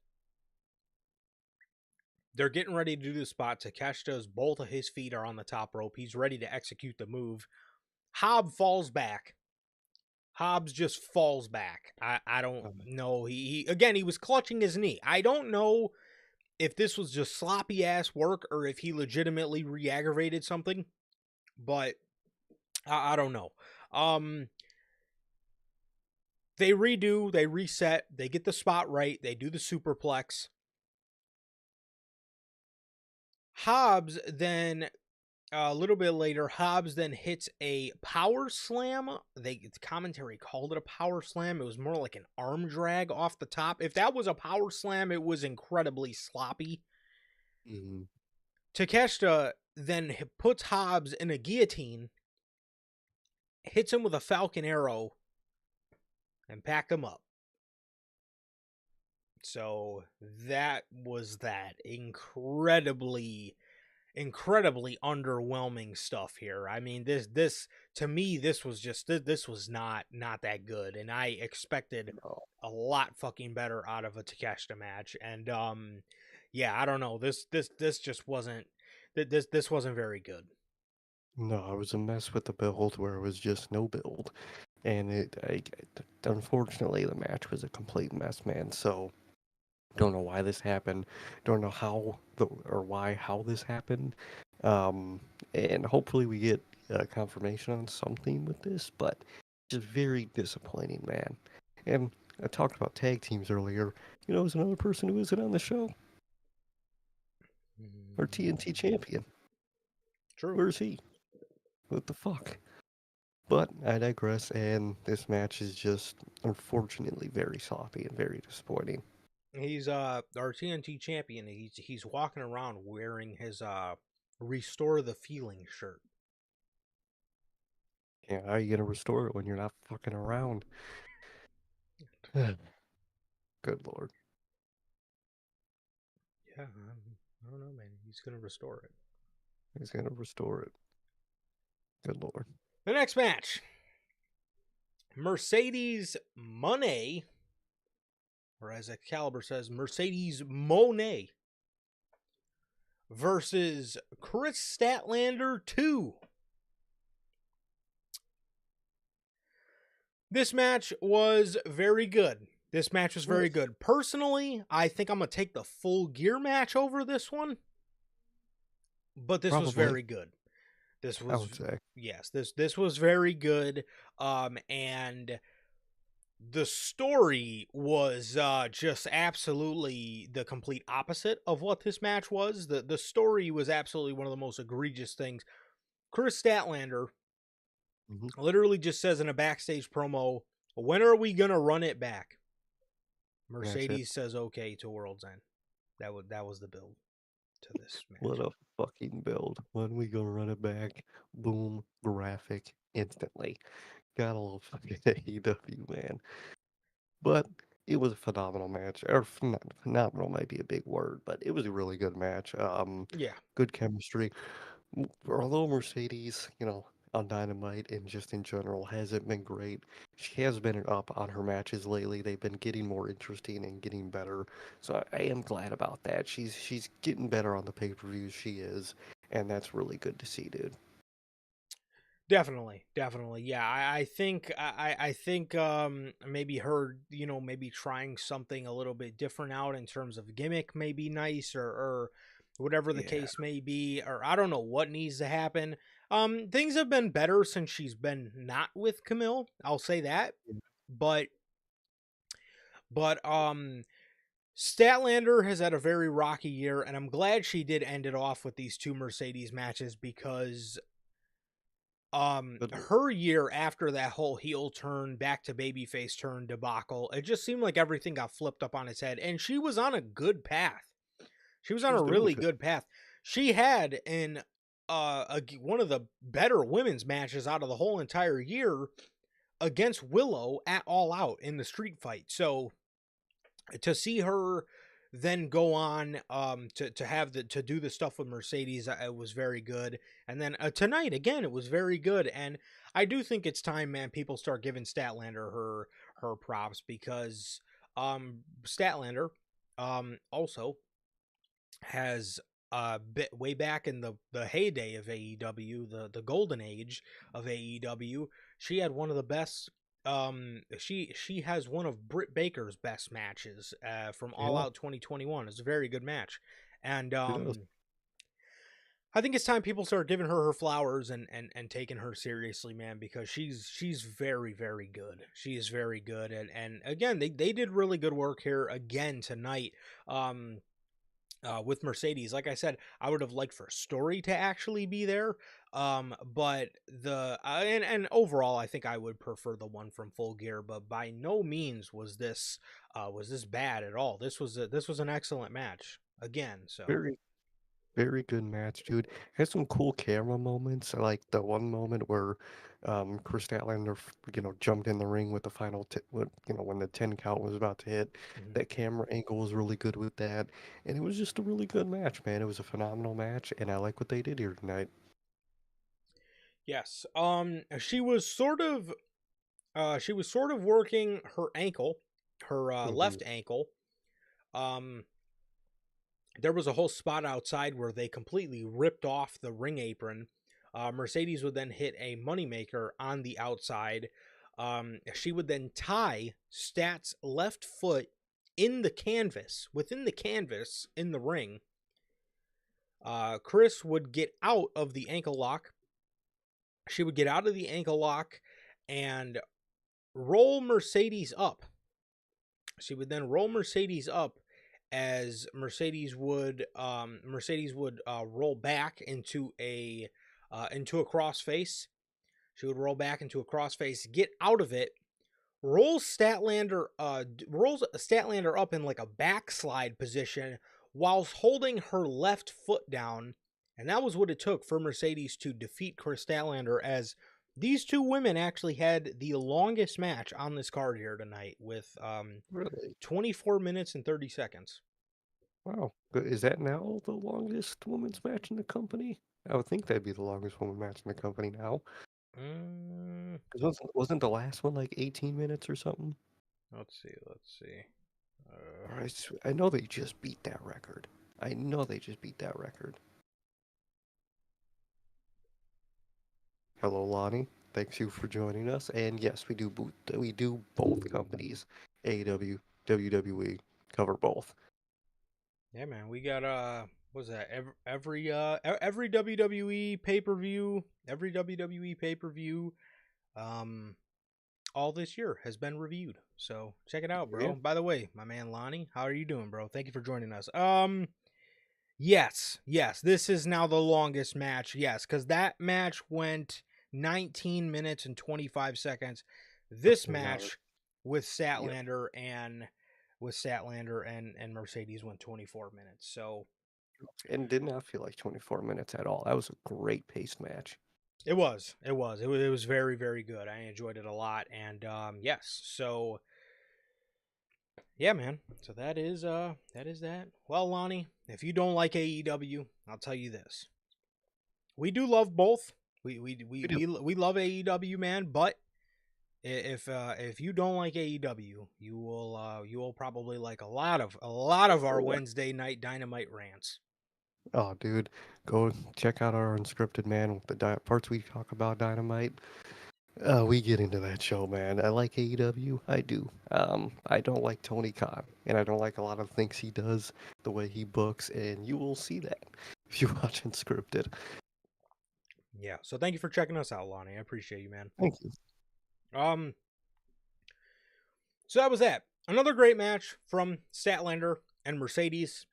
They're getting ready to do the spot. Takeshita's both of his feet are on the top rope. He's ready to execute the move. Hobbs falls back. Hobbs just falls back. I don't know. He was clutching his knee. I don't know if this was just sloppy ass work or if he legitimately re-aggravated something, but I don't know. They redo, they reset, they get the spot right, they do the superplex. Hobbs then a little bit later, Hobbs then hits a power slam. The commentary called it a power slam. It was more like an arm drag off the top. If that was a power slam, it was incredibly sloppy. Mm-hmm. Takeshita then puts Hobbs in a guillotine, hits him with a Falcon Arrow, and packed him up. So that was that incredibly underwhelming stuff here. I mean, this to me, this was just this was not that good, and I expected No, a lot fucking better out of a Takeshita match. And yeah, I don't know. This just wasn't this wasn't very good. no, it was a mess with the build where it was just no build. And unfortunately, the match was a complete mess, man. So, don't know why this happened. Don't know how this happened. Um, and hopefully we get confirmation on something with this, but just very disappointing, man. And I talked about tag teams earlier. You know, there's another person who isn't on the show. Our TNT champion. True. Where's he? What the fuck? But I digress, and this match is just unfortunately very sloppy and very disappointing. He's our TNT champion. He's walking around wearing his Restore the Feeling shirt. Yeah, how are you gonna restore it when you're not fucking around? Good lord. Yeah, I don't know, man. He's gonna restore it. He's gonna restore it. Good lord. The next match, Mercedes Monet, or as Excalibur says, Mercedes Monet versus Chris Statlander 2. This match was very good. This match was very Was good. Personally, I think I'm going to take the Full Gear match over this one, but this was probably, very good. This I was would say. yes, this was very good. And the story was just absolutely the complete opposite of what this match was. The story was absolutely one of the most egregious things. Chris Statlander Hmm. literally just says in a backstage promo, "When are we gonna run it back?" That's it. Mercedes says okay to World's End. That was the build to this What match. a fucking build. When we gonna run it back? Boom, graphic, instantly. Gotta love fucking AEW, man. But it was a phenomenal match. Or phenomenal might be a big word, but it was a really good match. Yeah, Good chemistry. Although Mercedes, you know, on Dynamite and just in general hasn't been great, she has been up on her matches lately. They've been getting more interesting and getting better. So I am glad about that. She's getting better on the pay-per-views, she is, and that's really good to see, dude. definitely. Yeah, I think maybe her, maybe trying something a little bit different out in terms of gimmick may be nice or whatever the Yeah. case may be, or I don't know what needs to happen. Things have been better since she's been not with Camille. I'll say that. But but Statlander has had a very rocky year, and I'm glad she did end it off with these two Mercedes matches because But her year after that whole heel turn back to babyface turn debacle, it just seemed like everything got flipped up on its head, and she was on a good path. She was she on a was doing really good. good path. She had in one of the better women's matches out of the whole entire year against Willow at All Out in the street fight. So to see her then go on to have to do the stuff with Mercedes, it was very good. And then tonight again, it was very good. And I do think it's time, man, people start giving Statlander her props because Statlander also has bit way back in the heyday of AEW, the golden age of AEW, she had one of the best. She has one of Britt Baker's best matches from All Yeah, Out 2021. It's a very good match, and she does. I think it's time people start giving her flowers and taking her seriously, man, because she's very very good. She is very good, and again they did really good work here again tonight. With Mercedes. Like I said, I would have liked for Story to actually be there. But and overall, I think I would prefer the one from Full Gear. But by no means was this bad at all. This was an excellent match again. So Very, very good match, dude. Had some cool camera moments, like the one moment where Chris Statlander, jumped in the ring with the final, when the 10 count was about to hit. mhm. That camera angle was really good with that, and it was just a really good match, man. It was a phenomenal match, and I like what they did here tonight. Yes, she was sort of working her ankle, her Hmm. left ankle. Um, there was a whole spot outside where they completely ripped off the ring apron. Mercedes would then hit a moneymaker on the outside. She would then tie Stat's left foot in the canvas, within the canvas in the ring. Chris would get out of the ankle lock. She would get out of the ankle lock and roll Mercedes up. She would then roll Mercedes up as Mercedes would roll back into a crossface. She would roll back into a crossface, get out of it, rolls Statlander up in like a backslide position whilst holding her left foot down, and that was what it took for Mercedes to defeat Chris Statlander. As these two women actually had the longest match on this card here tonight with Really? 24 minutes and 30 seconds. Wow. But is that now the longest women's match in the company? I would think that'd be the longest women's match in the company now. Mm, 'Cause wasn't the last one like 18 minutes or something? let's see. Let's see. Or I know they just beat that record. I know they just beat that record. Hello, Lonnie. Thanks you for joining us. And yes, we do both companies, AEW, WWE, cover both. Yeah, man, we got what's that? Every WWE pay per view, every WWE pay per view, um, all this year has been reviewed. So check it out, Yeah. bro. By the way, my man Lonnie, how are you doing, bro? Thank you for joining us. Yes, this is now the longest match. Yes, because that match went 19 minutes and 25 seconds. This It was hours. match with Yep. Statlander and Mercedes went 24 minutes. So And did not feel like 24 minutes at all. That was a great paced match. it was very very good. I enjoyed it a lot, and yes. So yeah, man. So that is that. Well, Lonnie, if you don't like AEW, I'll tell you this: we do love both. We do. We love AEW, man. But if you don't like AEW, you will probably like a lot of our Oh, yeah. Wednesday night Dynamite rants. Oh, dude, go check out our unscripted, man, with the parts we talk about Dynamite. We get into that show, man. I like AEW. I do. I don't like Tony Khan, and I don't like a lot of things he does, the way he books, and you will see that if you watch Unscripted. Yeah. So thank you for checking us out, Lonnie. I appreciate you, man. Thank you. Um, so that was that. Another great match from Statlander and Mercedes.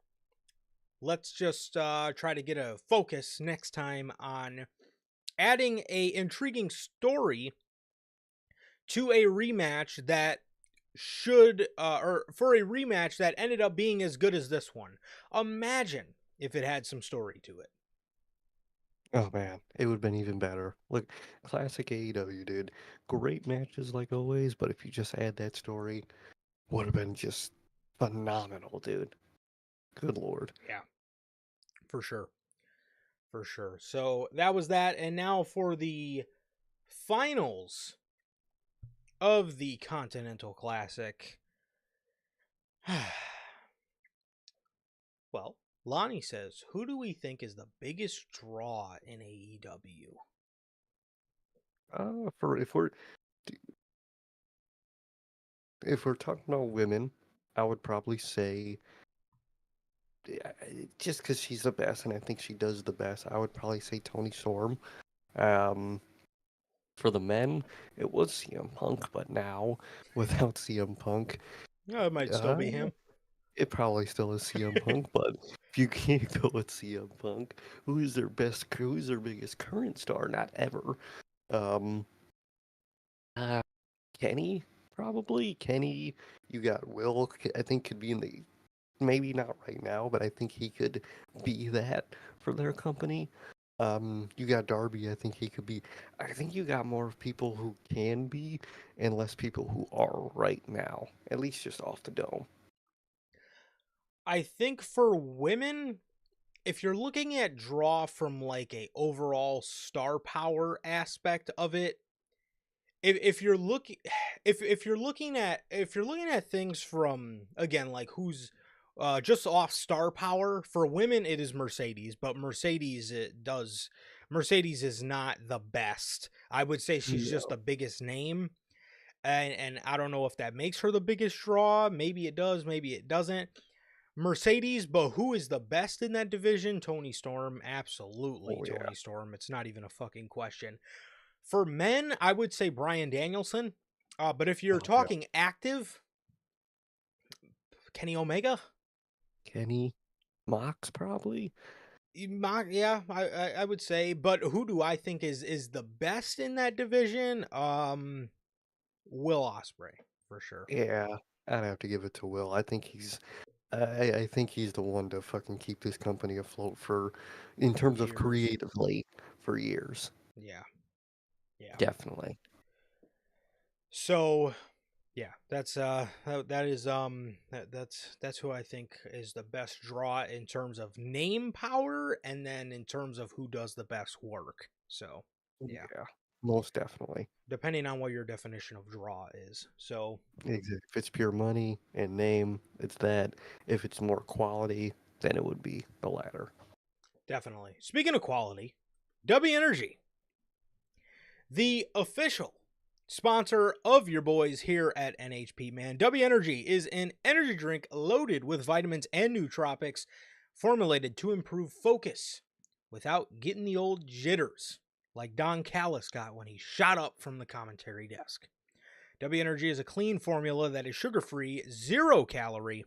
Let's just try to get a focus next time on adding a intriguing story to a rematch that should or for a rematch that ended up being as good as this one. Imagine if it had some story to it. Oh man, it would have been even better. Look, classic AEW, dude. Great matches like always, but if you just add that story, would have been just phenomenal, dude. Good lord. Yeah, for sure. For sure. So that was that, and now for the finals of the Continental Classic. Well, Lonnie says, who do we think is the biggest draw in AEW? For if we're talking about women, I would probably say yeah, just because she's the best and I think she does the best, I would probably say Tony Storm. Um, for the men, it was CM Punk, but now without CM Punk, Oh, it might still uh, be him. it probably still is CM Punk. But if you can't go with CM Punk, who's their biggest current star? Not ever. Um, uh, Kenny, probably Kenny. You got Will. I think could be in the maybe not right now, but I think he could be that for their company. You got Darby. I think he could be. I think you got more people who can be, and less people who are right now. At least just off the dome. I think for women, if you're looking at draw from like a overall star power aspect of it, if you're looking if you're looking at things from again like who's just off star power for women it is Mercedes, but Mercedes is not the best. I would say she's just No. the biggest name, and I don't know if that makes her the biggest draw. Maybe it does, maybe it doesn't. Mercedes, but who is the best in that division? Tony Storm, absolutely Oh yeah. Tony Storm. It's not even a fucking question. For men, I would say Brian Danielson. But if you're Oh yeah. talking active, Kenny Omega. Kenny Mox probably. Yeah, I would say. But who do I think is the best in that division? Will Osprey for sure. Yeah, I'd have to give it to Will. I think he's. I think he's the one to fucking keep this company afloat for, in terms of Years. creatively, for years. Yeah, yeah. Definitely. So yeah, that is that's who I think is the best draw in terms of name power, and then in terms of who does the best work. So yeah, Yeah, most definitely. depending on what your definition of draw is. So Exactly. If it's pure money and name, it's that. If it's more quality, then it would be the latter. definitely. Speaking of quality, W Energy, the official sponsor of your boys here at NHP, man. W Energy is an energy drink loaded with vitamins and nootropics formulated to improve focus without getting the old jitters like Don Callis got when he shot up from the commentary desk. W Energy is a clean formula that is sugar free, 0 calorie,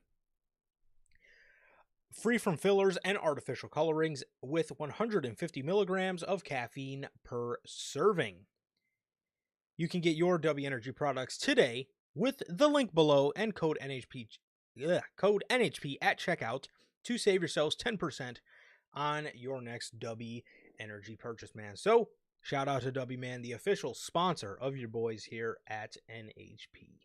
free from fillers and artificial colorings, with 150 milligrams of caffeine per serving. You can get your W Energy products today with the link below and code NHP at checkout to save yourselves 10% on your next W Energy purchase, man. So, shout out to W Man, the official sponsor of your boys here at NHP.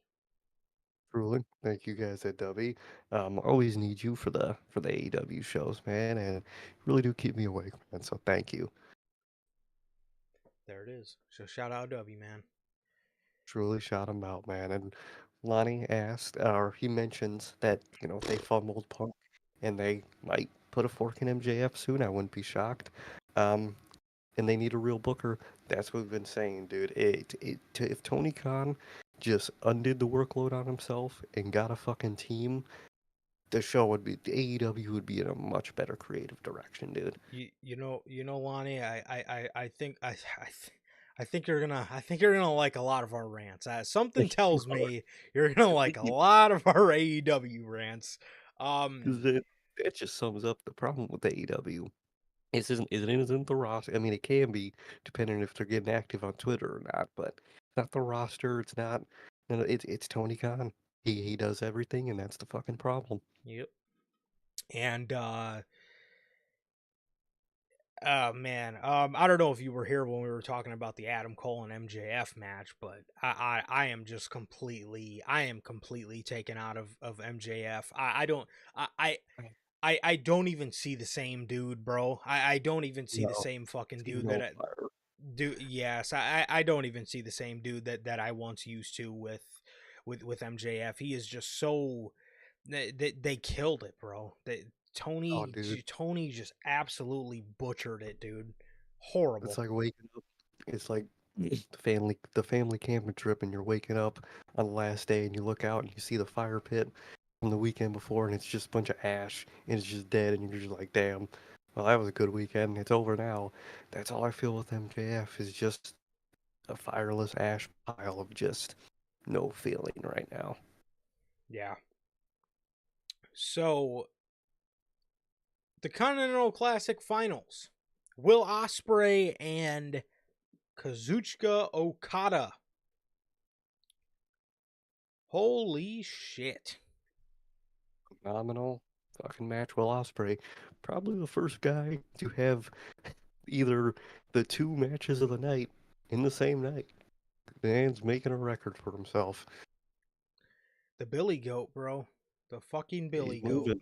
Truly, thank you guys at W. Always need you for the AEW shows, man, and you really do keep me awake, man. So thank you. There it is. So, shout out W Man. Truly shout him out, man. And Lonnie asked, or he mentions that they fumbled Punk, and they might put a fork in MJF soon. I wouldn't be shocked. Um, and they need a real booker. That's what we've been saying, dude. If Tony Khan just undid the workload on himself and got a fucking team, the show would be the AEW would be in a much better creative direction, dude. Lonnie, I think I think you're gonna like a lot of our rants. Something tells me you're gonna like a lot of our AEW rants. Um, Because it just sums up the problem with AEW. It isn't the roster. I mean, it can be depending if they're getting active on Twitter or not, but it's not the roster. It's not. No, it's Tony Khan. He does everything, and that's the fucking problem. yep. And man, I don't know if you were here when we were talking about the Adam Cole and MJF match, but I am just completely taken out of MJF. I don't I I don't even see the same dude, bro. I don't even see the No, same fucking see dude no fire. yes, I don't even see the same dude that I once used to with MJF. He is just so they killed it, bro. Oh, dude, Tony just absolutely butchered it, dude. Horrible. it's like waking up. It's like the family camping trip, and you're waking up on the last day, and you look out and you see the fire pit from the weekend before, and it's just a bunch of ash, and it's just dead, and you're just like, damn. Well, that was a good weekend. It's over now. That's all I feel with MJF is just a fireless ash pile of just no feeling right now. Yeah. So the Continental Classic Finals. Will Ospreay and Kazuchika Okada. Holy shit. Phenomenal fucking match. Will Ospreay, probably the first guy to have either the two matches of the night in the same night. The man's making a record for himself. The Billy Goat, bro. The fucking He's Billy Goat. moving.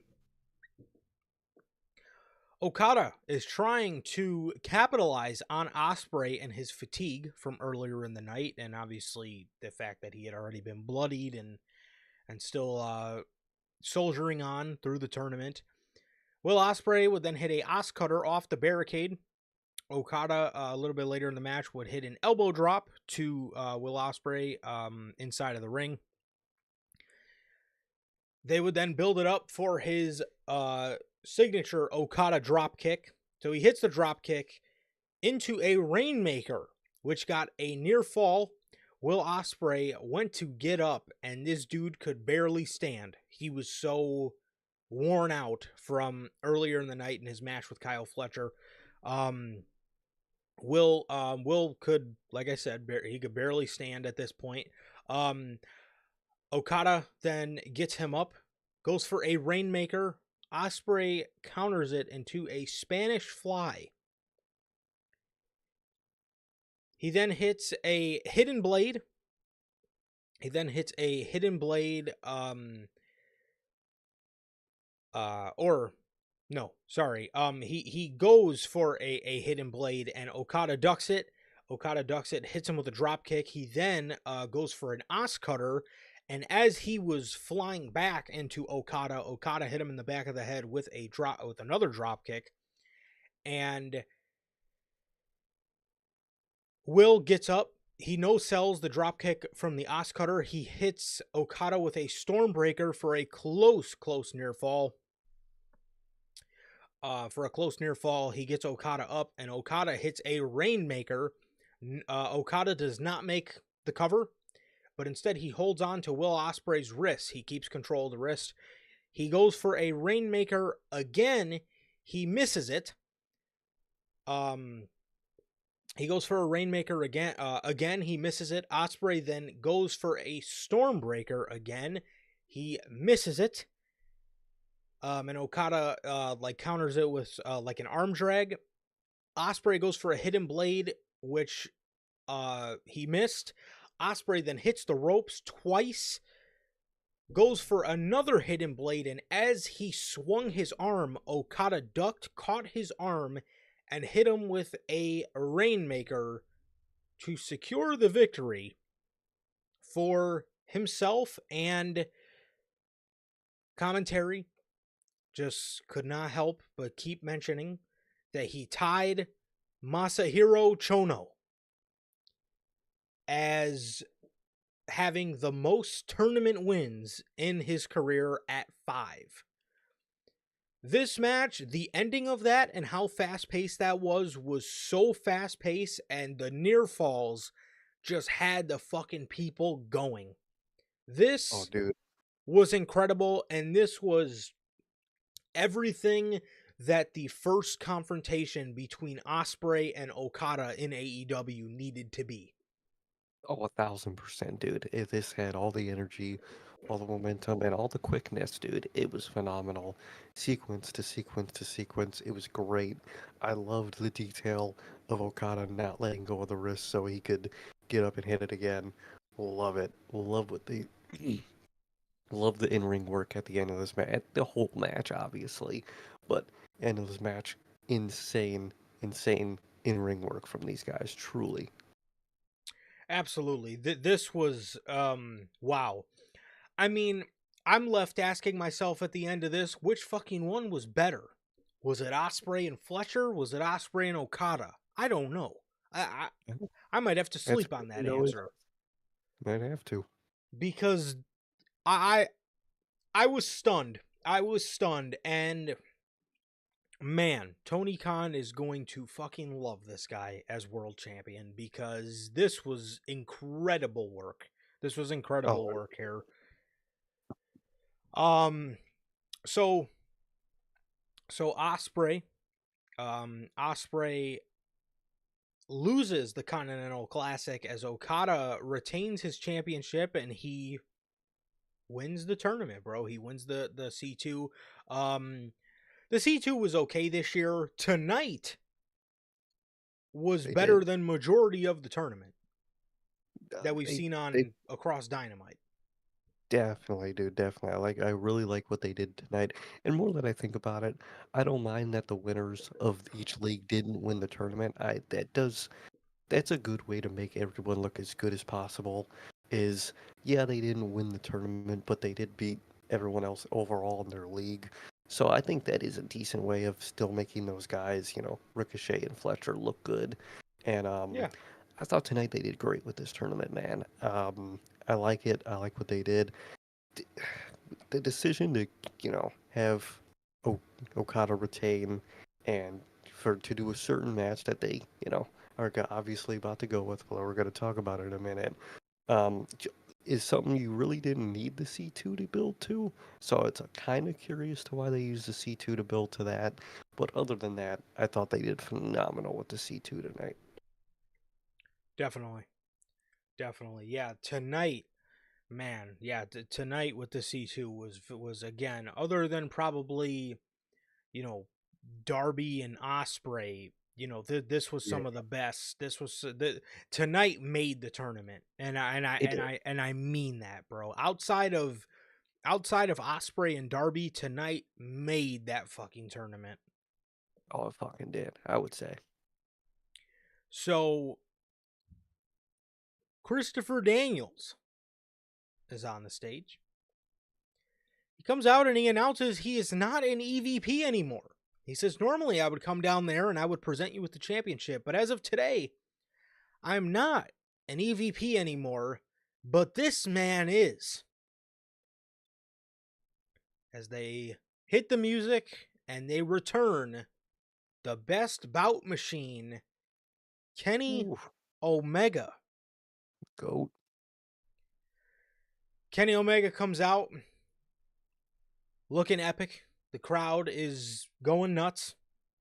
Okada is trying to capitalize on Ospreay and his fatigue from earlier in the night, and obviously the fact that he had already been bloodied and still soldiering on through the tournament. Will Ospreay would then hit a Os Cutter off the barricade. Okada a little bit later in the match would hit an elbow drop to Will Ospreay inside of the ring. They would then build it up for his signature Okada drop kick. So he hits the drop kick into a Rainmaker, which got a near fall. Will Ospreay went to get up, and this dude could barely stand. He was so worn out from earlier in the night in his match with Kyle Fletcher. Will could, like I said, he could barely stand at this point. Okada then gets him up, goes for a Rainmaker. Ospreay counters it into a Spanish Fly. He then hits a Hidden Blade. He goes for a Hidden Blade, and Okada ducks it. Hits him with a drop kick. He then goes for an Os Cutter, and as he was flying back into Okada hit him in the back of the head with another drop kick, and Will gets up. He no-sells the dropkick from the Os Cutter. He hits Okada with a Stormbreaker for a close near fall. He gets Okada up, and Okada hits a Rainmaker. Okada does not make the cover, but instead he holds on to Will Ospreay's wrist. He keeps control of the wrist. He goes for a Rainmaker again. He misses it. He goes for a Rainmaker again. Again, he misses it. Ospreay then goes for a Stormbreaker again. He misses it. And Okada counters it with like an arm drag. Ospreay goes for a Hidden Blade, which he missed. Ospreay then hits the ropes twice. Goes for another Hidden Blade, and as he swung his arm, Okada ducked, caught his arm, and hit him with a Rainmaker to secure the victory for himself. And commentary just could not help but keep mentioning that he tied Masahiro Chono as having the most tournament wins in his career at 5. This match, the ending of that and how fast paced that was so fast paced, and the near falls just had the fucking people going. Oh, This dude. was incredible, and this was everything that the first confrontation between Ospreay and Okada in AEW needed to be. Oh, 1000%, dude. This had all the energy, all the momentum, and all the quickness, dude. It was phenomenal. Sequence to sequence to sequence. It was great. I loved the detail of Okada not letting go of the wrist so he could get up and hit it again. Love it. Love what they love the in-ring work at the end of this match. The whole match, obviously, but end of this match, insane, insane in-ring work from these guys. Truly. Absolutely. This was wow. I mean, I'm left asking myself at the end of this, which fucking one was better? Was it Osprey and Fletcher? Was it Osprey and Okada? I don't know. I I, Yeah, I might have to that's sleep on that really all it answer might have to. because I I was stunned. I was stunned, and man, Tony Khan is going to fucking love this guy as world champion because this was incredible work. This was incredible Oh, work here. Um so Osprey Osprey loses the Continental Classic as Okada retains his championship and he wins the tournament, bro. He wins the C2. Um the C2 was okay this year. Tonight was they did. better than majority of the tournament that we've They seen they on across Dynamite. definitely do, definitely. I really like what they did tonight. And more that I think about it, I don't mind that the winners of each league didn't win the tournament. I that does That's a good way to make everyone look as good as possible. Is yeah, they didn't win the tournament, but they did beat everyone else overall in their league. So I think that is a decent way of still making those guys, Ricochet and Fletcher look good. And Yeah, I thought tonight they did great with this tournament, man. I like it. I like what they did. D- The decision to, have o- Okada retain and for to do a certain match that they, are obviously about to go with, well, we're going to talk about it in a minute, is something you really didn't need the C2 to build to. So it's kind of curious to why they used the C2 to build to that. But other than that, I thought they did phenomenal with the C2 tonight. definitely. Definitely. Yeah, tonight, man. Yeah, tonight with the C2 was again other than probably, you know, Darby and Osprey. This was Yeah, some of the best. This was tonight made the tournament, and it did. I mean that, bro. Outside of Osprey and Darby, tonight made that fucking tournament. Oh, it fucking did, I would say. So Christopher Daniels is on the stage. He comes out and he announces he is not an EVP anymore. He says, normally I would come down there and I would present you with the championship, but as of today, I'm not an EVP anymore, but this man is. As they hit the music and they return the best bout machine, Kenny Ooh, Omega. goat. Kenny Omega comes out looking epic. The crowd is going nuts.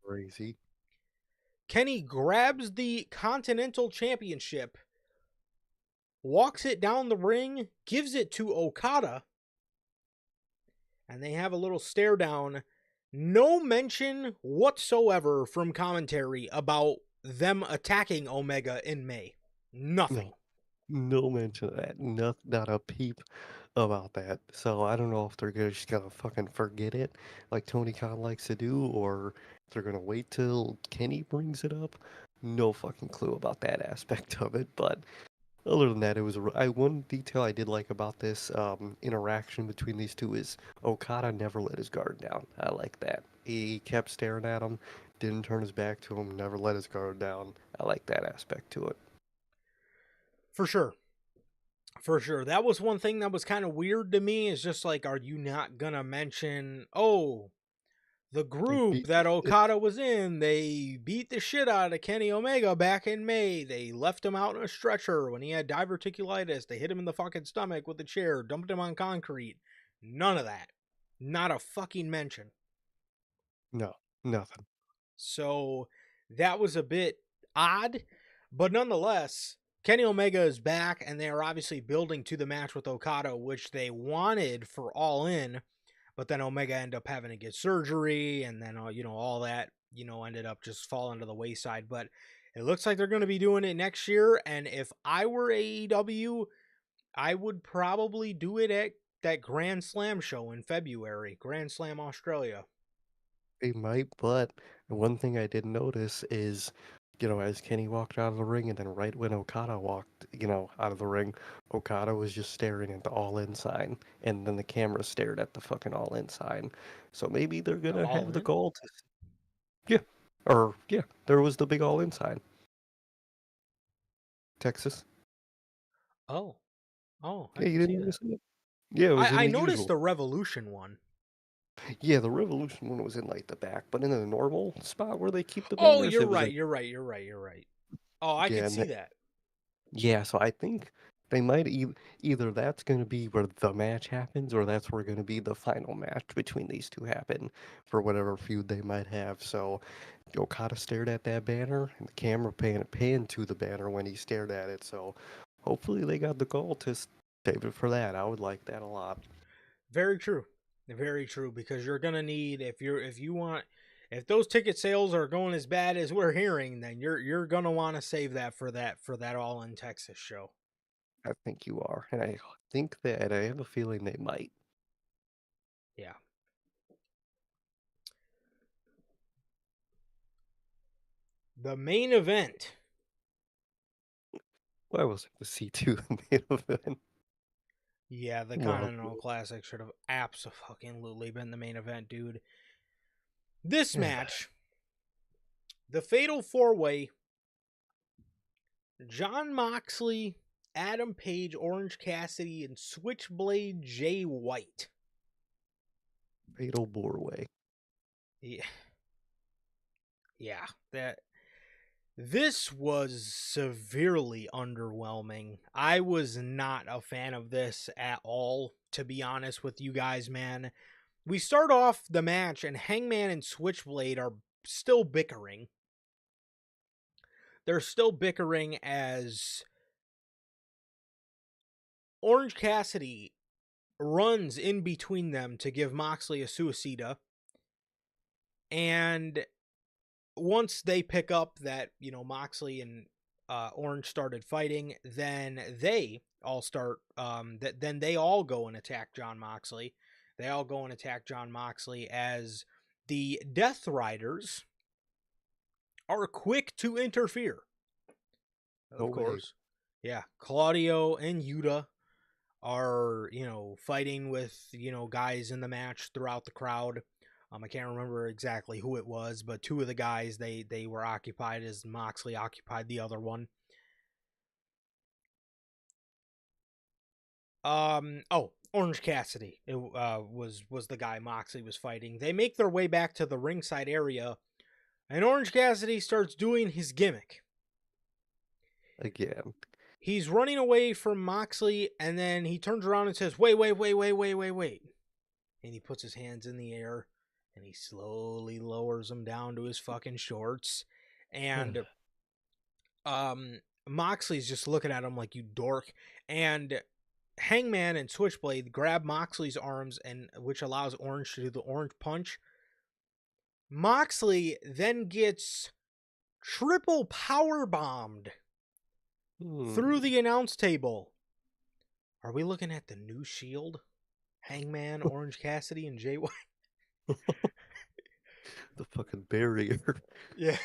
Crazy. Kenny grabs the Continental Championship, walks it down the ring, gives it to Okada, and they have a little stare down. No mention whatsoever from commentary about them attacking Omega in May. Nothing. No, no mention of that. Not a peep about that. So I don't know if they're just gonna fucking forget it, like Tony Khan likes to do, or if they're gonna wait till Kenny brings it up. No fucking clue about that aspect of it. But other than that, it was one detail I did like about this interaction between these two is Okada never let his guard down. I like that. He kept staring at him, didn't turn his back to him, never let his guard down. I like that aspect to it. For sure. For sure. That was one thing that was kind of weird to me, is just like, are you not going to mention, oh, the They group beat the that shit. Okada was in, they beat the shit out of Kenny Omega back in May. They left him out in a stretcher when he had diverticulitis. They hit him in the fucking stomach with a chair, dumped him on concrete. None of that. Not a fucking mention. No, nothing. So that was a bit odd, but nonetheless, Kenny Omega is back, and they are obviously building to the match with Okada, which they wanted for All In, but then Omega ended up having to get surgery, and then all that ended up just falling to the wayside. But it looks like they're going to be doing it next year, and if I were AEW, I would probably do it at that Grand Slam show in February, Grand Slam Australia. They might, but one thing I did notice is, as Kenny walked out of the ring, and then right when Okada walked, out of the ring, Okada was just staring at the All In sign, and then the camera stared at the fucking All In sign. So maybe they're The gonna All have the In? goal to, yeah, or yeah, there was the big All In sign, Texas. Oh, I Yeah, you didn't see didn't that. notice it? Yeah, it was in I the noticed usual. the Revolution one. Yeah, the Revolution one was in like the back, but in the normal spot where they keep the Oh, banners, you're it was right. in. You're right. You're right. You're right. Oh, I Yeah, could and see that. yeah, so I think they might either that's going to be where the match happens, or that's where going to be the final match between these two happen for whatever feud they might have. So Okada stared at that banner, and the camera panned to the banner when he stared at it. So hopefully they got the goal to save it for that. I would like that a lot. Very true. Very true. Because you're gonna need, if those ticket sales are going as bad as we're hearing, then you're gonna want to save that for that All in Texas show. I think you are, and I think that I have a feeling they might. Yeah. The main event. Why was it the C2 main event? Yeah, the Well, Continental Classic should have absolutely been the main event, dude. This yeah, match, the Fatal 4-Way, Jon Moxley, Adam Page, Orange Cassidy, and Switchblade Jay White. fatal Bourway. Yeah, that this was severely underwhelming. I was not a fan of this at all, to be honest with you guys, man. We start off the match, and Hangman and Switchblade are still bickering. They're still bickering as Orange Cassidy runs in between them to give Moxley a suicida. And once they pick up that, Moxley and Orange started fighting, then they all start, then they all go and attack Jon Moxley. They all go and attack Jon Moxley as the Death Riders are quick to interfere. No Of way. course. Yeah. Claudio and Yuta are, fighting with, guys in the match throughout the crowd. I can't remember exactly who it was, but two of the guys they were occupied as Moxley occupied the other one. Orange Cassidy was the guy Moxley was fighting. They make their way back to the ringside area, and Orange Cassidy starts doing his gimmick. Again. He's running away from Moxley, and then he turns around and says, "Wait, wait, wait, wait, wait, wait, wait." And he puts his hands in the air, and he slowly lowers them down to his fucking shorts. And Moxley's just looking at him like, "You dork." And Hangman and Switchblade grab Moxley's arms, and which allows Orange to do the orange punch. Moxley then gets triple power bombed through the announce table. Are we looking at the new Shield? Hangman, Orange Cassidy, and Jay White. The fucking barrier. Yeah.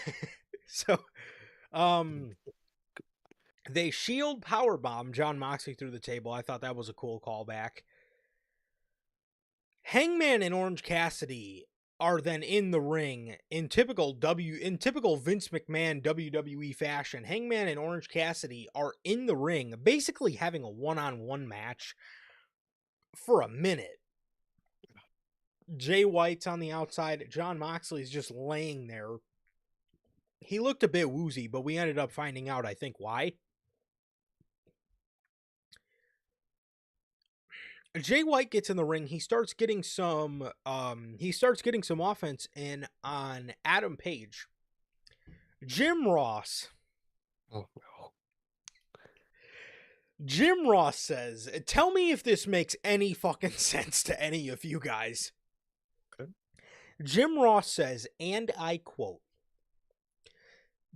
So, they Shield powerbomb Jon Moxley through the table. I thought that was a cool callback. Hangman and Orange Cassidy are then in the ring in typical Vince McMahon WWE fashion. Hangman and Orange Cassidy are in the ring, basically having a one-on-one match for a minute. Jay White's on the outside. Jon Moxley's just laying there. He looked a bit woozy, but we ended up finding out, I think, why. Jay White gets in the ring. He starts getting some offense in on Adam Page. Jim Ross. Oh no. Jim Ross says, "Tell me if this makes any fucking sense to any of you guys." Okay. Jim Ross says, and I quote,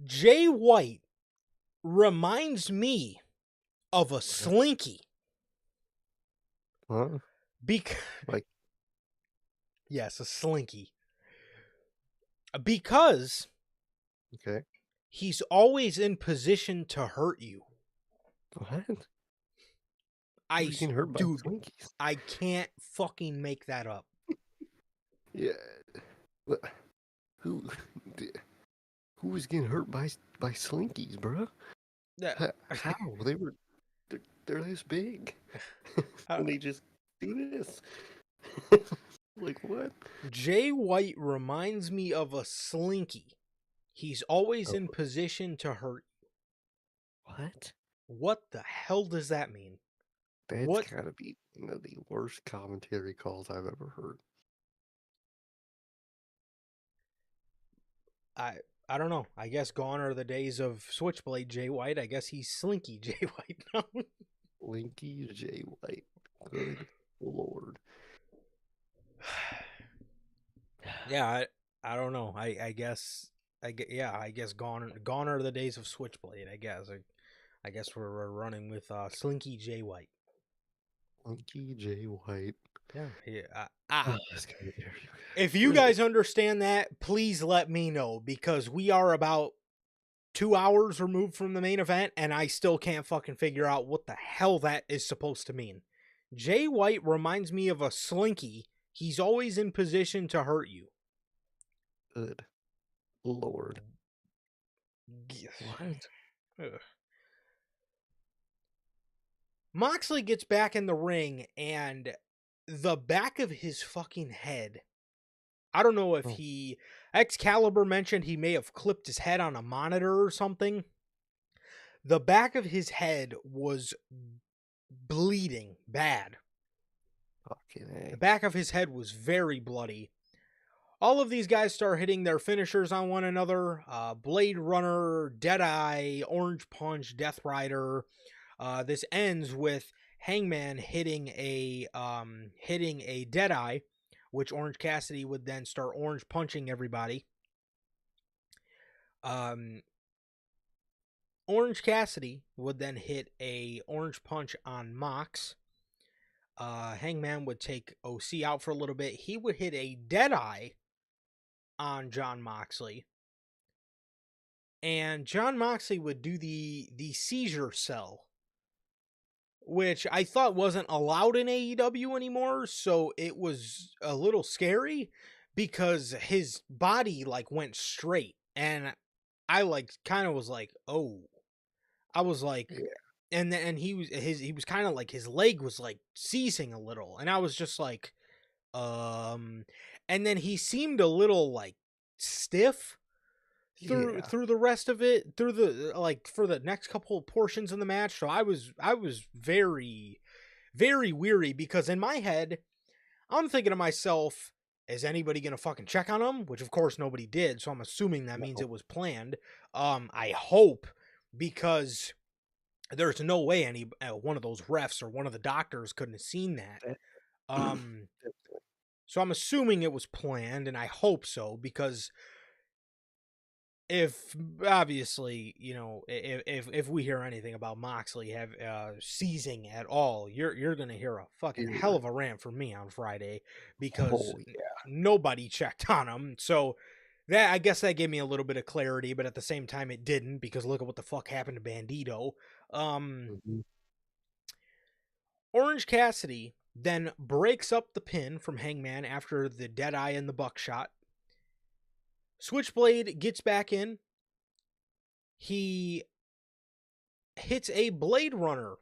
"Jay White reminds me of a slinky." Huh? Like, yes, a slinky. Because okay. he's always in position to hurt you. What? I Who's getting hurt by dude, Twinkies? I can't fucking make that up. Yeah. What- Who? Who was getting hurt by Slinkies, bro? How? They're this big, and they just do this. Like what? Jay White reminds me of a slinky. He's always Oh. in position to hurt you. What? What the hell does that mean? That's What? gotta be one of the worst commentary calls I've ever heard. I don't know. I guess gone are the days of Switchblade Jay White. I guess he's Slinky Jay White now. Linky J. White. Good lord. Yeah, I don't know. I guess gone are the days of Switchblade. I guess we're running with Slinky Jay White. Linky J. White. Yeah. This commentary. If you guys understand that, please let me know, because we are about 2 hours removed from the main event and I still can't fucking figure out what the hell that is supposed to mean. Jay White reminds me of a slinky. He's always in position to hurt you. Good lord. What? Ugh. Moxley gets back in the ring, and the back of his fucking head, I don't know if Excalibur mentioned he may have clipped his head on a monitor or something. The back of his head was bleeding bad. Fucking A. The back of his head was very bloody. All of these guys start hitting their finishers on one another. Blade Runner, Deadeye, Orange Punch, Death Rider. This ends with Hangman hitting a Deadeye, which Orange Cassidy would then start orange punching everybody. Orange Cassidy would then hit a orange punch on Mox. Hangman would take OC out for a little bit. He would hit a Deadeye on Jon Moxley. And Jon Moxley would do the seizure cell, which I thought wasn't allowed in AEW anymore, so it was a little scary because his body went straight, and I kind of was like, oh. I was like, yeah. And he was kind of like, his leg was seizing a little, and I was just like, and then he seemed a little stiff through the rest of it, through the for the next couple of portions in the match. So I was very, very weary, because in my head I'm thinking to myself, is anybody gonna fucking check on him? Which of course nobody did, so I'm assuming that means it was planned. I hope, because there's no way any one of those refs or one of the doctors couldn't have seen that. So I'm assuming it was planned, and I hope so, because if obviously, if we hear anything about Moxley seizing at all, you're gonna hear a fucking hell of a rant from me on Friday, because nobody checked on him. So that, I guess that gave me a little bit of clarity, but at the same time it didn't, because look at what the fuck happened to Bandito. Orange Cassidy then breaks up the pin from Hangman after the Deadeye and the Buckshot. Switchblade gets back in. He hits a Blade Runner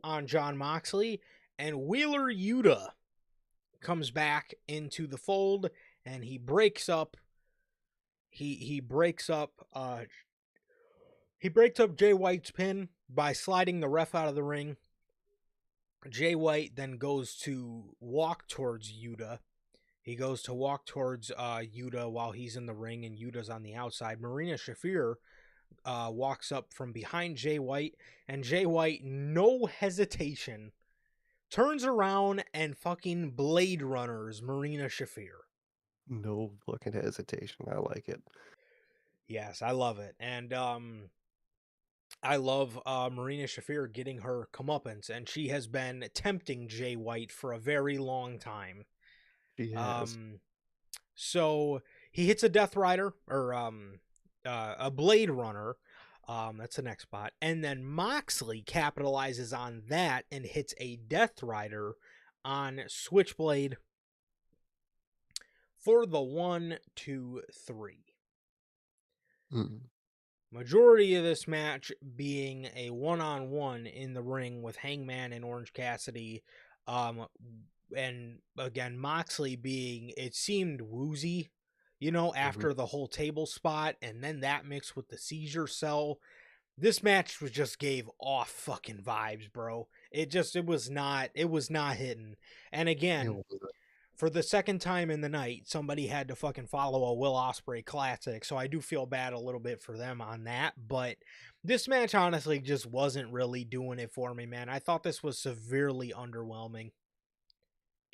on Jon Moxley, and Wheeler Yuta comes back into the fold, and he breaks up. He breaks up. He breaks up Jay White's pin by sliding the ref out of the ring. Jay White then goes to walk towards Yuta. He goes to walk towards Yuta while he's in the ring, and Yuta's on the outside. Marina Shafir walks up from behind Jay White, and Jay White, no hesitation, turns around and fucking Blade Runners Marina Shafir. No fucking hesitation. I like it. Yes, I love it. And I love Marina Shafir getting her comeuppance, and she has been tempting Jay White for a very long time. She has. Um, so he hits a Death Rider, or a Blade Runner. That's the next spot. And then Moxley capitalizes on that and hits a Death Rider on Switchblade for the 1, 2, 3. Mm. Majority of this match being a one-on-one in the ring with Hangman and Orange Cassidy. And again, Moxley being, it seemed woozy, Mhm. after the whole table spot, and then that mixed with the seizure cell. This match just gave off fucking vibes, bro. It was not hitting. And It again, was for the second time in the night, somebody had to fucking follow a Will Ospreay classic, so I do feel bad a little bit for them on that. But this match honestly just wasn't really doing it for me, man. I thought this was severely underwhelming.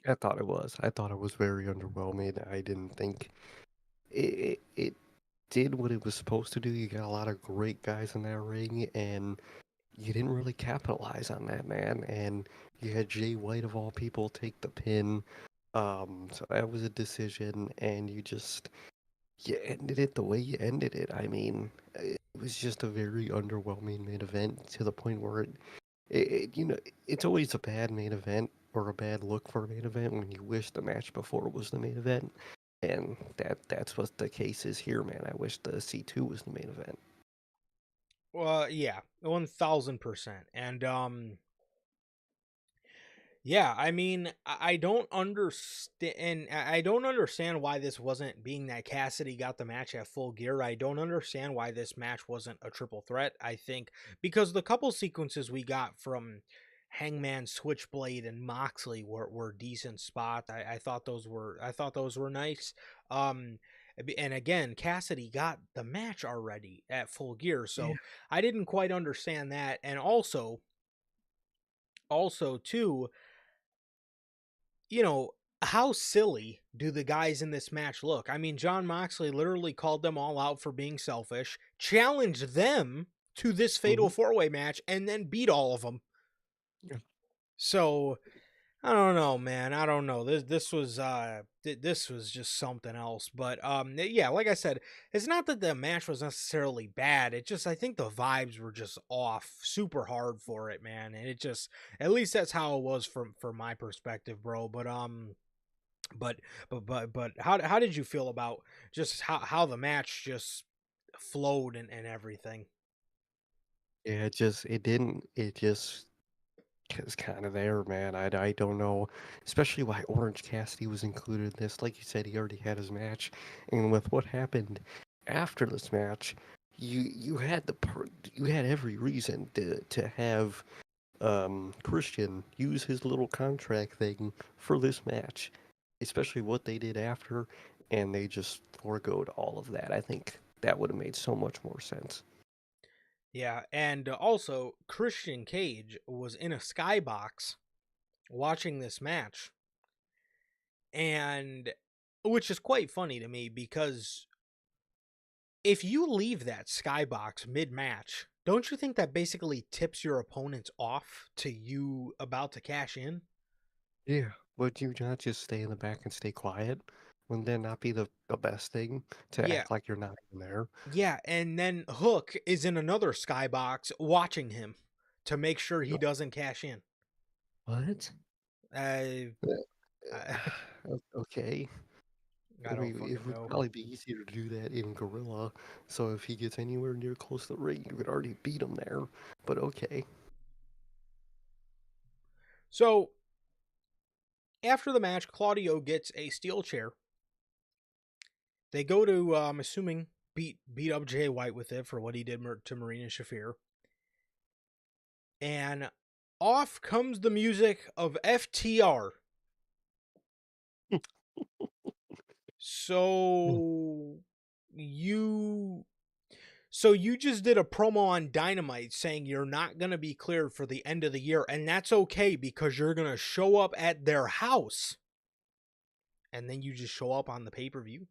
I thought it was. I thought it was very underwhelming. I didn't think it did what it was supposed to do. You got a lot of great guys in that ring, and you didn't really capitalize on that, man. And you had Jay White of all people take the pin. So that was a decision, and you ended it the way you ended it. I mean, it was just a very underwhelming main event to the point where it's always a bad main event or a bad look for a main event when you wish the match before was the main event. And that's what the case is here, man. I wish the C2 was the main event. Well, yeah, 1000%. And yeah, I mean, I don't understand. I don't understand why this wasn't, being that Cassidy got the match at Full Gear. I don't understand why this match wasn't a triple threat. I think because the couple sequences we got from Hangman, Switchblade, and Moxley were decent spots. I thought those were nice. Um, and again, Cassidy got the match already at Full Gear, Yeah. so I didn't quite understand that. And also too, how silly do the guys in this match look? I mean, Jon Moxley literally called them all out for being selfish, challenged them to this fatal Hmm. four-way match, and then beat all of them. Yeah. So I don't know, man. I don't know. This was just something else. But yeah, like I said, it's not that the match was necessarily bad. It just, I think the vibes were just off super hard for it, man. And it just, at least that's how it was from my perspective, bro. But but how did you feel about just how the match just flowed and everything? Yeah, it just is kind of there, man. I don't know, especially why Orange Cassidy was included in this. Like you said, he already had his match, and with what happened after this match, you had every reason to have Christian use his little contract thing for this match, especially what they did after, and they just foregoed all of that. I think that would have made so much more sense. Yeah, and also Christian Cage was in a skybox watching this match, and which is quite funny to me because if you leave that skybox mid match, don't you think that basically tips your opponents off to you about to cash in? Yeah, would you not just stay in the back and stay quiet? Wouldn't that not be the best thing to Yeah, act like you're not even there? yeah, and then Hook is in another skybox watching him to make sure he doesn't cash in. What? Uh, Uh, I, Okay. I I don't mean, it fucking would know. probably be easier to do that in Gorilla, so if he gets anywhere near close to the ring, you could already beat him there. But okay. So after the match, Claudio gets a steel chair. They go to, I'm assuming, beat up Jay White with it for what he did to Marina Shafir. And off comes the music of FTR. So you you just did a promo on Dynamite saying you're not going to be cleared for the end of the year, and that's okay because you're going to show up at their house. And then you just show up on the pay-per-view.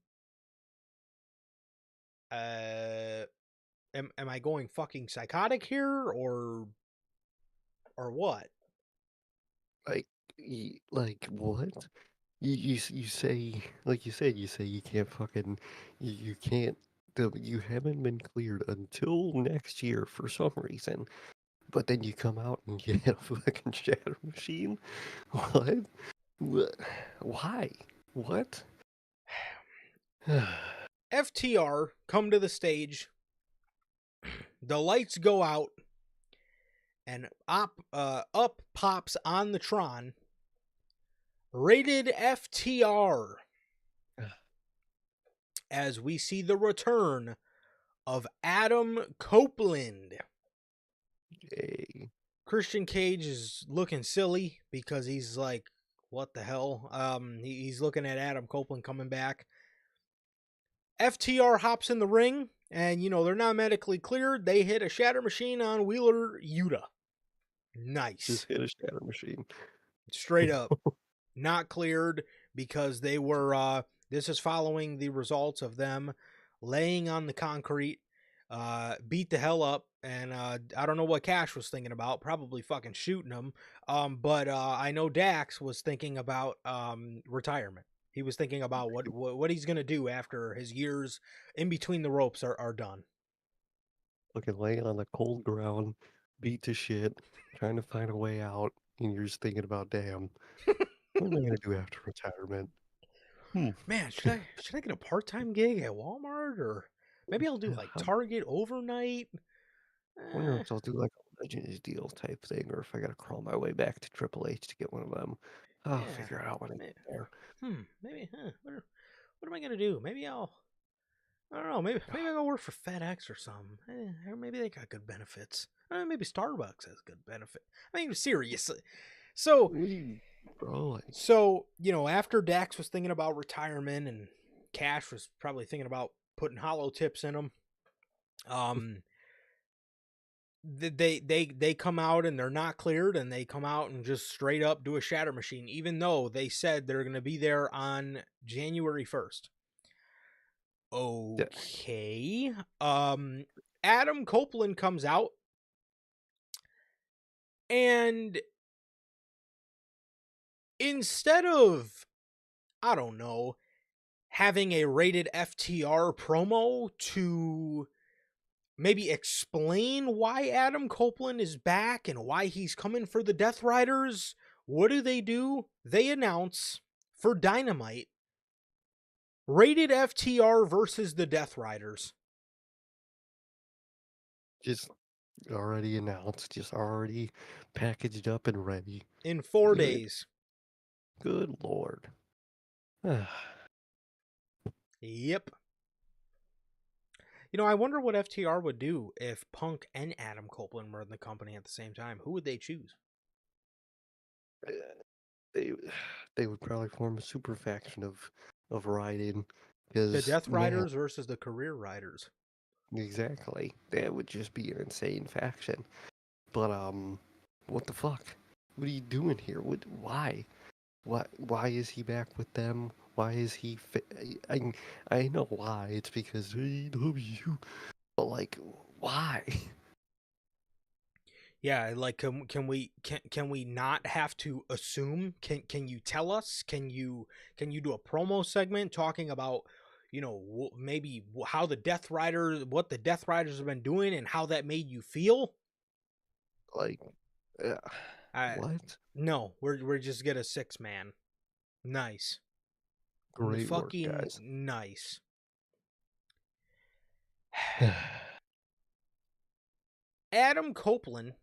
Am I going fucking psychotic here or what? Like, like what? You say, like you said, you say you can't fucking, you can't, you haven't been cleared until next year for some reason. But then you come out and you hit a fucking shatter machine? What? What? Why? What? FTR come to the stage. The lights go out, and up pops on the Tron. Rated FTR, as we see the return of Adam Copeland. Yay. Christian Cage is looking silly because he's like, what the hell? He's looking at Adam Copeland coming back. FTR hops in the ring, and they're not medically cleared. They hit a shatter machine on Wheeler Yuta. Nice. Just hit a shatter machine. Straight up. Not cleared because they were, this is following the results of them laying on the concrete, beat the hell up, and I don't know what Cash was thinking about, probably fucking shooting him, but I know Dax was thinking about retirement. He was thinking about what he's going to do after his years in between the ropes are done. Fucking laying on the cold ground, beat to shit, trying to find a way out, and you're just thinking about, damn, what am I gonna do after retirement? Hmm. Man, should I get a part-time gig at Walmart, or maybe I'll do like I Target overnight? wonder Eh, if I'll do like a Legends deal type thing, or if I gotta crawl my way back to Triple H to get one of them. I'll yeah. figure it out when I get May- there. Maybe. What am I gonna do? Maybe I don't know. Maybe I'll go work for FedEx or something. Or maybe they got good benefits. Maybe Starbucks has good benefit. I mean, seriously. So What do you, bro? Like, after Dax was thinking about retirement and Cash was probably thinking about putting hollow tips in him. Um, they come out and they're not cleared, and they come out and just straight up do a shatter machine, even though they said they're going to be there on January 1st. yeah, Okay. Adam Copeland comes out, and instead of, I don't know, having a rated FTR promo to maybe explain why Adam Copeland is back and why he's coming for the Death Riders, what do? They announce for Dynamite rated FTR versus the Death Riders just already announced, just already packaged up and ready. in 4 Good, days. good lord. Yep. I wonder what FTR would do if Punk and Adam Copeland were in the company at the same time. Who would they choose? they they would probably form a super faction of riding The because Death man, Riders versus the Career Riders. exactly, that would just be an insane faction. But what the fuck? What are you doing here? Why is he back with them? Why is he I know why. It's because AEW. But like, why? Yeah, like can we not have to assume? Can you tell us? Can you do a promo segment talking about maybe how the Death Riders, what the Death Riders have been doing, and how that made you feel? Like, uh, I what? No, we're just get a 6-man. Nice. Great work, Fucking guys. nice. Adam Copeland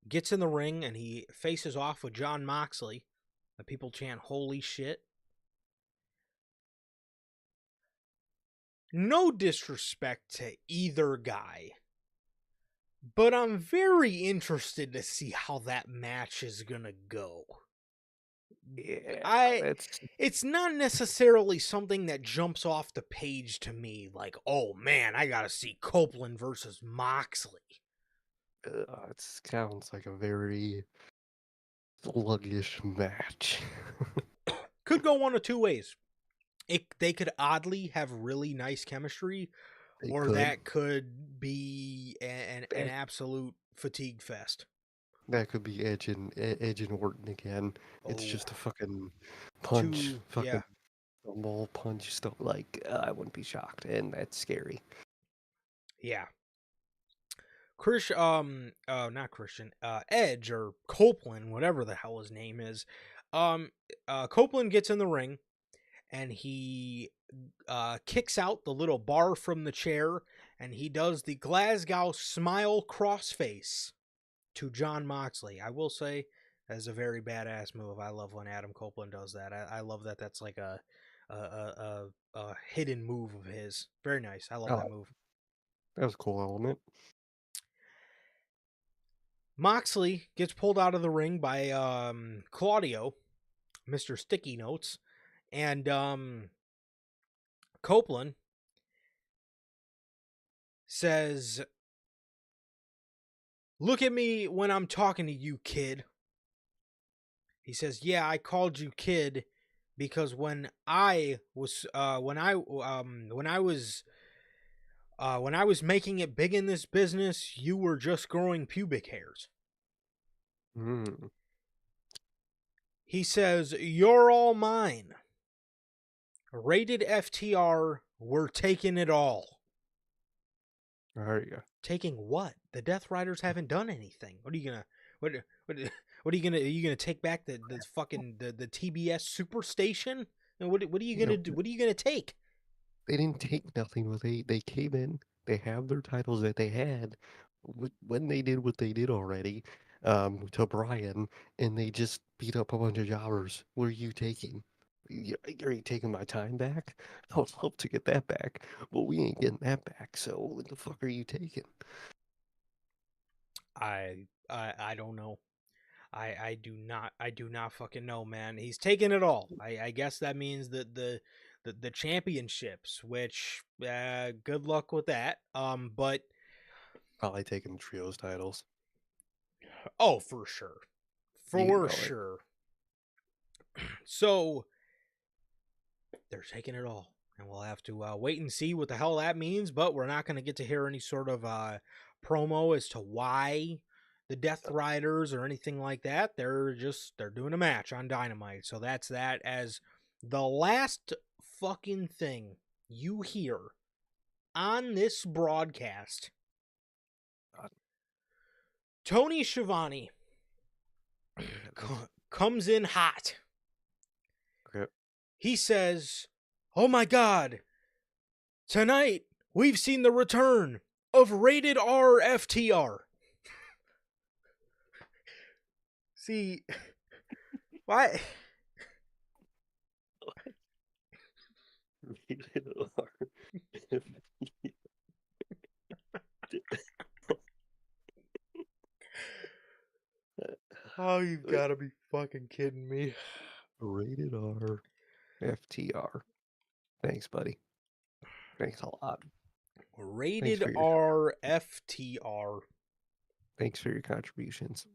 gets in the ring and he faces off with Jon Moxley. The people chant, "Holy shit." No disrespect to either guy, but I'm very interested to see how that match is gonna go. Yeah, I that's It's not necessarily something that jumps off the page to me like, oh man, I gotta see Copeland versus Moxley. it sounds like a very sluggish match. Could go one of two ways. They could oddly have really nice chemistry, They or could. that could be an That, absolute fatigue fest. that could be Edge and Orton again. It's Oh, just a fucking two, fucking yeah, stumble punch stuff. Like I wouldn't be shocked, and that's scary. yeah. Not Christian, Edge or Copeland, whatever the hell his name is. Um, Copeland gets in the ring and he kicks out the little bar from the chair and he does the Glasgow smile crossface to Jon Moxley. I will say that's a very badass move. I love when Adam Copeland does that. I love that. That's like a hidden move of his. Very nice. I love Oh, that move. that was a cool element. Moxley gets pulled out of the ring by Claudio, Mr. Sticky Notes, and Copeland says, "Look at me when I'm talking to you, kid." He says, "Yeah, I called you kid because when I was making it big in this business, you were just growing pubic hairs." Mm, He says, "You're all mine. Rated FTR, we're taking it all." there you go. Taking what? The Death Riders haven't done anything. What are you gonna what what are you gonna take back the fucking the TBS Superstation? And what are you You gonna know, do? What are you gonna take? they didn't take nothing. But they came in. They have their titles that they had when they did what they did already to Brian, and they just beat up a bunch of jobbers. What are you taking? Are you taking my time back? I would love to get that back, but we ain't getting that back. So what the fuck are you taking? I don't know. I do not fucking know, man. He's taking it all. I guess that means that the championships, which good luck with that. But Probably taking the trios titles. oh, for sure, You for know it. sure. So they're taking it all, and we'll have to wait and see what the hell that means. But we're not going to get to hear any sort of promo as to why the Death Riders or anything like that. They're doing a match on Dynamite, so that's that. As the last fucking thing you hear on this broadcast, God, Tony Schiavone comes in hot. okay. He says, "Oh my God, tonight we've seen the return of Rated R FTR." See, why? Rated R. Oh, you've got to be fucking kidding me. Rated R FTR. Thanks, buddy. Thanks a lot. Thanks Rated for your R FTR. thanks for your contributions.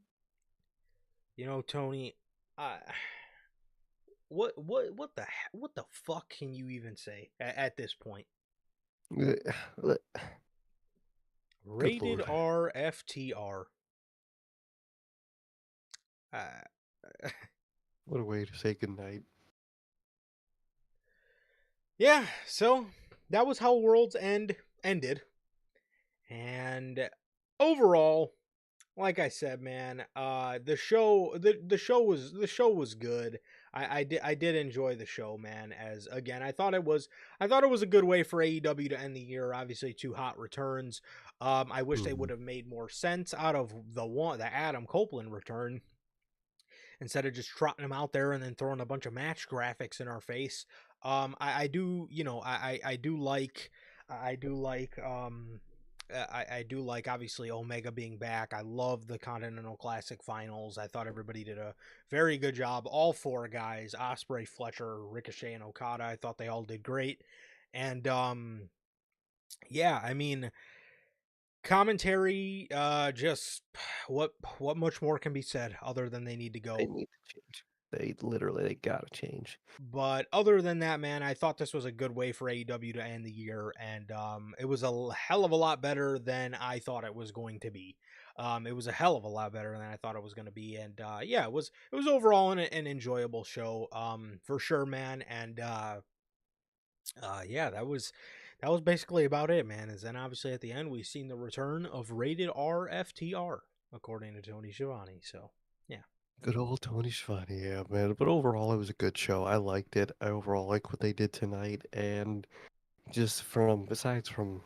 You know, Tony, uh, what the fuck can you even say at this point? Good Rated lord. R FTR. Uh, What a way to say goodnight. yeah, so that was how World's End ended. And overall, like I said, man, the show was good. I did enjoy the show, man. As again, I thought it was a good way for AEW to end the year. Obviously, two hot returns. I wish they Mhm. would have made more sense out of the Adam Copeland return instead of just trotting him out there and then throwing a bunch of match graphics in our face. I do, I do like, I do like, I do like obviously Omega being back. I love the Continental Classic finals. I thought everybody did a very good job. All four guys, Osprey, Fletcher, Ricochet, and Okada. I thought they all did great. And yeah, I mean, commentary, just what much more can be said other than they need to They go. need to change. They gotta change. But other than that, man, I thought this was a good way for AEW to end the year, and it was a hell of a lot better than I thought it was going to be. It was a hell of a lot better than I thought it was going to be, and yeah, it was overall an enjoyable show, for sure, man. And yeah, that was basically about it, man. And then obviously at the end we seen the return of Rated R FTR, according to Tony Schiavone. So yeah. Good old Tony Schiavone, yeah, man. But overall, it was a good show. I liked it. I overall like what they did tonight, and just besides from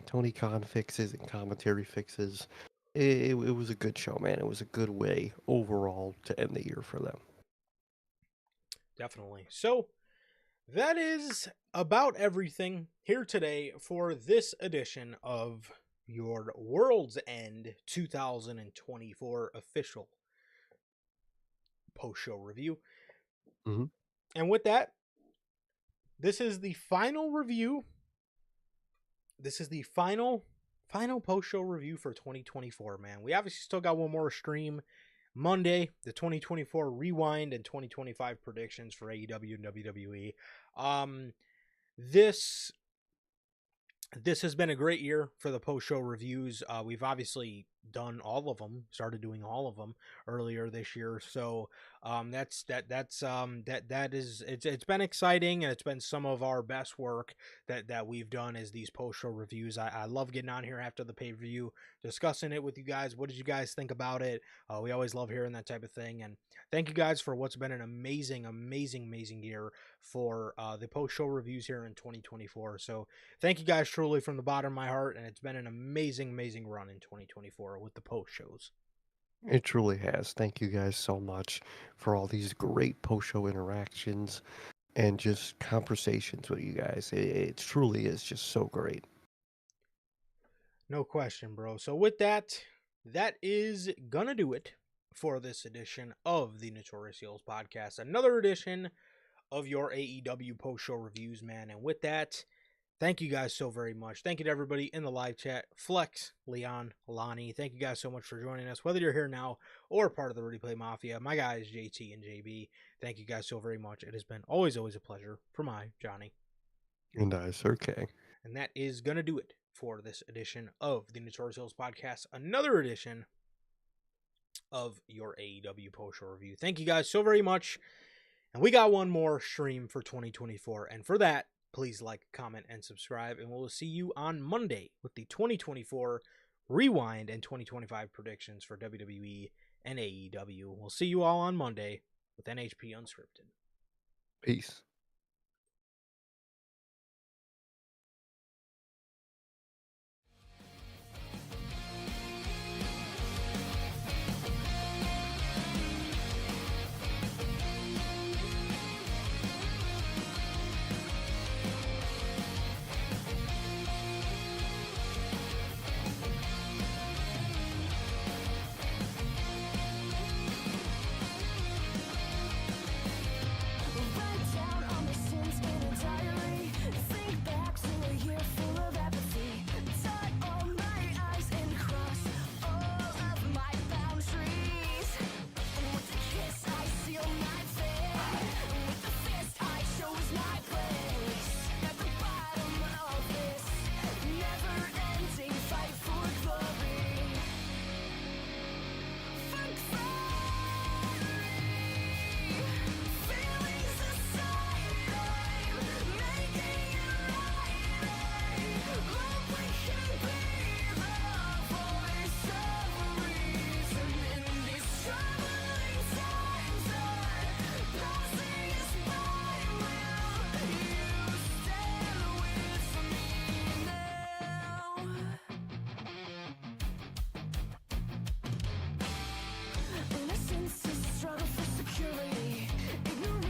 Tony Khan fixes and commentary fixes, it was a good show, man. It was a good way overall to end the year for them. Definitely. So that is about everything here today for this edition of your World's End 2024 official post show review. Hmm. And with that, this is the final review. This is the final post show review for 2024, man. We obviously still got one more stream Monday, the 2024 rewind and 2025 predictions for AEW and WWE. Um, this this has been a great year for the post show reviews. We've obviously done all of them, started doing all of them earlier this year. So that is it's been exciting, and it's been some of our best work that we've done is these post show reviews. I love getting on here after the pay per view, discussing it with you guys. What did you guys think about it? We always love hearing that type of thing, and thank you guys for what's been an amazing year for the post show reviews here in 2024. So thank you guys truly from the bottom of my heart, and it's been an amazing run in 2024 with the post shows. It truly has. Thank you guys so much for all these great post-show interactions and just conversations with you guys. It truly is just so great. No question, bro. So with that, that is gonna do it for this edition of the Notorious Heels podcast. Another edition of your AEW post show reviews, man. And with that, thank you guys so very much. Thank you to everybody in the live chat. Flex, Leon, Alani, thank you guys so much for joining us, whether you're here now or part of the Replay Mafia. My guys, JT and JB, thank you guys so very much. It has been always a pleasure for my Johnny. And Sir K. And that is going to do it for this edition of the Notorious Hills podcast. Another edition of your AEW post show review. Thank you guys so very much. And we got one more stream for 2024. And for that, please like, comment, and subscribe. And we'll see you on Monday with the 2024 rewind and 2025 predictions for WWE and AEW. We'll see you all on Monday with NHP Unscripted. Peace.